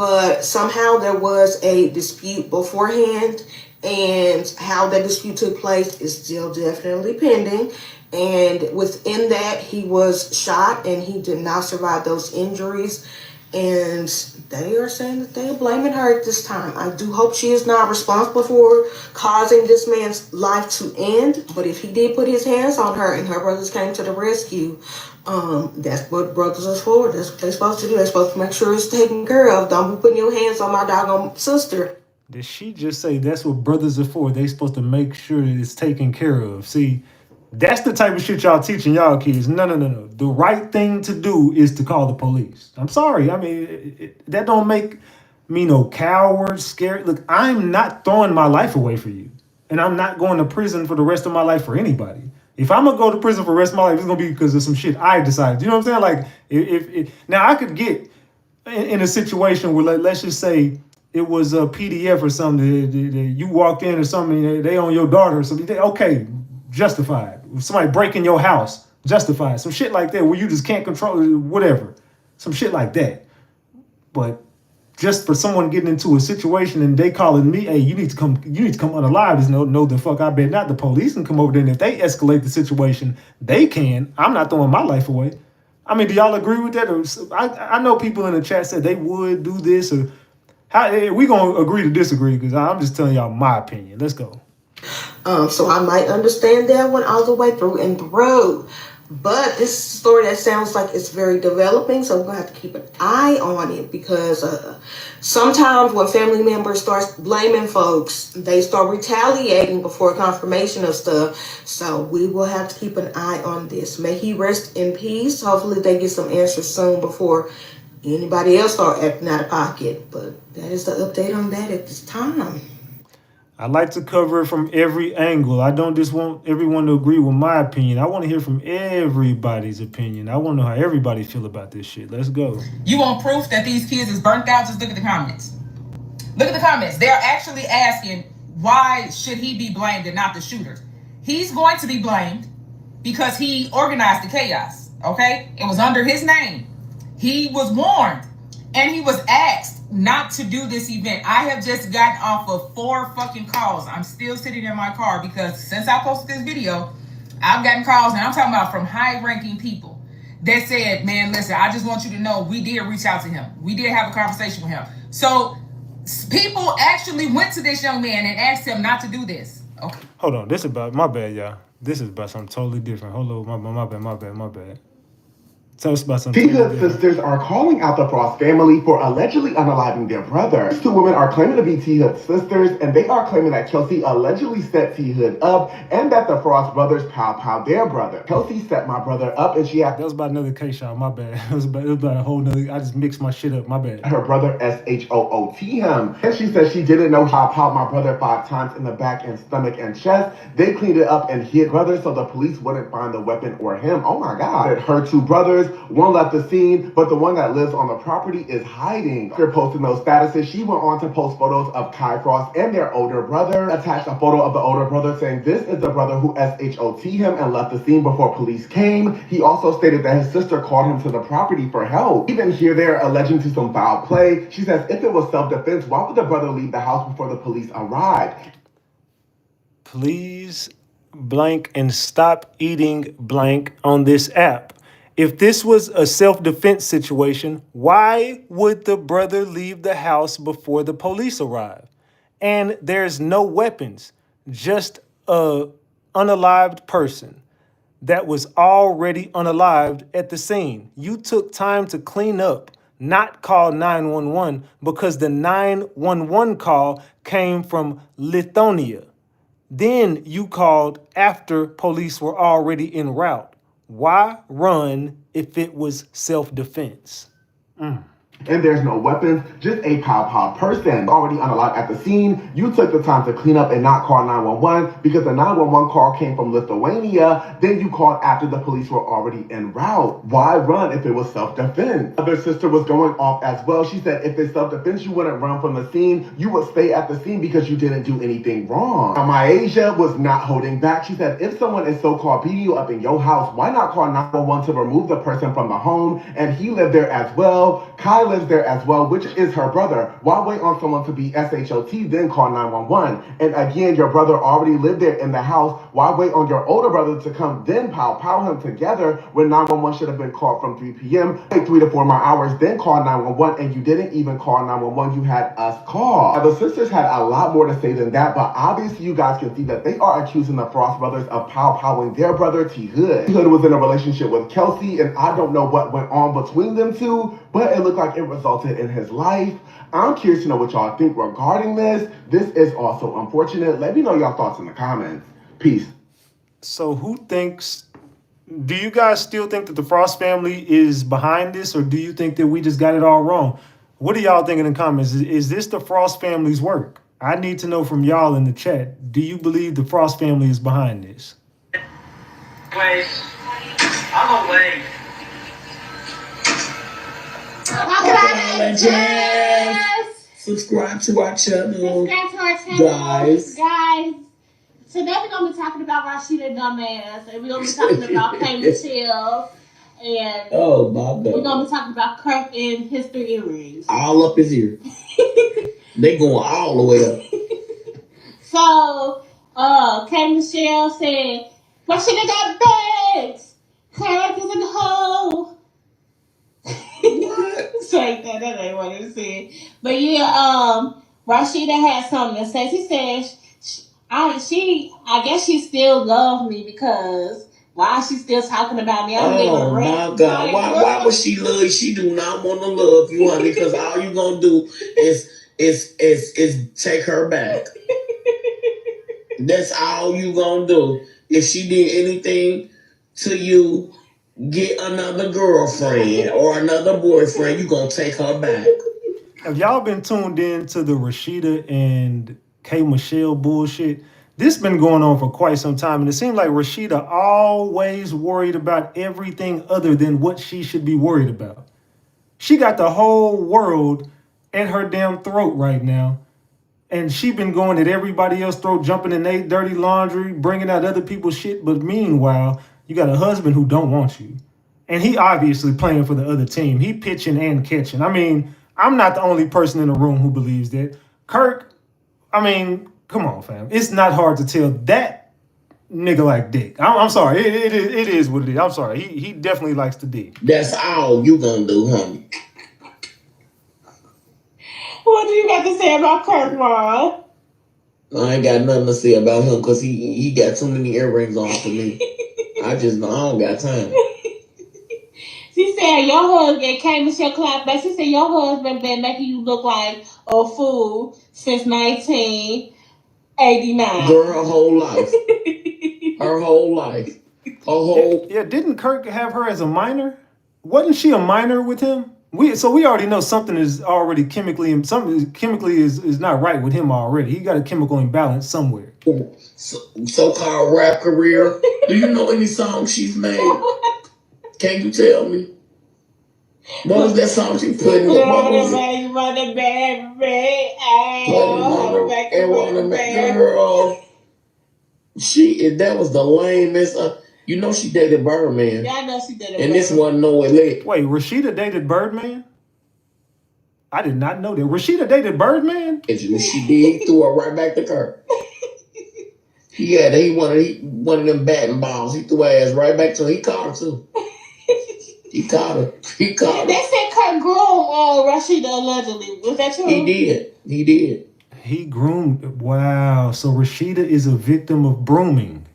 but somehow there was a dispute beforehand, and how that dispute took place is still definitely pending. And within that, he was shot and he did not survive those injuries. And they are saying that they are blaming her at this time. I do hope she is not responsible for causing this man's life to end. But if he did put his hands on her and her brothers came to the rescue, that's what brothers are for. That's what they're supposed to do. They're supposed to make sure it's taken care of. Don't be putting your hands on my doggone sister. Did she just say that's what brothers are for? They supposed to make sure that it's taken care of. See, that's the type of shit y'all teaching y'all kids. No. The right thing to do is to call the police. I'm sorry. I mean, that don't make me no coward, scared. Look, I'm not throwing my life away for you. And I'm not going to prison for the rest of my life for anybody. If I'm going to go to prison for the rest of my life, it's going to be because of some shit I decided. You know what I'm saying? Like, if now I could get in a situation where, let's just say, it was a PDF or something that you walked in or something, they on your daughter or something. Okay, justified. Somebody breaking your house, justified. Some shit like that where you just can't control it, whatever. Some shit like that. But just for someone getting into a situation and they calling me, hey, you need to come unalive. There's no the fuck, I bet not. The police can come over there, and if they escalate the situation, they can. I'm not throwing my life away. I mean, do y'all agree with that? Or I know people in the chat said they would do this, or how we gonna agree to disagree, because I'm just telling y'all my opinion. Let's go. So I might understand that one all the way through and through. But this story that sounds like it's very developing, so we're going to have to keep an eye on it, because sometimes when family members start blaming folks, they start retaliating before confirmation of stuff. So we will have to keep an eye on this. May he rest in peace. Hopefully they get some answers soon before anybody else start acting out of pocket. But that is the update on that at this time. I like to cover it from every angle. I don't just want everyone to agree with my opinion. I want to hear from everybody's opinion. I want to know how everybody feel about this shit. Let's go. You want proof that these kids is burnt out? Just look at the comments. Look at the comments. They're actually asking, why should he be blamed and not the shooter? He's going to be blamed because he organized the chaos, okay? It was under his name. He was warned and he was asked not to do this event. I have just gotten off of 4 fucking calls. I'm still sitting in my car because since I posted this video, I've gotten calls, and I'm talking about from high-ranking people that said, man, listen, I just want you to know we did reach out to him. We did have a conversation with him. So people actually went to this young man and asked him not to do this. Okay. Hold on. This is about, my bad, y'all. This is about something totally different. Hold on. My bad. Tell us about something. T-Hood sisters are calling out the Frost family for allegedly unaliving their brother. These 2 women are claiming to be T-Hood sisters, and they are claiming that Kelsey allegedly set T-Hood up, and that the Frost brothers pow their brother. Kelsey set my brother up, and she had— That was about another case, y'all. My bad. It was about a whole nother. I just mixed my shit up. My bad. Her brother SHOOT him. And she said she didn't know how I popped my brother 5 times in the back and stomach and chest. They cleaned it up and hid brother so the police wouldn't find the weapon or him. Oh my God. Her 2 brothers, one left the scene, but the one that lives on the property is hiding. After posting those statuses, she went on to post photos of Kai Frost and their older brother. Attached a photo of the older brother saying this is the brother who SHOT him and left the scene before police came. He also stated that his sister called him to the property for help. Even here they're alleging to some foul play. She says if it was self-defense, why would the brother leave the house before the police arrived? Please blank and stop eating blank on this app. If this was a self-defense situation, why would the brother leave the house before the police arrive? And there's no weapons, just a unalived person that was already unalived at the scene. You took time to clean up, not call 911, because the 911 call came from Lithuania. Then you called after police were already en route. Why run if it was self-defense? And there's no weapons, just a pow person. Already unalived at the scene, you took the time to clean up and not call 911 because the 911 call came from Lithuania. Then you called after the police were already en route. Why run if it was self-defense? Other sister was going off as well. She said if it's self-defense, you wouldn't run from the scene. You would stay at the scene because you didn't do anything wrong. Now, Myasia was not holding back. She said if someone is so-called beating you up in your house, why not call 911 to remove the person from the home? And he lived there as well. Kai lives there as well, which is her brother. Why wait on someone to be SHOT, then call 911? And again, your brother already lived there in the house. Why wait on your older brother to come, then pow him together when 911 should have been called from 3 p.m., wait 3 to 4 more hours, then call 911, and you didn't even call 911, you had us call. Now, the sisters had a lot more to say than that, but obviously you guys can see that they are accusing the Frost brothers of powing their brother T Hood. T Hood was in a relationship with Kelsey, and I don't know what went on between them two, but it looked like it resulted in his life. I'm curious to know what y'all think regarding this. This is also unfortunate. Let me know your thoughts in the comments. Peace. So who thinks, do you guys still think that the Frost family is behind this, or do you think that we just got it all wrong? What do y'all think in the comments? Is this the Frost family's work? I need to know from y'all in the chat. Do you believe the Frost family is behind this? Wait, I'm awake. Subscribe to our channel. Guys. Today we're gonna be talking about Rasheeda dumbass, and we're gonna be talking about K Michelle, and Oh my God. we're gonna be talking about Kirk and his 3 earrings. All up his ear. They going all the way up. So, K Michelle said, Rasheeda got bags. Kirk is in the hole. What? It's like that ain't what it said. But yeah, Rasheeda had something to say. She said, I guess she still loved me because why is she still talking about me? I'm Oh my God. Why would she love you? She do not want to love you, honey, because all you gonna do is take her back. That's all you gonna do. If she did anything to you, get another girlfriend or another boyfriend, you gonna take her back. Have y'all been tuned in to the Rasheeda and K Michelle bullshit? This been going on for quite some time, and it seems like Rasheeda always worried about everything other than what she should be worried about. She got the whole world at her damn throat right now, and she been going at everybody else throat, jumping in their dirty laundry, bringing out other people's shit. But meanwhile, you got a husband who don't want you, and he obviously playing for the other team. He pitching and catching. I mean, I'm not the only person in the room who believes that. Kirk, I mean, come on, fam. It's not hard to tell that nigga like dick. I'm sorry. It is what it is. I'm sorry. He definitely likes the dick. That's all you gonna do, honey. What do you got to say about Kirk, Mara? I ain't got nothing to say about him because he got too many earrings on for me. I don't got time. She said your husband, K Michelle clapped back. She said your husband been making you look like a fool since 1989. Girl, her whole life. Her whole life. Yeah, didn't Kirk have her as a minor? Wasn't she a minor with him? We already know something is already chemically is not right with him already. He got a chemical imbalance somewhere. So-called rap career. Do you know any songs she's made? Can you tell me? What was that song she put in? What was it? Girl. That was the lamest. You know she dated Birdman. Yeah, I know she dated Birdman. And this wasn't no elect. Wait, Rasheeda dated Birdman? I did not know that. Rasheeda dated Birdman? She did. He threw her right back to Kirk. He wanted them batting balls. He threw her ass right back to her. He caught her too. He caught her. They said Kirk groomed Rasheeda allegedly. Was that true? He did. He groomed. Wow. So Rasheeda is a victim of grooming.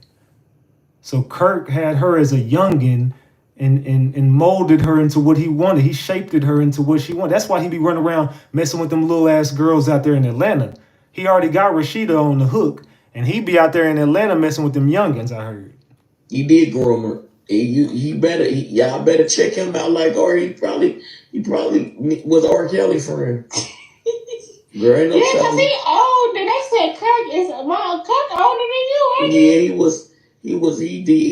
So Kirk had her as a youngin and molded her into what he wanted. He shaped her into what she wanted. That's why he be running around messing with them little ass girls out there in Atlanta. He already got Rasheeda on the hook, and he be out there in Atlanta messing with them youngins, I heard. He did groom her. Y'all better check him out. Like, or he probably was R. Kelly friend. Girl, ain't no yeah, because he old. And they said Kirk Kirk older than you, ain't he? Yeah, he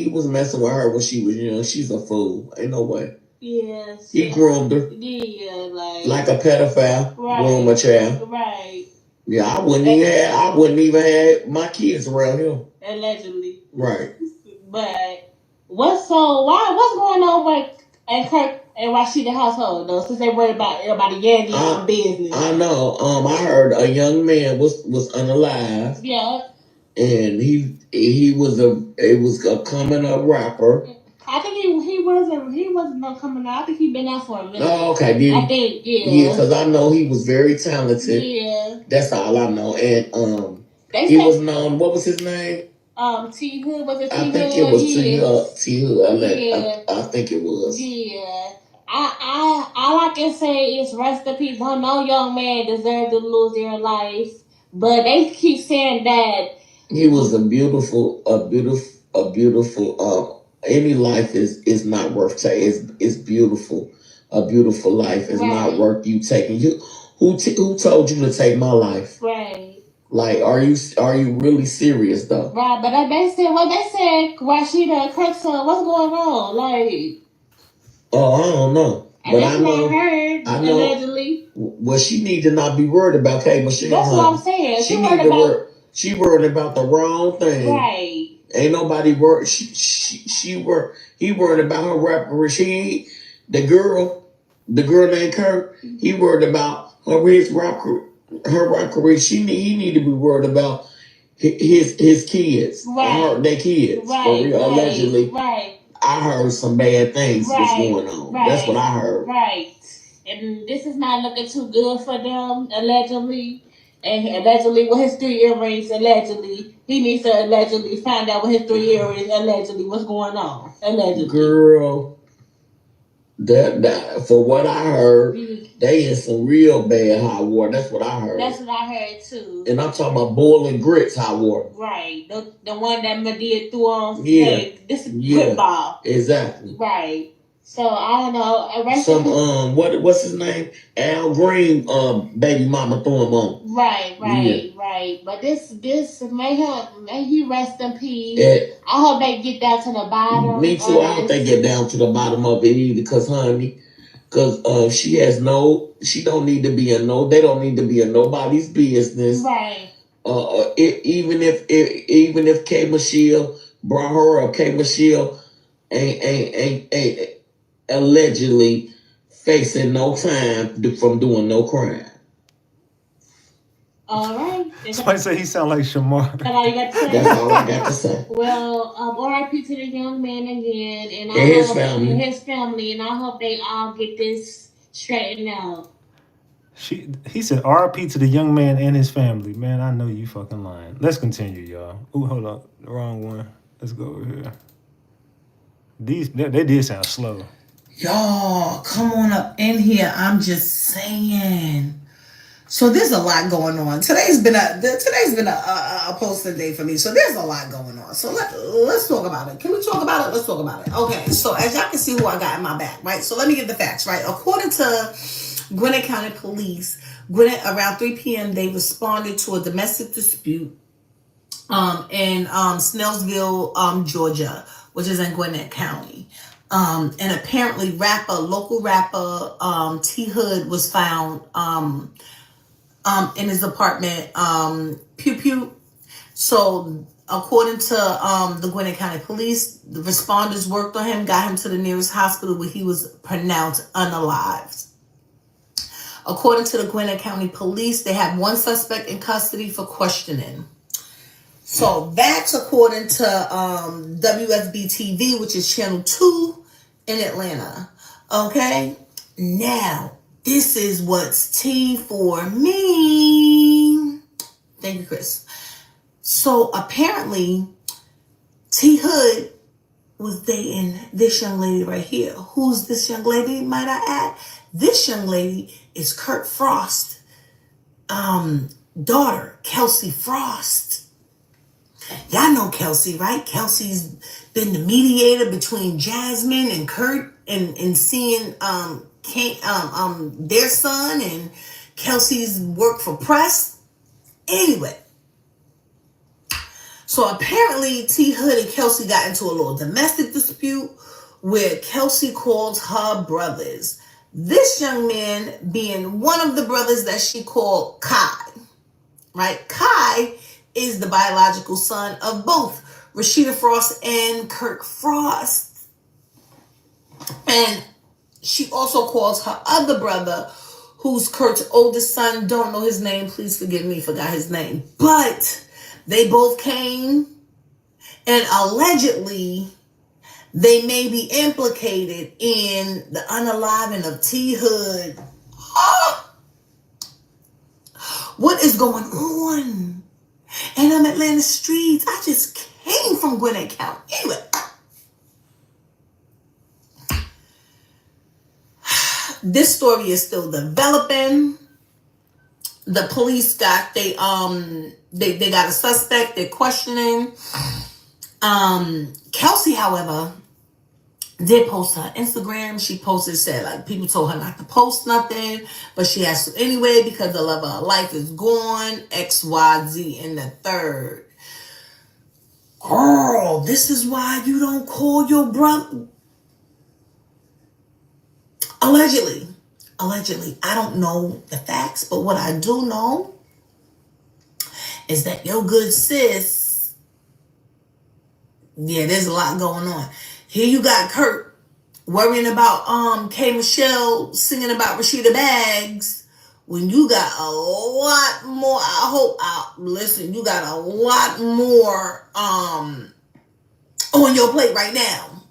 was messing with her when she was young. She's a fool. Ain't no way. Yes. He groomed her. Yeah, like a pedophile. Right. Groom a child. Right. Yeah, I wouldn't even have my kids around him. Allegedly. Right. But what's going on with and Kirk in Rashida household though, since they worried about everybody getting on business. I know. I heard a young man was unalive. Yeah. And he was a coming up rapper. I think he wasn't no coming out. I think he been out for a minute. Oh, okay. I think yeah, because I know he was very talented. Yeah. That's all I know. And They he say, was known. What was his name? T Hood, was it T Hood? I think it was T Hood. T Hood. Yeah. I think it was. Yeah. All I can say is rest in peace. No young man deserved to lose their life, but they keep saying that he was a beautiful. Any life is not worth taking. It's beautiful. A beautiful life is not worth you taking. Who told you to take my life? Right. Like, are you really serious though? Right, but they said Rashida and Kirk son, what's going on? Like, oh, I don't know. But I know, allegedly. Well, she need to not be worried about K. Michelle. That's what I'm saying. She worried about the wrong thing. Right. Ain't nobody worried. He worried about her rapper Rasheeda, the girl named Kirk. He worried about her rap career. He need to be worried about his kids. Right. Their kids. Right. For real, allegedly. Right. I heard some bad things was going on. Right. That's what I heard. Right. And this is not looking too good for them, allegedly. And allegedly with his 3 earrings, allegedly. He needs to allegedly find out with his 3 earrings, allegedly, what's going on. Allegedly. Girl, that for what I heard, they in some real bad hot water. That's what I heard. That's what I heard too. And I'm talking about boiling grits hot water. Right. The one that Madea threw on. Yeah. Hey, this is football. Exactly. Right. So I don't know. Some what's his name? Al Green baby mama threw him on. Right. But this may he rest in peace. I hope they get down to the bottom. Me too. I hope they get down to the bottom of it either, because she don't need to be they don't need to be in nobody's business. Right. Even if K Michelle brought her up, K Michelle ain't allegedly facing no time from doing no crime. All right. Somebody say he sound like Shamar. That's all you got to say? That's all I got to say. Well, R.I.P. to the young man again, and his family, and I hope they all get this straightened out. He said R.I.P. to the young man and his family. Man, I know you fucking lying. Let's continue, y'all. Ooh, hold up, the wrong one. Let's go over here. They did sound slow. Y'all, come on up in here. I'm just saying. So there's a lot going on. Today's been a posting day for me. So there's a lot going on. So let's talk about it. Can we talk about it? Let's talk about it. Okay. So as y'all can see who I got in my back, right? So let me get the facts, right? According to Gwinnett County Police, around 3 p.m. they responded to a domestic dispute in Snellsville, Georgia, which is in Gwinnett County. And apparently local rapper T Hood was found in his apartment, pew pew. So according to the Gwinnett County Police, the responders worked on him, got him to the nearest hospital where he was pronounced unalived. According to the Gwinnett County Police, they have one suspect in custody for questioning. So that's according to WSB TV, which is channel 2 in Atlanta. Okay, now this is what's tea for me. Thank you, Chris. So apparently, T Hood was dating this young lady right here. Who's this young lady, might I add? This young lady is Kirk Frost's daughter, Kelsey Frost. Y'all know Kelsey, right? Kelsey's been the mediator between Jasmine and Kurt and seeing their son, and Kelsey's work for press. Anyway, so apparently T Hood and Kelsey got into a little domestic dispute where Kelsey called her brothers. This young man being one of the brothers that she called Kai, right? Kai is the biological son of both Rasheeda Frost and Kirk Frost. And She also calls her other brother, who's Kurt's oldest son. Don't know his name. Please forgive me, forgot his name. But they both came, and allegedly they may be implicated in the unaliving of T Hood. What is going on? And I'm Atlanta streets. I just came from Gwinnett County. Anyway. This story is still developing. The police got they got a suspect. They're questioning. Kelsey, however, did post her Instagram. She posted, said like people told her not to post nothing, but she has to anyway because the love of her life is gone. XYZ in the third. Girl, this is why you don't call your brother. Allegedly, I don't know the facts, but what I do know is that your good sis, yeah, there's a lot going on. Here you got Kurt worrying about K. Michelle singing about Rasheeda Bags when you got a lot more. Listen, you got a lot more on your plate right now.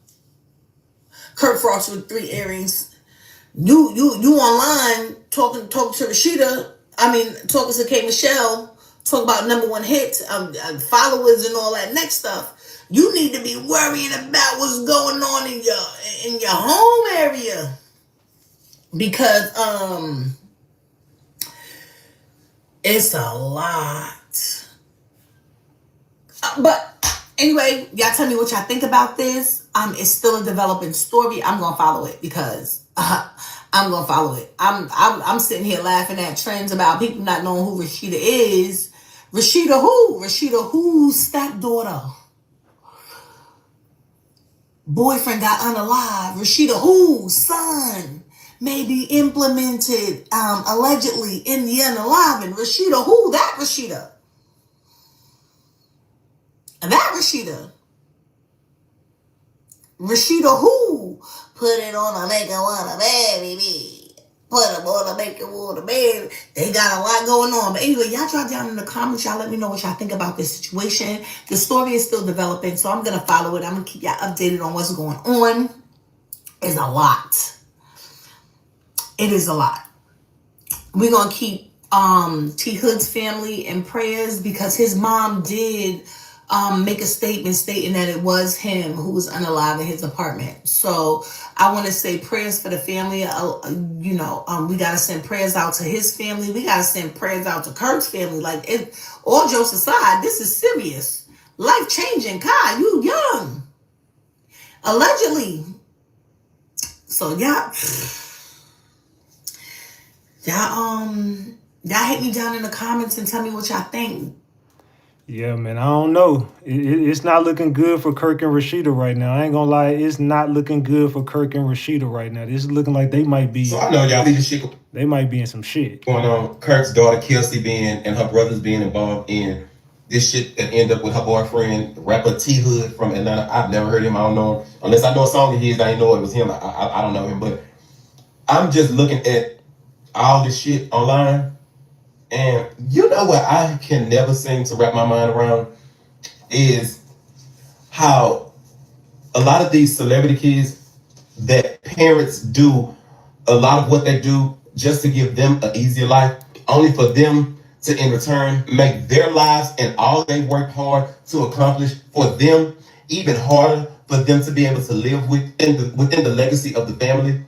Kurt Frost with 3 earrings. You online talking to Rasheeda. Talking to K. Michelle. Talk about #1 hits, followers and all that next stuff. You need to be worrying about what's going on in your home area, because it's a lot. But anyway, y'all tell me what y'all think about this. It's still a developing story. I'm gonna follow it because I'm gonna follow it. I'm sitting here laughing at trends about people not knowing who Rasheeda is. Rasheeda who? Rasheeda whose stepdaughter? Boyfriend got unalived. Rasheeda whose son may be implemented allegedly in the unaliving. Rasheeda who? That Rasheeda. That Rasheeda. Rasheeda who? Put it on a make it want a baby. Put them on a make it want a baby. They got a lot going on. But anyway, y'all drop down in the comments. Y'all let me know what y'all think about this situation. The story is still developing, so I'm going to follow it. I'm going to keep y'all updated on what's going on. It's a lot. It is a lot. We're going to keep T Hood's family in prayers because his mom did make a statement stating that it was him who was unalive in his apartment. So I want to say prayers for the family. We got to send prayers out to his family. We got to send prayers out to Kirk's family. All jokes aside, this is serious. Life changing. Kai, you young. Allegedly. So y'all hit me down in the comments and tell me what y'all think. Yeah, man, I don't know. It's not looking good for Kirk and Rashida right now. I ain't gonna lie, it's not looking good for Kirk and Rashida right now. This is looking like they might be. So I know y'all see shit they might be in some shit going on. Kirk's daughter Kelsey and her brothers being involved in this shit that end up with her boyfriend, rapper T Hood from Atlanta. I've never heard him. I don't know him. Unless I know a song of his, I didn't know it was him. I don't know him. But I'm just looking at all this shit online. And you know what I can never seem to wrap my mind around is how a lot of these celebrity kids, that parents do a lot of what they do just to give them an easier life, only for them to in return make their lives and all they worked hard to accomplish for them even harder for them to be able to live within the legacy of the family.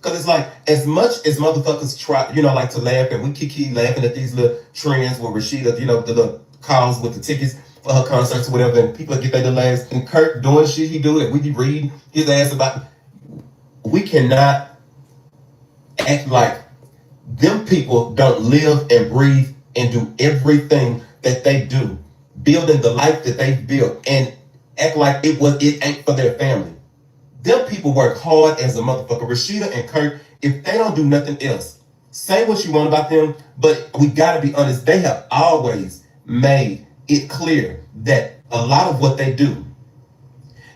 Because it's like, as much as motherfuckers try, like to laugh, and we keep laughing at these little trends with Rasheeda, the little calls with the tickets for her concerts or whatever, and people get their little ass, and Kirk doing shit he do that we be reading his ass about. We cannot act like them people don't live and breathe and do everything that they do, building the life that they built, and act like it ain't for their family. Them people work hard as a motherfucker. Rasheeda and Kirk, if they don't do nothing else, say what you want about them, but we gotta be honest, they have always made it clear that a lot of what they do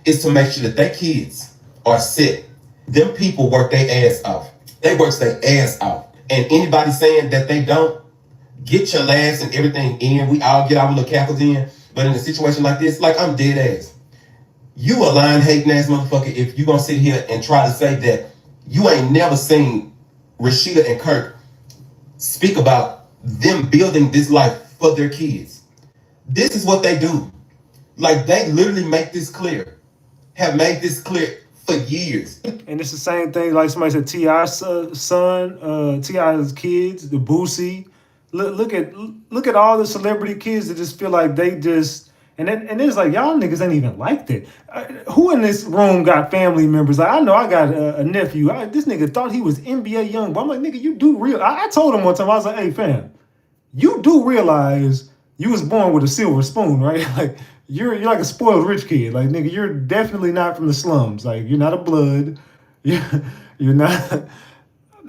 is to make sure that their kids are set Them people work their ass off. They work their ass off. And anybody saying that they don't, get your laughs and everything in. We all get our little cackles in. But in a situation like this, like, I'm dead ass. You a lying, hating ass motherfucker if you gonna sit here and try to say that you ain't never seen Rasheeda and Kirk speak about them building this life for their kids. This is what they do. Like, they literally make this clear. Have made this clear for years. And it's the same thing like somebody said, T.I.'s son, T.I.'s kids, the Boosie. Look at all the celebrity kids that just feel like they just and it's like y'all niggas ain't even like that. Who in this room got family members? Like, I know I got a nephew. This nigga thought he was NBA young, but I'm like, nigga, you do real. I told him one time, I was like, hey fam, you do realize you was born with a silver spoon, right? Like you're like a spoiled rich kid. Like, nigga, you're definitely not from the slums. Like, you're not a blood. You're not.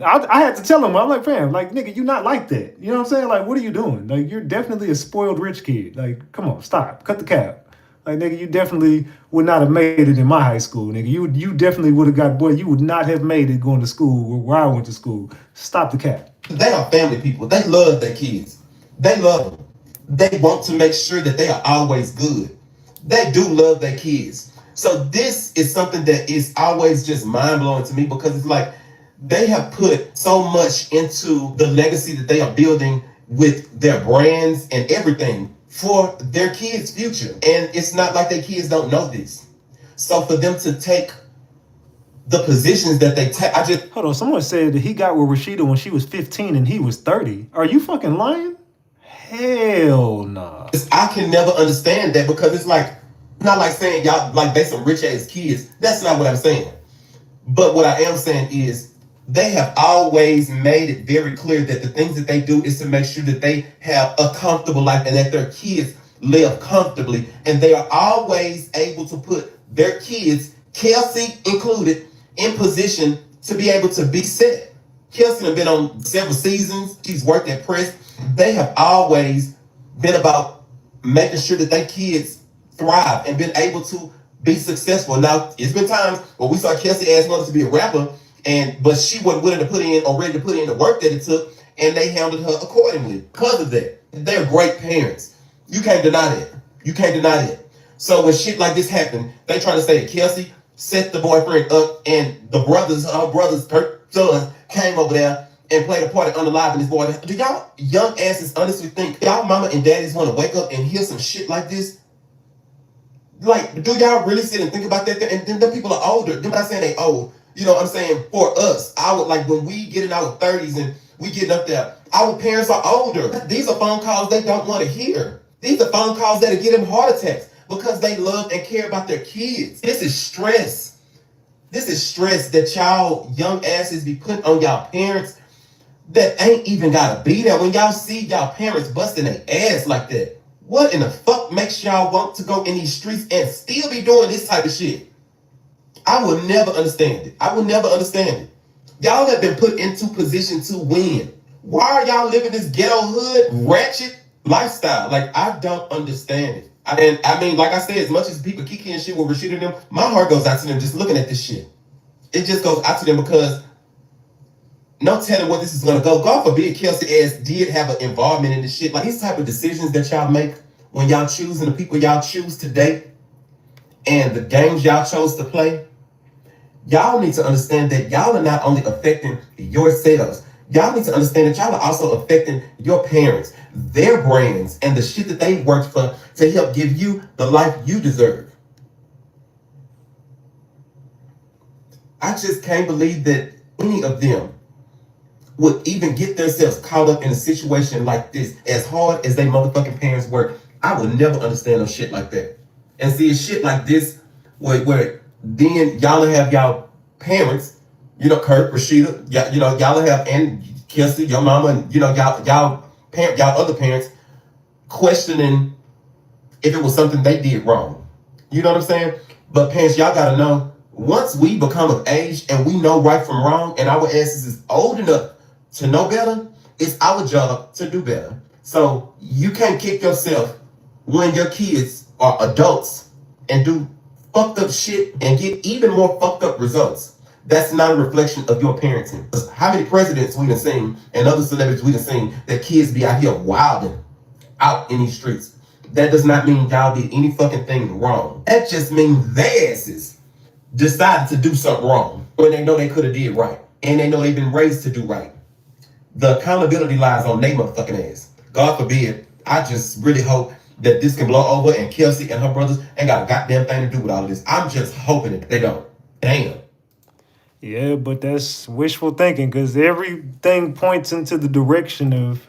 I had to tell him, I'm like, fam, like, nigga, you not like that. You know what I'm saying? Like, what are you doing? Like, you're definitely a spoiled rich kid. Like, come on, stop. Cut the cap. Like, nigga, you definitely would not have made it in my high school, nigga. You definitely would have got, boy, you would not have made it going to school where I went to school. Stop the cap. They are family people. They love their kids. They love them. They want to make sure that they are always good. They do love their kids. So this is something that is always just mind-blowing to me because it's like, they have put so much into the legacy that they are building with their brands and everything for their kids' future. And it's not like their kids don't know this. So for them to take the positions that they take, Hold on, someone said that he got with Rasheeda when she was 15 and he was 30. Are you fucking lying? Hell nah. I can never understand that because it's like, not like saying y'all, like they some rich ass kids. That's not what I'm saying. But what I am saying is, they have always made it very clear that the things that they do is to make sure that they have a comfortable life and that their kids live comfortably. And they are always able to put their kids, Kelsey included, in position to be able to be set. Kelsey has been on several seasons. She's worked at press. They have always been about making sure that their kids thrive and been able to be successful. Now, it's been times where we saw Kelsey ask mother to be a rapper, but she wasn't willing to put in or ready to put in the work that it took, and they handled her accordingly because of that. They're great parents. You can't deny that. You can't deny that. So when shit like this happened, they try to say that Kelsey set the boyfriend up, and her brother's sons came over there and played a party unaliving this boy. Do y'all young asses honestly think y'all mama and daddies want to wake up and hear some shit like this? Like, do y'all really sit and think about that? And then the people are older. They're not saying they old. You know what I'm saying? For us, I would like when we get in our 30s and we get up there, our parents are older. These are phone calls they don't want to hear. These are phone calls that'll give them heart attacks because they love and care about their kids. This is stress. This is stress that y'all young asses be putting on y'all parents that ain't even gotta be there. When y'all see y'all parents busting their ass like that, what in the fuck makes y'all want to go in these streets and still be doing this type of shit? I will never understand it. I will never understand it. Y'all have been put into position to win. Why are y'all living this ghetto hood ratchet lifestyle? Like, I don't understand it. And I mean, like I said, as much as people kiki and shit with Rasheeda and them, my heart goes out to them just looking at this shit. It just goes out to them because no telling where this is gonna go. God forbid Kelsey ass did have an involvement in this shit. Like, these type of decisions that y'all make when y'all choosing the people y'all choose to date and the games y'all chose to play, y'all need to understand that y'all are not only affecting yourselves, y'all need to understand that y'all are also affecting your parents, their brands, and the shit that they worked for to help give you the life you deserve. I just can't believe that any of them would even get themselves caught up in a situation like this, as hard as they motherfucking parents work. I would never understand no shit like that. And see, it's shit like this where then y'all have y'all parents, you know, Kirk, Rashida, y'all have, and Kelsey, your mama, and y'all other parents questioning if it was something they did wrong. You know what I'm saying? But parents, y'all gotta know, once we become of age and we know right from wrong and our asses is old enough to know better, it's our job to do better. So you can't kick yourself when your kids are adults and do fucked up shit and get even more fucked up results. That's not a reflection of your parenting. How many presidents we done seen and other celebrities we done seen that kids be out here wilding out in these streets? That does not mean y'all did any fucking thing wrong. That just means their asses decided to do something wrong when they know they could have did right. And they know they've been raised to do right. The accountability lies on their motherfucking ass. God forbid, I just really hope that this can blow over and Kelsey and her brothers ain't got a goddamn thing to do with all of this. I'm just hoping that they don't. Damn. Yeah, but that's wishful thinking because everything points into the direction of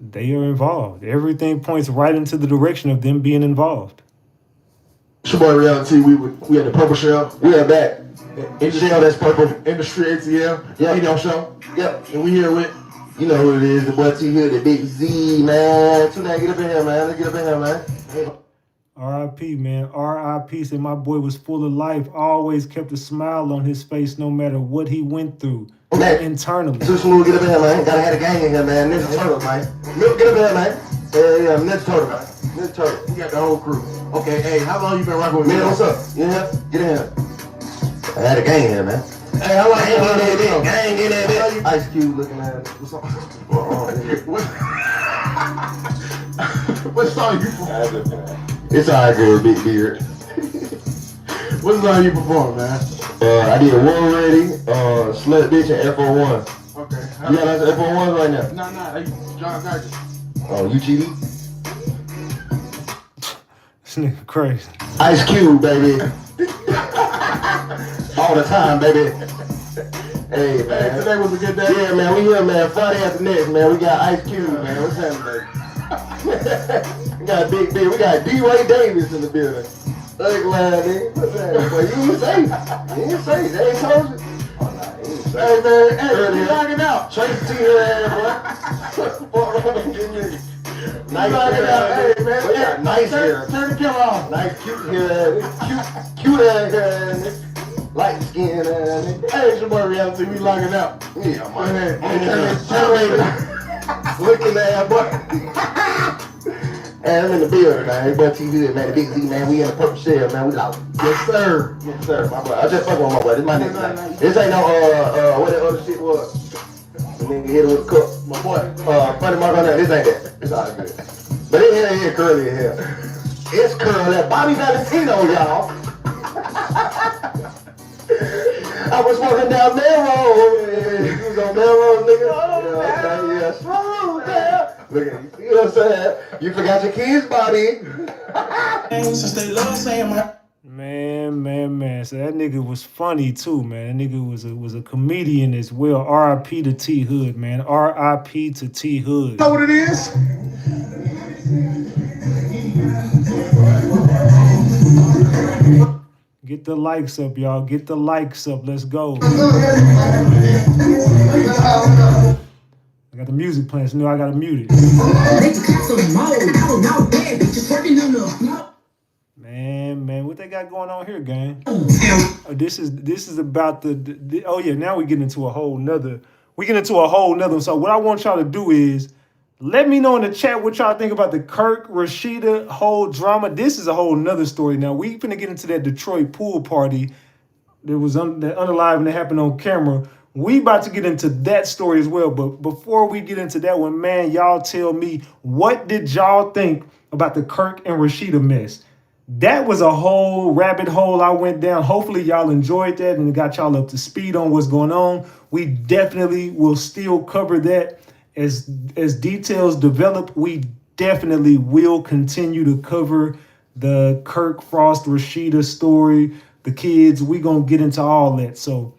they are involved. Everything points right into the direction of them being involved. It's your boy Reality. We at the Purple Shell. We are back. In Shell, that's Purple Industry ATL. Yeah. You know show. Yep. And we here with, you know who it is, the boy T Hood, the Big Z, man. Tonight, get up in here, man. Let's get up in here, man. R.I.P. man. R.I.P. said my boy was full of life, always kept a smile on his face no matter what he went through internally. Too smooth, get up in here, man. Gotta have a gang in here, man. Ninja Turtle, man. Milk, get up in here, man. Yeah, Ninja Turtle, man. Ninja Turtle. We got the whole crew. Okay, hey, how long you been rocking with me? Man, what's up? You in here? Get in here. I had a gang in here, man. Hey, how long you been rocking with me? Gang in there, man. Ice Cube looking at what's up? What song you perform? It's alright, girl, Big Beard. What song you perform, man? I did War Ready, Slut Bitch, and F01. Okay. You got us F01 right now? Nah, John Gardner. Oh, you cheating? This nigga crazy. Ice Cube, baby. All the time, baby. Hey, man. Hey, today was a good day. Yeah, man, we here, man. Friday after next, man. We got Ice Cube, man. What's happening, baby? We got Big B. We got D-Ray Davis in the building. Ugly line, nigga. What's happening, boy? You ain't safe. You ain't safe. They ain't told you. Hey, man. Hey, you knocking out. Tracy T. her ass, boy. Nice hair. Hey, man. We got nice hair. Turn the camera off. Nice, cute hair. Cute ass. Light skin ass. Hey, it's your boy Reality. We locking out. Yeah, man. Hey, looking at boy. And I'm in the building, man. Everybody TV, man. The Big Z, man. We in the Purple Shell, man. We loud. Yes, sir. Yes, sir. My boy. I just fuck with my boy. This is my nigga. This ain't no, what that other shit was. The nigga hit it with a cup. My boy. Funny Mark on that. This ain't that. It's all good. But it here curly in here. It's curly. Bobby Valentino, y'all. I was walking down Melrose. You was on Melrose, nigga? Oh, yeah. Slow down. Look at you. You know what I'm saying? You forgot your kids, Bobby. Since they love saying my. Man. So that nigga was funny too, man. That nigga was a comedian as well. R.I.P. to T Hood, man. R.I.P. to T Hood. Know what it is? Get the likes up, y'all. Get the likes up. Let's go. I got the music playing, so I gotta mute it. Man, what they got going on here, gang? This is about the oh yeah, now we get into a whole nother. So what I want y'all to do is let me know in the chat what y'all think about the Kirk, Rashida whole drama. This is a whole nother story. Now, we finna get into that Detroit pool party that was that unalive and that happened on camera. We about to get into that story as well. But before we get into that one, man, y'all tell me, what did y'all think about the Kirk and Rashida mess? That was a whole rabbit hole I went down. Hopefully y'all enjoyed that and it got y'all up to speed on what's going on. We definitely will still cover that. As details develop, we definitely will continue to cover the Kirk, Frost, Rashida story, the kids. We gonna get into all that. So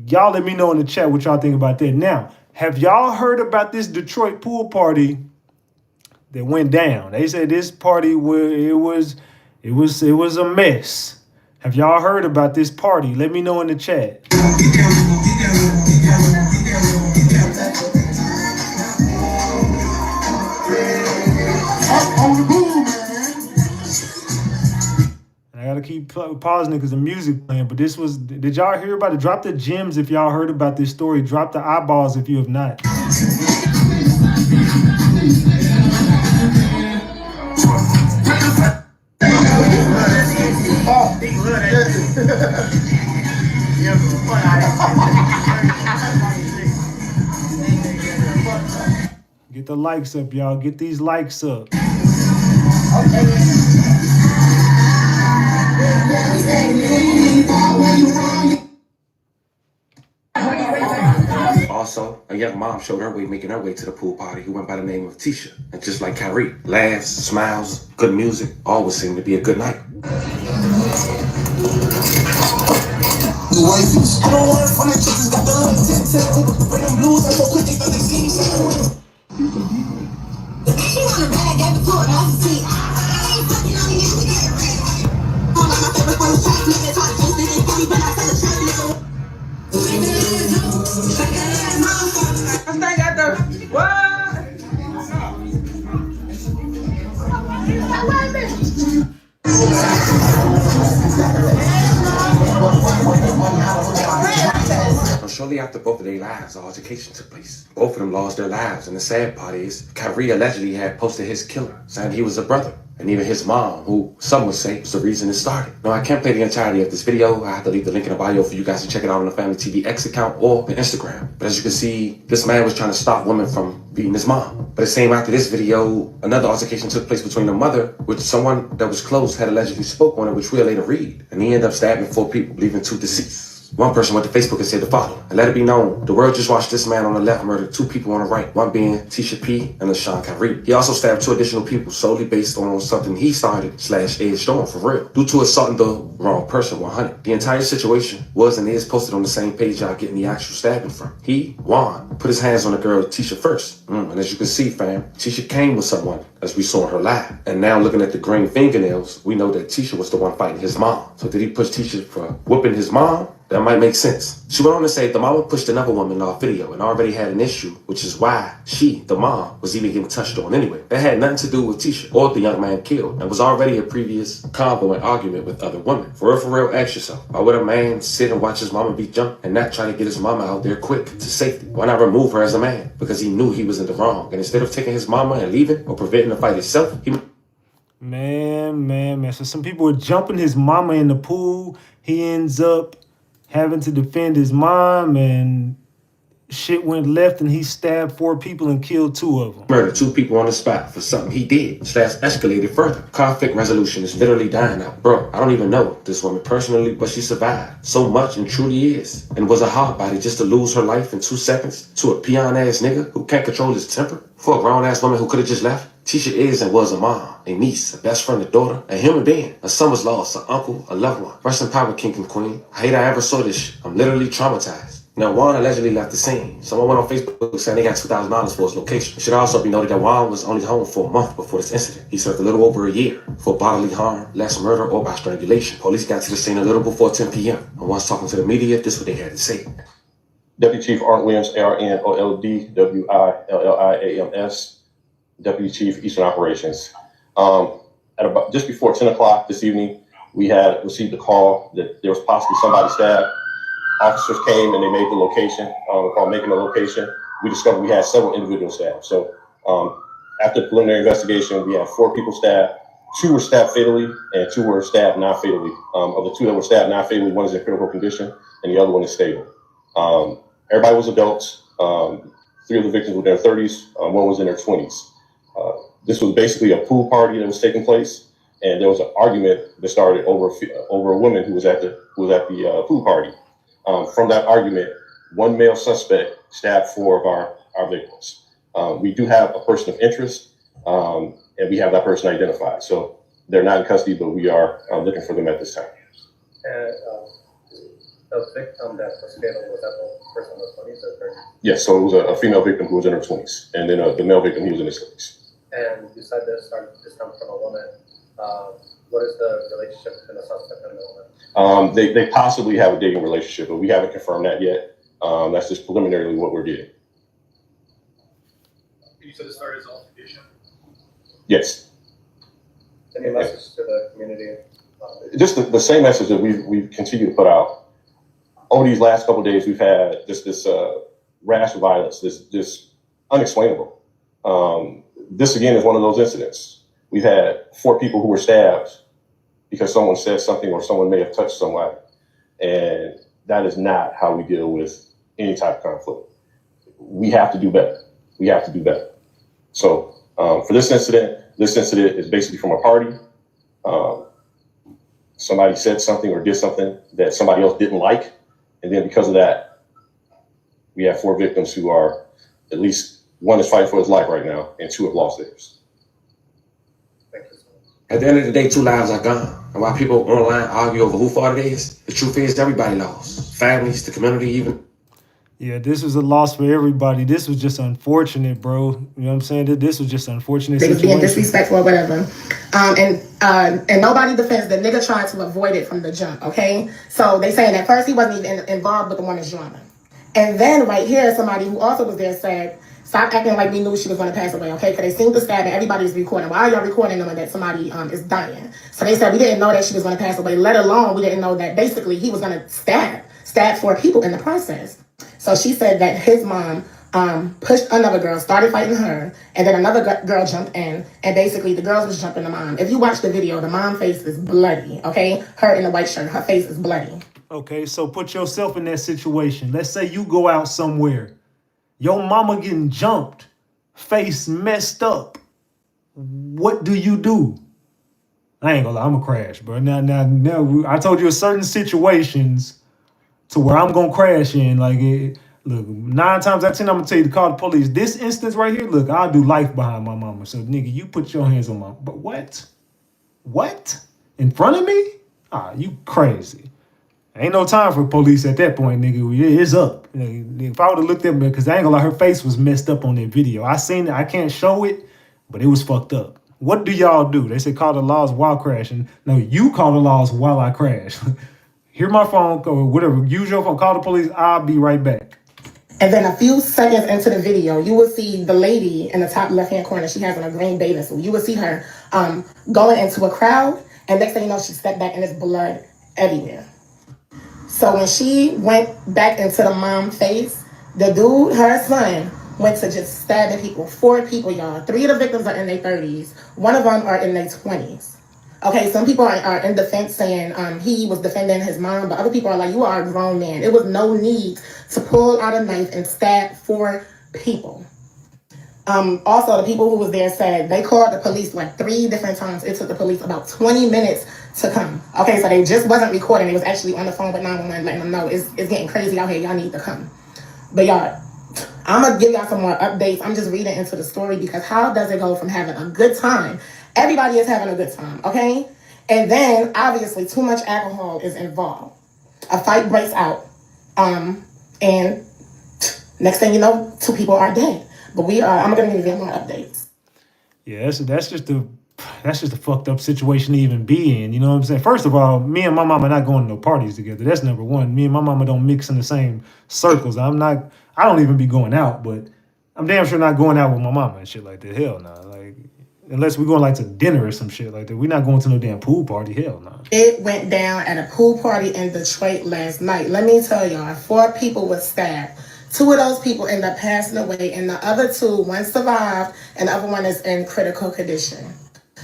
y'all let me know in the chat what y'all think about that. Now, have y'all heard about this Detroit pool party that went down? They said this party was a mess. Have y'all heard about this party? Let me know in the chat. And I gotta keep pausing it because the music playing. But this was, did y'all hear about it? Drop the gems if y'all heard about this story. Drop the eyeballs if you have not. Get the likes up, y'all. Get these likes up. Also, a young mom showed her way making her way to the pool party who went by the name of Tisha. And just like Kyrie, laughs, smiles, good music, always seemed to be a good night. Shortly after both of their lives, an altercation took place. Both of them lost their lives, and the sad part is, Kyrie allegedly had posted his killer, saying he was a brother, and even his mom, who some would say was the reason it started. Now, I can't play the entirety of this video. I have to leave the link in the bio for you guys to check it out on the Family TV X account or the Instagram. But as you can see, this man was trying to stop women from beating his mom. But the same after this video, another altercation took place between the mother, which someone that was close had allegedly spoke on it, which we'll later read. And he ended up stabbing 4 people, leaving 2 deceased. One person went to Facebook and said the following: and let it be known, the world just watched this man on the left murder 2 people on the right, one being Tisha P and LaShawn Kyrie. He also stabbed 2 additional people solely based on something he started/edged on for real, due to assaulting the wrong person 100. The entire situation was and is posted on the same page y'all getting the actual stabbing from. He, Juan, put his hands on the girl Tisha first. And as you can see, fam, Tisha came with someone, as we saw in her live. And now looking at the green fingernails, we know that Tisha was the one fighting his mom. So did he push Tisha for whooping his mom? That might make sense. She went on to say the mama pushed another woman off video and already had an issue, which is why she, the mom, was even getting touched on anyway. That had nothing to do with Tisha or the young man killed, and was already a previous combo and argument with other women. For real, ask yourself, why would a man sit and watch his mama be jumped and not try to get his mama out there quick to safety? Why not remove her as a man? Because he knew he was in the wrong, and instead of taking his mama and leaving or preventing the fight itself, he... Man. So some people were jumping his mama in the pool. He ends up having to defend his mom, and shit went left, and he stabbed 4 people and killed 2 of them. Murdered 2 people on the spot for something he did. Escalated further. Conflict resolution is literally dying out. Bro, I don't even know this woman personally, but she survived so much and truly is. And was a hard body just to lose her life in 2 seconds to a peon-ass nigga who can't control his temper? For a grown-ass woman who could have just left? Tisha is and was a mom, a niece, a best friend, a daughter, a human being. A son was lost, an uncle, a loved one. Rest in power, king and queen. I hate I ever saw this shit. I'm literally traumatized. Now, Juan allegedly left the scene. Someone went on Facebook saying they got $2,000 for his location. It should also be noted that Juan was only home for a month before this incident. He served a little over a year for bodily harm, less murder, or by strangulation. Police got to the scene a little before 10 p.m. And once talking to the media, this is what they had to say. Deputy Chief Arnold Williams, ARNOLD WILLIAMS, Deputy Chief Eastern Operations. At about just before 10 o'clock this evening, we had received a call that there was possibly somebody stabbed. Officers came and they made the location. Upon making the location, we discovered we had several individuals stabbed. So after the preliminary investigation, we had 4 people stabbed. 2 were stabbed fatally and 2 were stabbed non-fatally. Of the 2 that were stabbed non-fatally, one is in critical condition and the other one is stable. Everybody was adults. 3 of the victims were in their 30s. One was in their 20s. This was basically a pool party that was taking place, and there was an argument that started over a woman who was at the pool party. From that argument, 1 male suspect stabbed 4 of our victims. We do have a person of interest, and we have that person identified. So they're not in custody, but we are looking for them at this time. And the victim that was fatal, was that the person in the 20s or 30s? Yes, so it was a female victim who was in her 20s, and then the male victim, he was in his 30s. And you said this comes from a woman. What is the relationship between the suspect and the woman? They possibly have a dating relationship, but we haven't confirmed that yet. That's just preliminarily what we're getting. You said it started as altercation? Yes. Any message to the community? Just the same message that we've continued to put out. Over these last couple of days, we've had just this rash of violence, this unexplainable. This again is one of those incidents. We've had 4 people who were stabbed because someone said something or someone may have touched somebody. And that is not how we deal with any type of conflict. We have to do better. We have to do better. So for this incident is basically from a party. Somebody said something or did something that somebody else didn't like. And then because of that, we have 4 victims who are, at least one is fighting for his life right now, and 2 have lost theirs. At the end of the day, 2 lives are gone. And while people online argue over who fault it is, the truth is everybody lost. Families, the community, even. Yeah, this was a loss for everybody. This was just unfortunate, bro. You know what I'm saying? This was just unfortunate. They was being disrespectful or whatever. And nobody defends the nigga tried to avoid it from the jump, okay? So they saying at first he wasn't even involved with the woman's drama. And then right here, somebody who also was there said, stop acting like we knew she was going to pass away, okay? Because they seemed to stab and everybody's recording. Why are y'all recording knowing that somebody is dying? So they said we didn't know that she was going to pass away, let alone we didn't know that basically he was going to stab 4 people in the process. So she said that his mom pushed another girl, started fighting her, and then another girl jumped in, and basically the girls was jumping the mom. If you watch the video, the mom face is bloody, okay? Her in the white shirt, her face is bloody. Okay, so put yourself in that situation. Let's say you go out somewhere. Your mama getting jumped, face messed up. What do you do? I ain't gonna lie, I'm gonna crash, bro. Now, I told you certain situations to where I'm gonna crash in. Like, look, 9 times out of 10, I'm gonna tell you to call the police. This instance right here, look, I'll do life behind my mama. So, nigga, you put your hands on my. But what? What? In front of me? Ah, you crazy. Ain't no time for police at that point, nigga. It's up. If I would have looked at me, because I ain't gonna lie, her face was messed up on that video. I seen it. I can't show it, but it was fucked up. What do y'all do? They say call the laws while crashing. No, you call the laws while I crash. Hear my phone, or whatever. Use your phone. Call the police. I'll be right back. And then a few seconds into the video, you will see the lady in the top left-hand corner. She has on a green bathing suit. You will see her going into a crowd, and next thing you know, she stepped back and there's blood everywhere. So when she went back into the mom's face, the dude, her son, went to just stabbing people. 4 people, y'all. 3 of the victims are in their 30s. 1 of them are in their 20s. Okay, some people are in defense saying he was defending his mom, but other people are like, you are a grown man. It was no need to pull out a knife and stab 4 people. Also, the people who was there said they called the police like 3 different times. It took the police about 20 minutes to come. Okay, so they just wasn't recording. They was actually on the phone with 911 letting them know it's getting crazy out here. Y'all need to come. But y'all, I'm going to give y'all some more updates. I'm just reading into the story because how does it go from having a good time? Everybody is having a good time, okay? And then, obviously, too much alcohol is involved. A fight breaks out. And next thing you know, 2 people are dead. But I'm going to give you more updates. Yeah, that's just a fucked up situation to even be in. You know what I'm saying? First of all, me and my mama not going to no parties together. That's number one. Me and my mama don't mix in the same circles. I don't even be going out, but I'm damn sure not going out with my mama and shit like that. Hell no. Like, unless we're going like to dinner or some shit like that. We're not going to no damn pool party. Hell no. It went down at a pool party in Detroit last night. Let me tell y'all, 4 people were stabbed. 2 of those people ended up passing away, and the other 2, one survived, and the other one is in critical condition.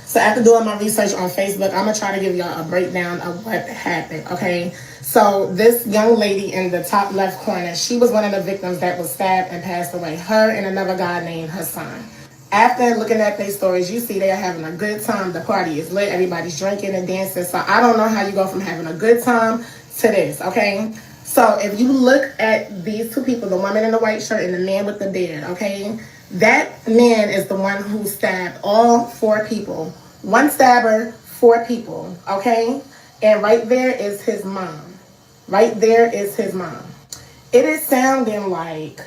So after doing my research on Facebook, I'm going to try to give y'all a breakdown of what happened, okay? So this young lady in the top left corner, she was one of the victims that was stabbed and passed away. Her and another guy named Hassan. After looking at their stories, you see they're having a good time. The party is lit. Everybody's drinking and dancing. So I don't know how you go from having a good time to this, okay? So if you look at these 2 people, the woman in the white shirt and the man with the beard, okay? That man is the one who stabbed all 4 people. 1 stabber, 4 people, okay? And right there is his mom. Right there is his mom. It is sounding like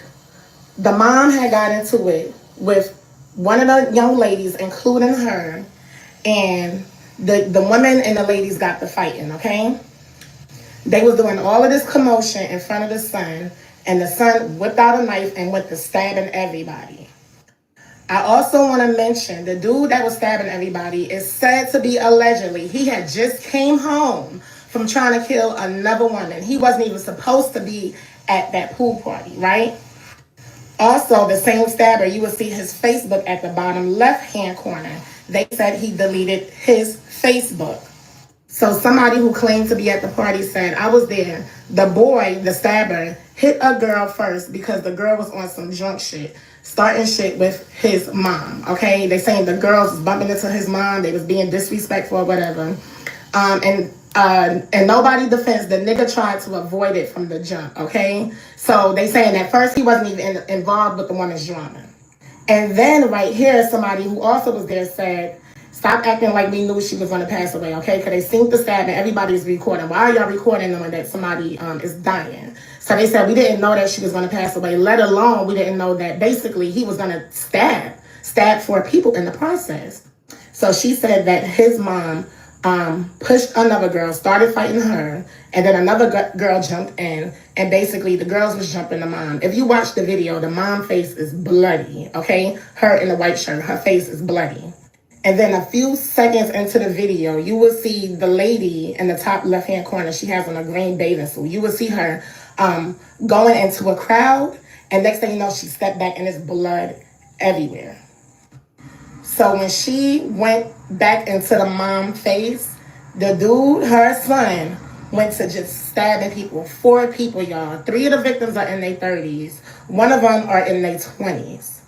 the mom had got into it with one of the young ladies, including her, and the women and the ladies got the fighting, okay? They was doing all of this commotion in front of the son, and the son whipped out a knife and went to stabbing everybody. I also want to mention the dude that was stabbing everybody is said to be allegedly, he had just came home from trying to kill another woman. He wasn't even supposed to be at that pool party, right? Also, the same stabber, you will see his Facebook at the bottom left-hand corner. They said he deleted his Facebook. So somebody who claimed to be at the party said, I was there. The boy, the stabber, hit a girl first because the girl was on some drunk shit, starting shit with his mom, okay? They saying the girls was bumping into his mom, they was being disrespectful or whatever. And nobody defense, the nigga tried to avoid it from the jump, okay? So they saying at first he wasn't even involved with the woman's drama. And then right here, somebody who also was there said, stop acting like we knew she was going to pass away, okay? Because they seen the stab and everybody's recording. Why are y'all recording knowing that somebody is dying? So they said, we didn't know that she was going to pass away, let alone we didn't know that basically he was going to stab 4 people in the process. So she said that his mom pushed another girl, started fighting her, and then another girl jumped in, and basically the girls was jumping the mom. If you watch the video, the mom face is bloody, okay? Her in the white shirt, her face is bloody. And then a few seconds into the video, you will see the lady in the top left-hand corner. She has on a green bathing suit. You will see her going into a crowd, and next thing you know, she stepped back and there's blood everywhere. So when she went back into the mom face, the dude, her son, went to just stabbing people. 4 people, y'all. 3 of the victims are in their 30s. 1 of them are in their 20s.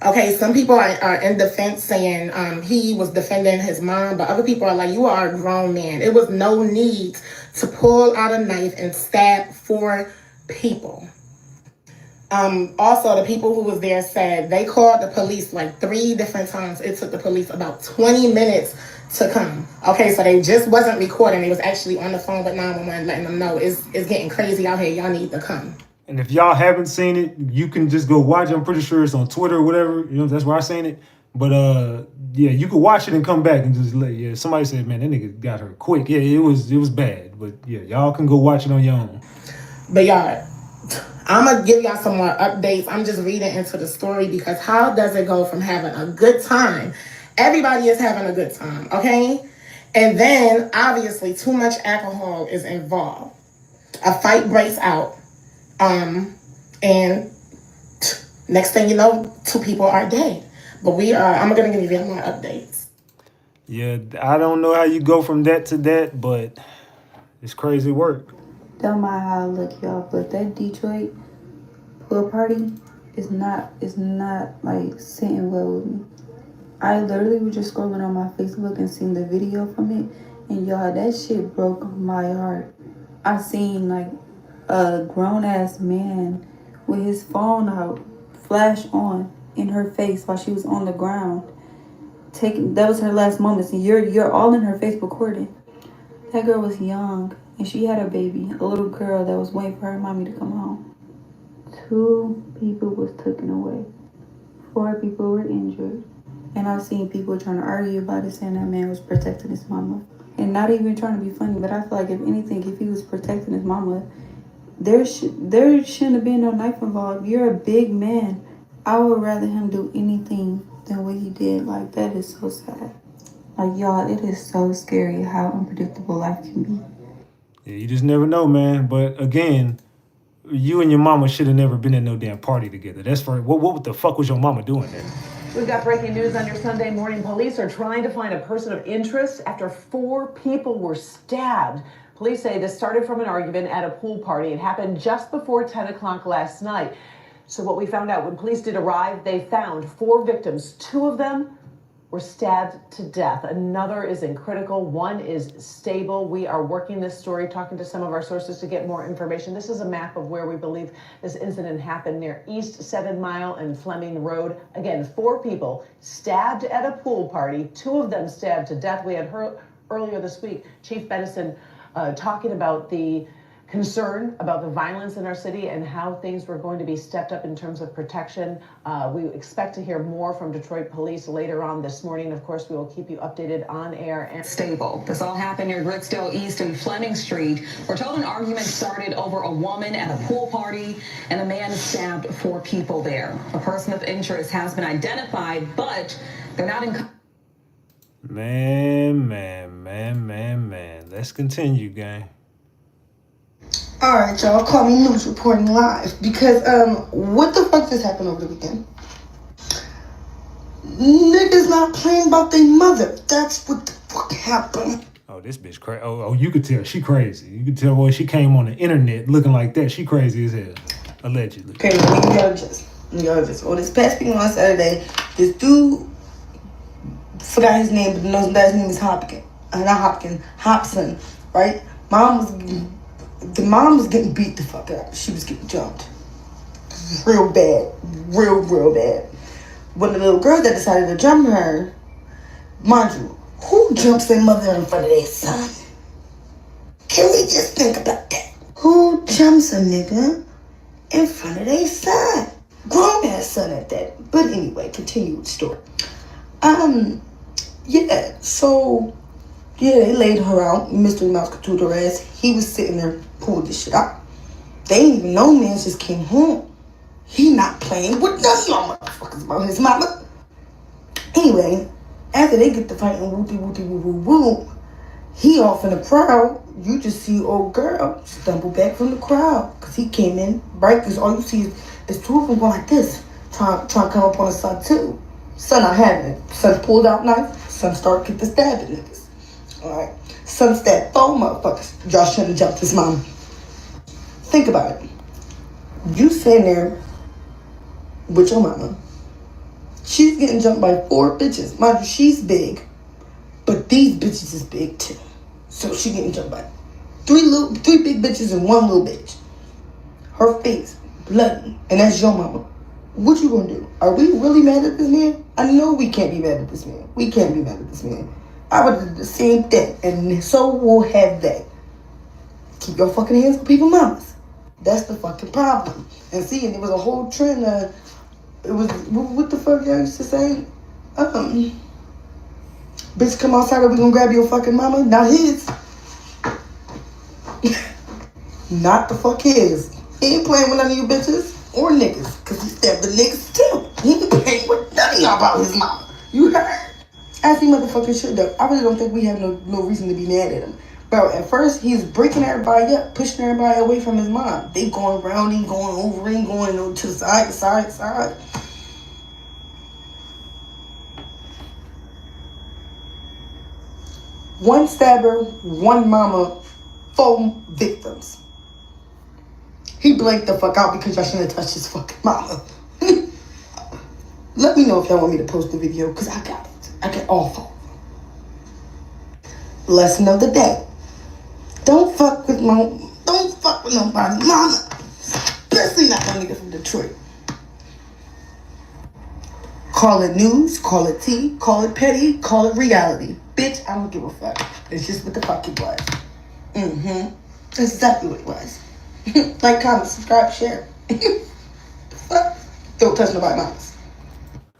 Okay, some people are in defense saying he was defending his mom, but other people are like, you are a grown man. It was no need to pull out a knife and stab 4 people. Also, the people who was there said they called the police like 3 different times. It took the police about 20 minutes to come. Okay, so they just wasn't recording. They was actually on the phone with 911 letting them know it's getting crazy out here. Y'all need to come. And if y'all haven't seen it, you can just go watch it. I'm pretty sure it's on Twitter or whatever. You know, that's where I seen it. But yeah, you could watch it and come back and just somebody said, man, that nigga got her quick. Yeah, it was bad. But yeah, y'all can go watch it on your own. But y'all, I'm going to give y'all some more updates. I'm just reading into the story because how does it go from having a good time? Everybody is having a good time, okay? And then, obviously, too much alcohol is involved. A fight breaks out. And next thing you know, 2 people are dead. But I'm going to give you more updates. Yeah, I don't know how you go from that to that, but it's crazy work. Don't mind how I look, y'all, but that Detroit pool party is not like sitting well with me. I literally was just scrolling on my Facebook and seeing the video from it, and y'all, that shit broke my heart. I seen like a grown ass man with his phone out, flash on in her face while she was on the ground. That was her last moments, and you're all in her face recording. That girl was young, and she had a baby, a little girl that was waiting for her mommy to come home. 2 people was taken away. 4 people were injured. And I've seen people trying to argue about it, saying that man was protecting his mama. And not even trying to be funny, but I feel like if anything, if he was protecting his mama, there shouldn't have been no knife involved. You're a big man. I would rather him do anything than what he did. Like, that is so sad. Like, y'all, it is so scary how unpredictable life can be. Yeah, you just never know, man. But again, you and your mama should have never been at no damn party together. That's for what the fuck was your mama doing there? We've got breaking news on your Sunday morning. Police are trying to find a person of interest after 4 people were stabbed. Police say this started from an argument at a pool party. It happened just before 10 o'clock last night. So what we found out when police did arrive, they found 4 victims. 2 of them were stabbed to death. Another is in critical. 1 is stable. We are working this story, talking to some of our sources to get more information. This is a map of where we believe this incident happened near East 7 Mile and Fleming Road. Again, 4 people stabbed at a pool party. 2 of them stabbed to death. We had heard earlier this week, Chief Benison talking about the concern about the violence in our city and how things were going to be stepped up in terms of protection. We expect to hear more from Detroit police later on this morning. Of course, we will keep you updated on air. And stable. This all happened near Grittsdale East and Fleming Street. We're told an argument started over a woman at a pool party, and a man stabbed 4 people there. A person of interest has been identified, but they're not in... Man. Let's continue, gang. All right, y'all, call me news reporting live because what the fuck just happened over the weekend? Niggas not playing about their mother. That's what the fuck happened. Oh, this bitch crazy. Oh, you could tell she crazy. You could tell, boy, she came on the internet looking like that. She crazy as hell. Allegedly. Okay, let me go just. On this past weekend on Saturday, this dude, forgot his name, but knows that his name is Hobson, right? The mom was getting beat the fuck up. She was getting jumped. Real bad. Real bad. When the little girl that decided to jump her, mind you, who jumps their mother in front of their son? Can we just think about that? Who jumps a nigga in front of their son? Grown ass son at that. But anyway, continue with the story. Yeah, so they laid her out. Mystery Mouse could do her ass. He was sitting there, pulled this shit out. They ain't even know man just came home. He not playing with none of y'all motherfuckers about his mama. Anyway, after they get to fighting woo, he off in the crowd. You just see old girl stumble back from the crowd. Cause he came in, right? Cause all you see is two of them going like this. Trying to come up on the son too. Son not having it. Son pulled out knife. Son start get the stabbing niggas. Alright. Son stabbed 4 motherfuckers. Y'all shouldn't have jumped his mom. Think about it. You sitting there with your mama. She's getting jumped by 4 bitches. Mind you, she's big. But these bitches is big too. So she getting jumped by 3 big bitches and 1 little bitch. Her face bloody. And that's your mama. What you gonna do? Are we really mad at this man? I know we can't be mad at this man. We can't be mad at this man. I would do the same thing. And so will have they. Keep your fucking hands on people's mamas. That's the fucking problem. And see, and there was a whole trend. It was, what the fuck y'all used to say? Bitch, come outside or we gonna grab your fucking mama. Not his. Not the fuck his. He ain't playing with none of you bitches or niggas. Cause he stabbed the niggas too. He ain't playing with none of y'all about his mama. You heard? As he motherfucking should though. I really don't think we have no reason to be mad at him. Bro, at first, he's breaking everybody up, pushing everybody away from his mom. They going around him, going over him, going to the side. One stabber, 1 mama, 4 victims. He blanked the fuck out because y'all shouldn't have touched his fucking mama. Let me know if y'all want me to post the video, because I got it. I got all 4. Lesson of the day. Don't fuck with nobody, mama. Especially not no nigga from Detroit. Call it news, call it tea, call it petty, call it reality. Bitch, I don't give a fuck. It's just what the fuck it was. That's exactly what it was. Like, comment, subscribe, share. Fuck. Don't touch nobody mamas.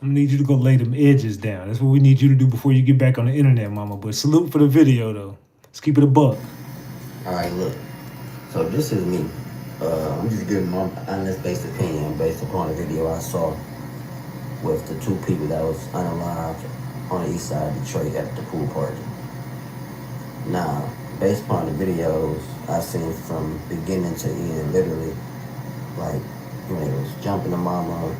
I'm gonna need you to go lay them edges down. That's what we need you to do before you get back on the internet, mama. But salute for the video, though. Let's keep it a buck. Alright, look. So this is me. I'm just giving my honest based opinion based upon the video I saw with the 2 people that was unalived on the east side of Detroit at the pool party. Now, based upon the videos I seen from beginning to end, literally, like, you know, it was jumping the mama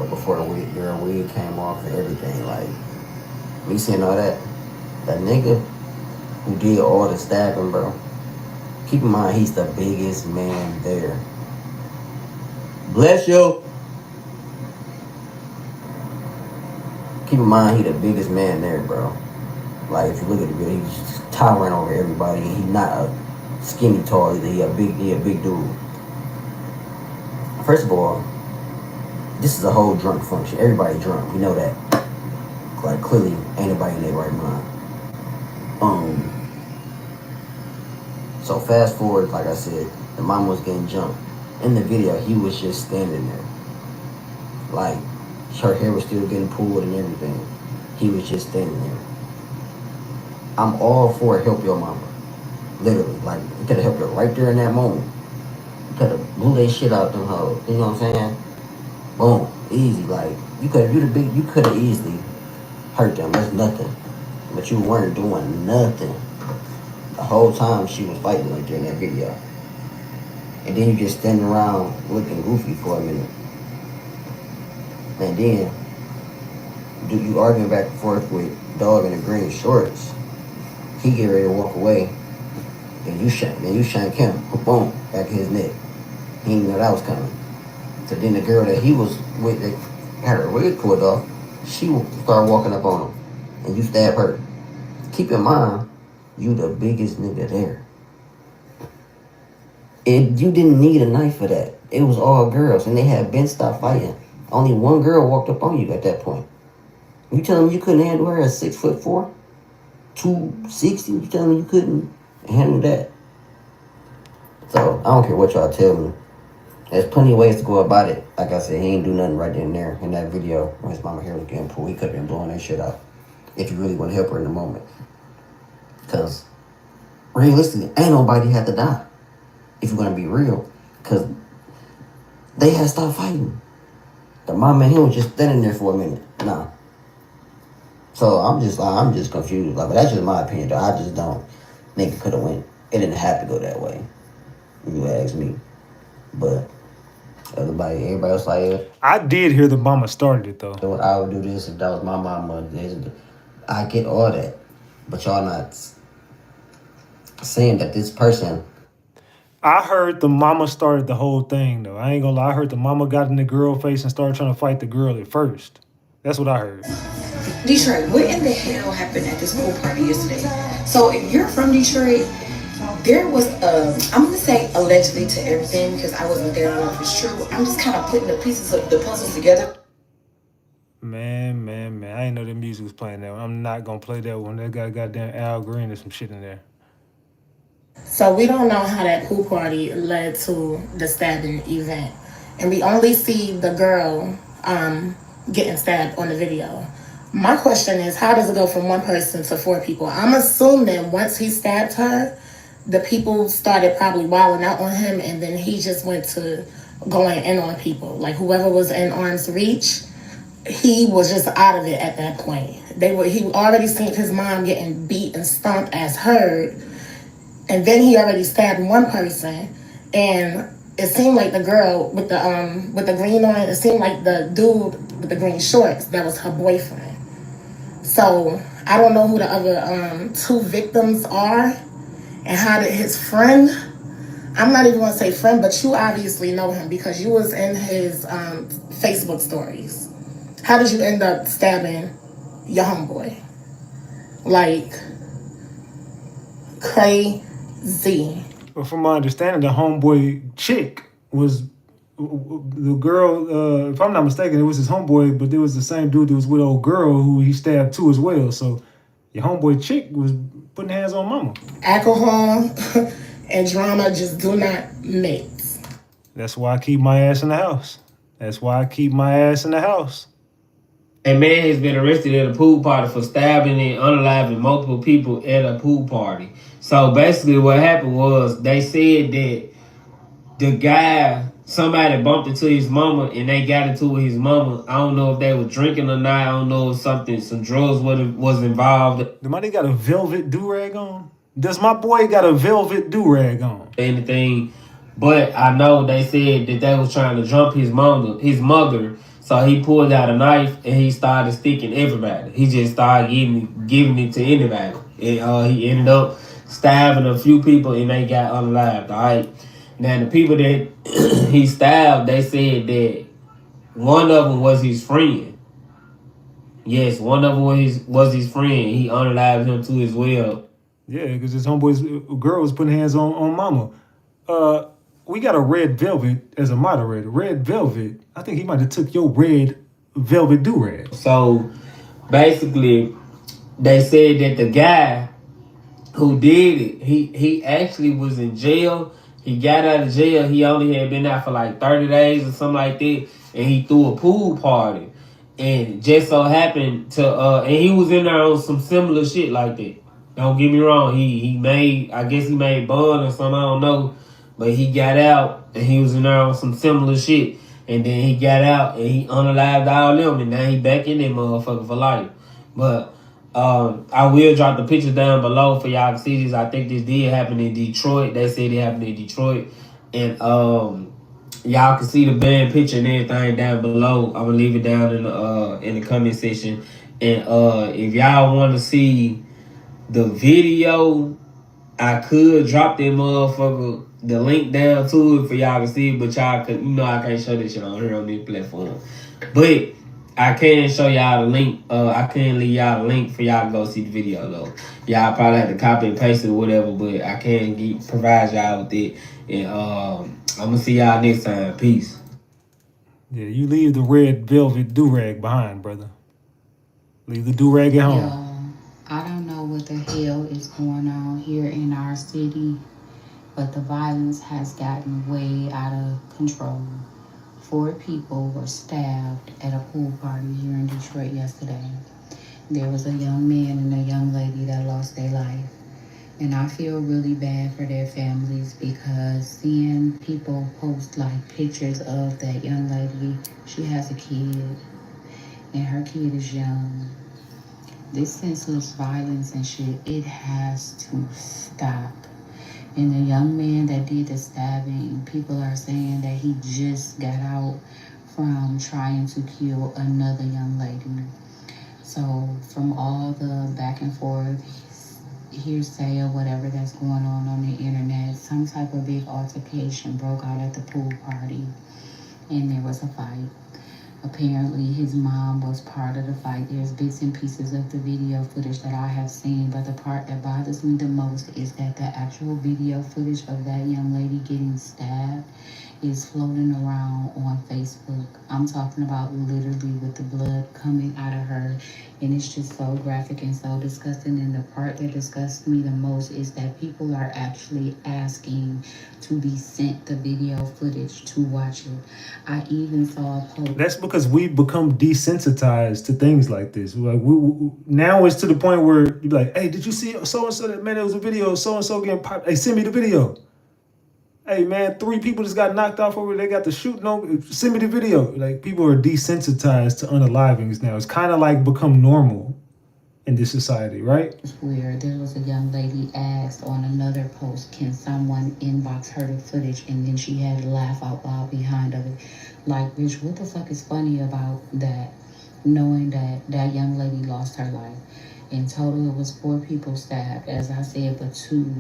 before the wig came off and everything. Like, me seeing all that, the nigga who did all the stabbing, bro, keep in mind he's the biggest man there. Bless you. Keep in mind he the biggest man there, bro. Like, if you look at the video, he's just towering over everybody. And he's not a skinny tall either. He a big dude. First of all, this is a whole drunk function. Everybody drunk, you know that. Like, clearly ain't nobody in their right mind. So fast forward, like I said, the mom was getting jumped. In the video, he was just standing there. Like, her hair was still getting pulled and everything. He was just standing there. I'm all for help your mama. Literally. Like, you could have helped her right there in that moment. You could have blew that shit out them hoes. You know what I'm saying? Boom. Easy. Like, you could have easily hurt them. That's nothing. But you weren't doing nothing. The whole time she was fighting right there in that video. And then you just standing around looking goofy for a minute. And then you arguing back and forth with dog in the green shorts. He get ready to walk away. And you shank him. Boom. Back in his neck. He didn't know that was coming. So then the girl that he was with, that had her wig pulled off, she started walking up on him, and you stab her. Keep in mind, you the biggest nigga there. You didn't need a knife for that. It was all girls, and they had been stopped fighting. Only one girl walked up on you at that point. You telling me you couldn't handle her at 6'4", 260? You telling me you couldn't handle that? So I don't care what y'all tell me. There's plenty of ways to go about it. Like I said, he ain't do nothing right then and there in that video when his mama hair was getting pulled. He could have been blowing that shit out if you really want to help her in the moment. Because realistically, ain't nobody had to die. If you're gonna be real, because they had stopped fighting. The mama and him was just standing there for a minute. Nah. So I'm just confused. Like, but that's just my opinion, though. I just don't think it could have went. It didn't have to go that way. If you ask me, but everybody else like it. I did hear the mama started it though. I would do this if that was my mama. I get all that, but y'all not saying that this person. I heard the mama started the whole thing though. I ain't gonna lie. I heard the mama got in the girl face and started trying to fight the girl at first. That's what I heard. Detroit, what in the hell happened at this pool party yesterday? So if you're from Detroit, there was I'm gonna say allegedly to everything because I wasn't there. I don't know if it's true. I'm just kind of putting the pieces of the puzzles together. Man. I ain't know the music was playing that one. I'm not gonna play that one. That got goddamn Al Green or some shit in there. So we don't know how that pool party led to the stabbing event. And we only see the girl getting stabbed on the video. My question is, how does it go from one person to 4 people? I'm assuming once he stabbed her, the people started probably wilding out on him, and then he just went to going in on people. Like whoever was in arm's reach, he was just out of it at that point. He already seen his mom getting beat and stomped as heard, and then he already stabbed one person, and it seemed like the girl with the green on, it seemed like the dude with the green shorts, that was her boyfriend. So I don't know who the other 2 victims are, and how did his friend, I'm not even gonna say friend, but you obviously know him because you was in his Facebook stories. How did you end up stabbing your homeboy? Like, crazy. But from my understanding, the homeboy chick was the girl, if I'm not mistaken, it was his homeboy, but it was the same dude that was with old girl who he stabbed too as well. So your homeboy chick was putting hands on mama. Alcohol and drama just do not mix. That's why I keep my ass in the house. A man has been arrested at a pool party for stabbing and unaliving multiple people at a pool party. So basically what happened was they said that the guy, somebody bumped into his mama and they got into it with his mama. I don't know if they were drinking or not. I don't know if some drugs was involved. The money got a velvet do-rag on? Does my boy got a velvet do-rag on? Anything, but I know they said that they was trying to jump his mother. So he pulled out a knife and he started sticking everybody. He just started giving it to anybody. And he ended up stabbing a few people and they got unalived, all right? Now, the people that he stabbed, they said that one of them was his friend. Yes, one of them was his friend. He unalived him too as well. Yeah, because his homeboy's girl was putting hands on mama. We got a Red Velvet as a moderator. Red Velvet, I think he might have took your red velvet do-rag. So, basically, they said that the guy who did it, he actually was in jail. He got out of jail. He only had been out for like 30 days or something like that. And he threw a pool party. And just so happened to, and he was in there on some similar shit like that. Don't get me wrong. I guess he made bond or something, I don't know. But he got out and he was in there on some similar shit. And then he got out and he unalived all them. And now he back in that motherfucker for life. But I will drop the pictures down below for y'all to see this. I think this did happen in Detroit. They said it happened in Detroit. And y'all can see the band picture and everything down below. I'm gonna leave it down in the comment section. And if y'all want to see the video, I could drop that motherfucker the link down to it for y'all to see it, but y'all could, I can't show this shit on here on this platform. But I can show y'all the link. I can leave y'all the link for y'all to go see the video though. Y'all probably have to copy and paste it or whatever, but I can provide y'all with it. And I'm gonna see y'all next time. Peace. Yeah, you leave the red velvet do-rag behind, brother. Leave the do-rag at home. Yo, I don't know what the hell is going on here in our city, but the violence has gotten way out of control. 4 people were stabbed at a pool party here in Detroit yesterday. There was a young man and a young lady that lost their life. And I feel really bad for their families because seeing people post like pictures of that young lady, she has a kid and her kid is young. This senseless violence and shit, it has to stop. And the young man that did the stabbing, people are saying that he just got out from trying to kill another young lady. So from all the back and forth, hearsay or whatever that's going on the internet, some type of big altercation broke out at the pool party and there was a fight. Apparently his mom was part of the fight. There's bits and pieces of the video footage that I have seen, but the part that bothers me the most is that the actual video footage of that young lady getting stabbed is floating around on Facebook. I'm talking about literally with the blood coming out of her, and it's just so graphic and so disgusting. And the part that disgusts me the most is that people are actually asking to be sent the video footage to watch it. I even saw a post. That's because we've become desensitized to things like this. Like now it's to the point where you're like, hey, did you see so-and-so? That man, there was a video of so-and-so getting popped. Hey, send me the video. Hey man, 3 people just got knocked off over. They got the shooting on. Send me the video. Like people are desensitized to unalivings now. It's kind of like become normal in this society, right? It's weird. There was a young lady asked on another post, can someone inbox her the footage? And then she had a laugh out loud behind of it. Like, bitch, what the fuck is funny about that? Knowing that that young lady lost her life. In total, it was 4 people stabbed, as I said, but 2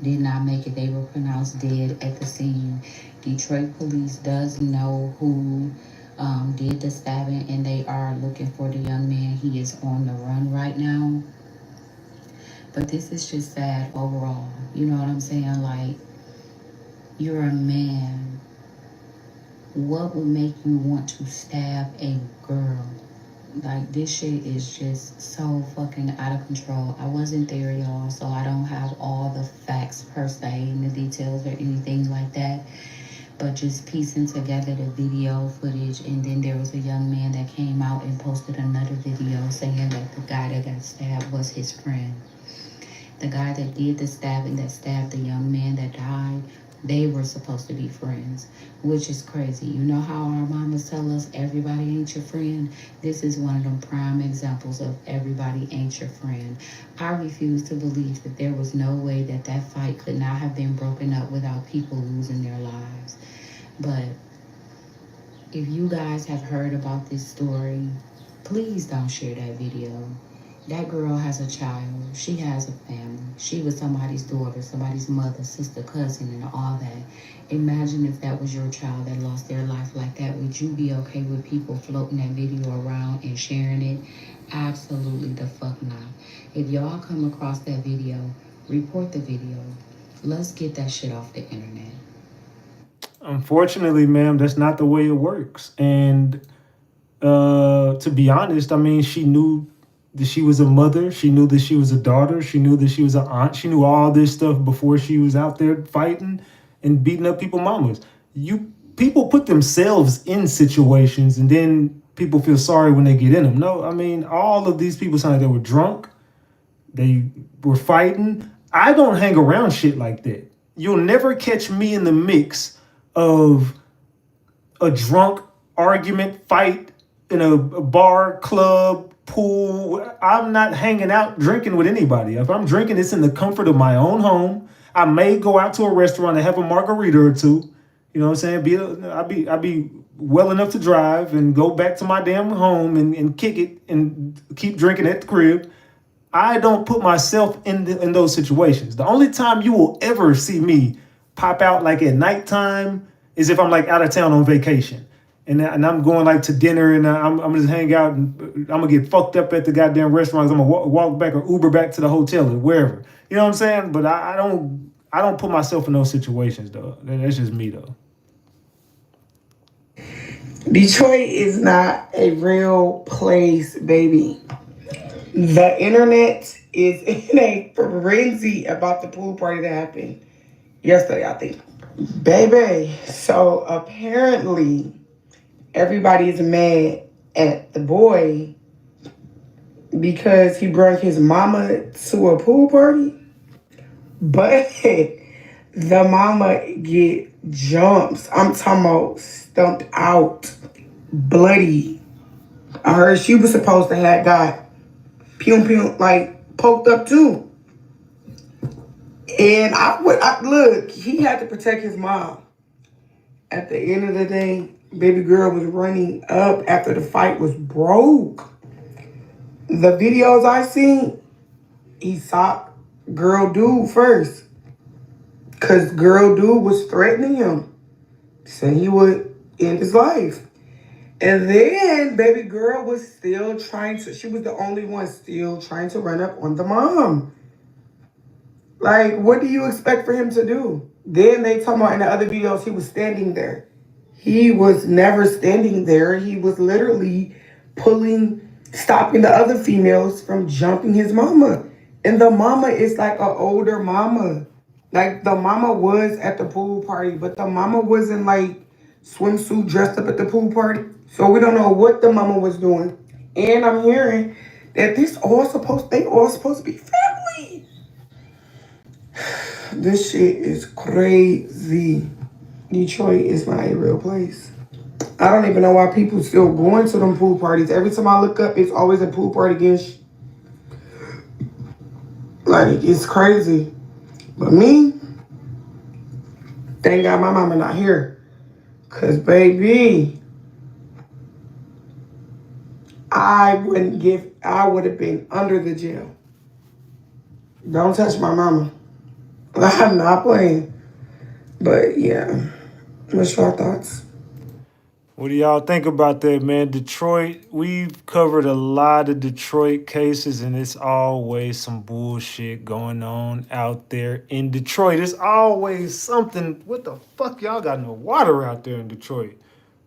did not make it. They were pronounced dead at the scene. Detroit police does know who did the stabbing, and they are looking for the young man. He is on the run right now. But this is just sad overall. You know what I'm saying? Like, you're a man. What would make you want to stab a girl? Like, this shit is just so fucking out of control. I wasn't there, y'all, so I don't have all the facts per se and the details or anything like that. But just piecing together the video footage, and then there was a young man that came out and posted another video saying that the guy that got stabbed was his friend. The guy that did the stabbing, that stabbed the young man that died, they were supposed to be friends, which is crazy. You know how our mamas tell us everybody ain't your friend? This is one of them prime examples of everybody ain't your friend. I refuse to believe that there was no way that that fight could not have been broken up without people losing their lives. But if you guys have heard about this story, please don't share that video. That girl has a child. She has a family. She was somebody's daughter, somebody's mother, sister, cousin, and all that. Imagine if that was your child that lost their life like that. Would you be okay with people floating that video around and sharing it? Absolutely the fuck not. If y'all come across that video, report the video. Let's get that shit off the internet. Unfortunately, ma'am, that's not the way it works. And to be honest, I mean, she knew that she was a mother. She knew that she was a daughter. She knew that she was an aunt. She knew all this stuff before she was out there fighting and beating up people's mamas. People put themselves in situations and then people feel sorry when they get in them. No, I mean, all of these people sound like they were drunk. They were fighting. I don't hang around shit like that. You'll never catch me in the mix of a drunk argument, fight in a bar, club, pool. I'm not hanging out drinking with anybody. If I'm drinking, it's in the comfort of my own home. I may go out to a restaurant and have a margarita or 2. You know what I'm saying? I'll be well enough to drive and go back to my damn home and kick it and keep drinking at the crib. I don't put myself in those situations. The only time you will ever see me pop out like at nighttime is if I'm like out of town on vacation. And I'm going like to dinner and I'm just hang out and I'm gonna get fucked up at the goddamn restaurants. I'm gonna walk back or Uber back to the hotel or wherever. You know what I'm saying? But I don't put myself in those situations though. That's just me though. Detroit is not a real place, baby. The internet is in a frenzy about the pool party that happened yesterday, I think. Baby, so apparently everybody is mad at the boy because he brought his mama to a pool party. But the mama get jumps. I'm talking about stumped out, bloody. I heard she was supposed to have got like poked up too. And look, he had to protect his mom. At the end of the day, baby girl was running up after the fight was broke. The videos I seen, he socked girl dude first. Cause girl dude was threatening him. Saying he would end his life. And then baby girl was still she was the only one still trying to run up on the mom. Like, what do you expect for him to do? Then they talking about in the other videos, he was standing there. He was never standing there. He was literally stopping the other females from jumping his mama. And the mama is like an older mama. Like, the mama was at the pool party, but the mama wasn't like swimsuit dressed up at the pool party. So we don't know what the mama was doing. And I'm hearing that they all supposed to be family. This shit is crazy. Detroit is not a real place. I don't even know why people still going to them pool parties. Every time I look up, it's always a pool party against. Like, it's crazy. But me, thank God my mama not here. Cause baby, I would have been under the jail. Don't touch my mama. I'm not playing. But yeah, what's your thoughts? What do y'all think about that, man? Detroit, we've covered a lot of Detroit cases, and it's always some bullshit going on out there in Detroit. It's always something. What the fuck? Y'all got no water out there in Detroit.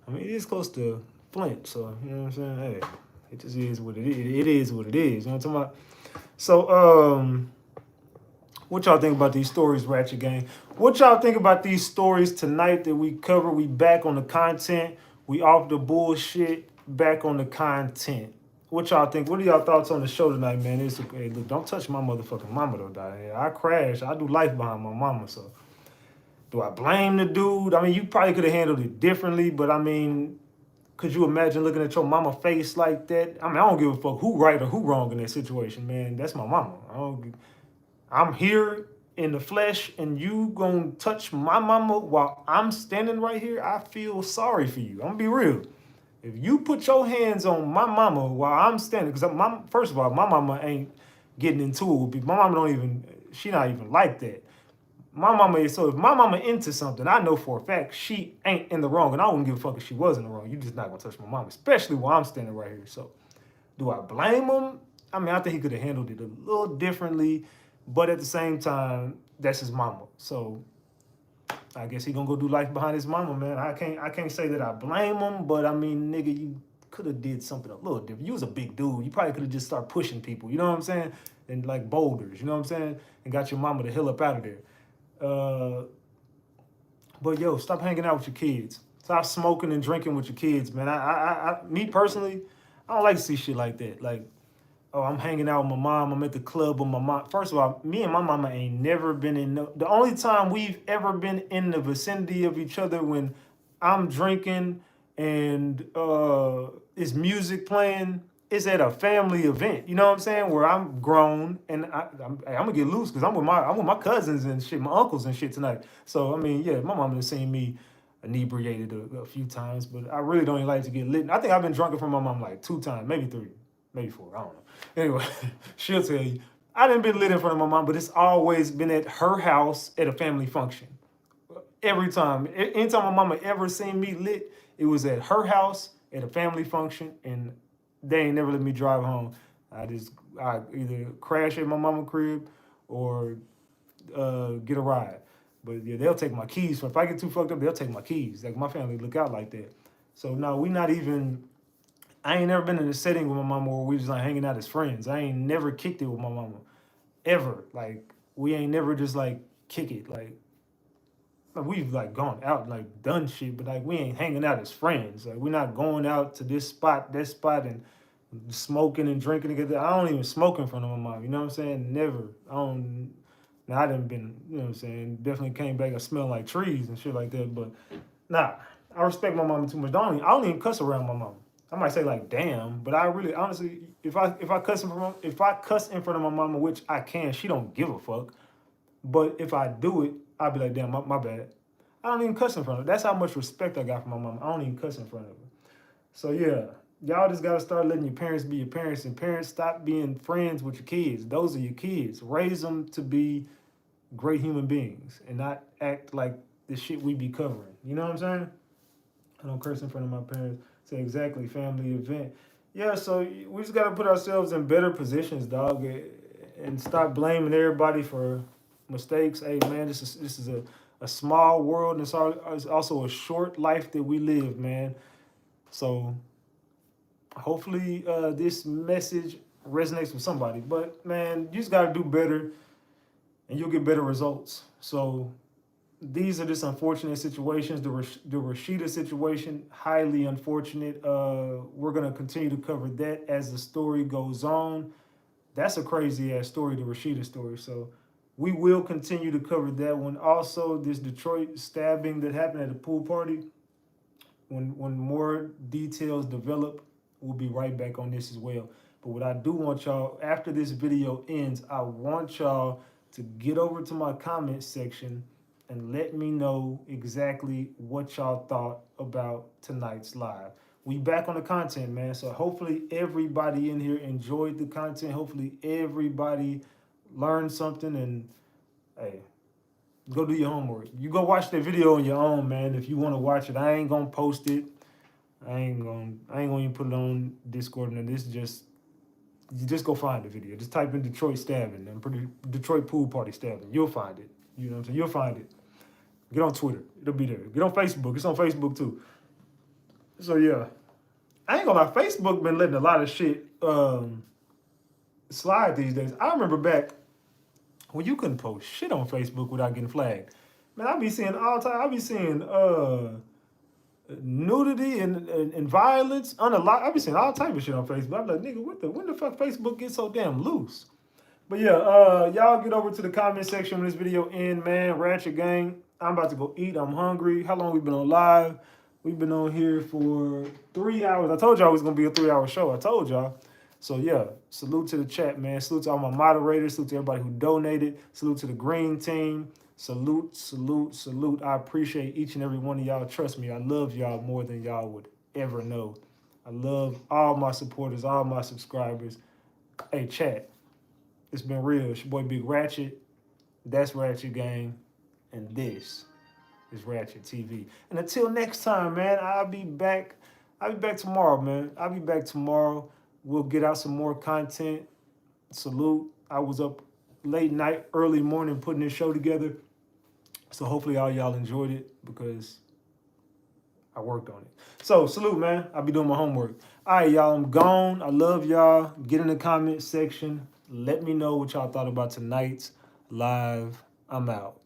I mean, it's close to Flint, so, you know what I'm saying? Hey, it just is what it is. It is what it is. You know what I'm talking about? So, what y'all think about these stories, Ratchet Gang? What y'all think about these stories tonight that we cover? We back on the content. We off the bullshit, back on the content. What y'all think? What are y'all thoughts on the show tonight, man? Hey, look, don't touch my motherfucking mama, though, dog. I crash. I do life behind my mama, so. Do I blame the dude? I mean, you probably could have handled it differently, but I mean, could you imagine looking at your mama face like that? I mean, I don't give a fuck who right or who wrong in that situation, man. That's my mama. I'm here in the flesh and you gonna touch my mama while I'm standing right here, I feel sorry for you. I'm gonna be real. If you put your hands on my mama while I'm standing, because first of all, my mama ain't getting into it. My mama she not even like that. My mama is, so if my mama into something, I know for a fact she ain't in the wrong, and I wouldn't give a fuck if she was in the wrong. You just not gonna touch my mama, especially while I'm standing right here. So, do I blame him? I mean, I think he could have handled it a little differently, but at the same time, that's his mama. So, I guess he gonna go do life behind his mama, man. I can't say that I blame him, but I mean, nigga, you could have did something a little different. You was a big dude. You probably could have just started pushing people. You know what I'm saying? And like boulders. You know what I'm saying? And got your mama the hell up out of there. But yo, stop hanging out with your kids. Stop smoking and drinking with your kids, man. Me personally, I don't like to see shit like that. Like, oh, I'm hanging out with my mom. I'm at the club with my mom. First of all, me and my mama ain't never been in. The only time we've ever been in the vicinity of each other when I'm drinking and it's music playing. It's at a family event. You know what I'm saying? Where I'm grown and I'm gonna get loose because I'm with my cousins and shit, my uncles and shit tonight. So I mean, yeah, my mama has seen me inebriated a few times, but I really don't even like to get lit. I think I've been drunken from my mom like 2 times, maybe 3, maybe 4. I don't know. Anyway, she'll tell you. I didn't been lit in front of my mom, but it's always been at her house at a family function. Every time. Anytime my mama ever seen me lit, it was at her house, at a family function, and they ain't never let me drive home. I either crash at my mama crib or get a ride. But yeah, they'll take my keys. If I get too fucked up, they'll take my keys. Like my family look out like that. So no, we not even. I ain't never been in a setting with my mama where we just like hanging out as friends. I ain't never kicked it with my mama, ever. Like we ain't never just like kick it. Like we've like gone out and like done shit, but like we ain't hanging out as friends. Like we're not going out to this spot, that spot, and smoking and drinking together. I don't even smoke in front of my mom. You know what I'm saying? Never. I don't. Now I done been. You know what I'm saying? Definitely came back. I smell like trees and shit like that. But nah, I respect my mama too much. I don't even cuss around my mama. I might say like damn, but I really honestly, if I cuss in front of my mama, which I can, she don't give a fuck. But if I do it, I'll be like, damn, my bad. I don't even cuss in front of her. That's how much respect I got from my mom. I don't even cuss in front of her. So yeah, y'all just gotta start letting your parents be your parents, and parents stop being friends with your kids. Those are your kids. Raise them to be great human beings and not act like the shit we be covering. You know what I'm saying? I don't curse in front of my parents. Say exactly, family event. Yeah, so we just gotta put ourselves in better positions, dog, and stop blaming everybody for mistakes. Hey man, this is a small world, and it's also a short life that we live, man. So hopefully this message resonates with somebody. But man, you just gotta do better, and you'll get better results. So these are just unfortunate situations. The Rasheeda situation, highly unfortunate. We're gonna continue to cover that as the story goes on. That's a crazy ass story, the Rasheeda story. So we will continue to cover that one. Also, this Detroit stabbing that happened at a pool party. When more details develop, we'll be right back on this as well. But what I do want y'all, after this video ends, I want y'all to get over to my comment section and let me know exactly what y'all thought about tonight's live. We back on the content, man. So hopefully everybody in here enjoyed the content. Hopefully everybody learned something, and hey, go do your homework. You go watch the video on your own, man. If you want to watch it, I ain't gonna post it. I ain't gonna even put it on Discord. And this just, you just go find the video. Just type in Detroit stabbing and Detroit pool party stabbing. You'll find it. You know what I'm saying? You'll find it. Get on Twitter. It'll be there. Get on Facebook. It's on Facebook too. So yeah, I ain't gonna lie. Facebook been letting a lot of shit slide these days. I remember back when you couldn't post shit on Facebook without getting flagged. Man, I be seeing all time. I be seeing nudity and violence, I be seeing all type of shit on Facebook. I'm like, nigga, when the fuck Facebook get so damn loose? But yeah, y'all get over to the comment section when this video end, man. Ratchet gang, I'm about to go eat. I'm hungry. How long we been on live? We've been on here for 3 hours. I told y'all it was gonna be a 3-hour show. I told y'all. So yeah, salute to the chat, man. Salute to all my moderators. Salute to everybody who donated. Salute to the green team. Salute, salute, salute. I appreciate each and every one of y'all. Trust me, I love y'all more than y'all would ever know. I love all my supporters, all my subscribers. Hey, chat, it's been real. It's your boy Big Ratchet. That's Ratchet Gang. And this is Ratchet TV. And until next time, man, I'll be back. I'll be back tomorrow, man. I'll be back tomorrow. We'll get out some more content. Salute. I was up late night, early morning putting this show together. So hopefully all y'all enjoyed it because I worked on it. So salute, man. I'll be doing my homework. All right, y'all. I'm gone. I love y'all. Get in the comment section. Let me know what y'all thought about tonight's live. I'm out.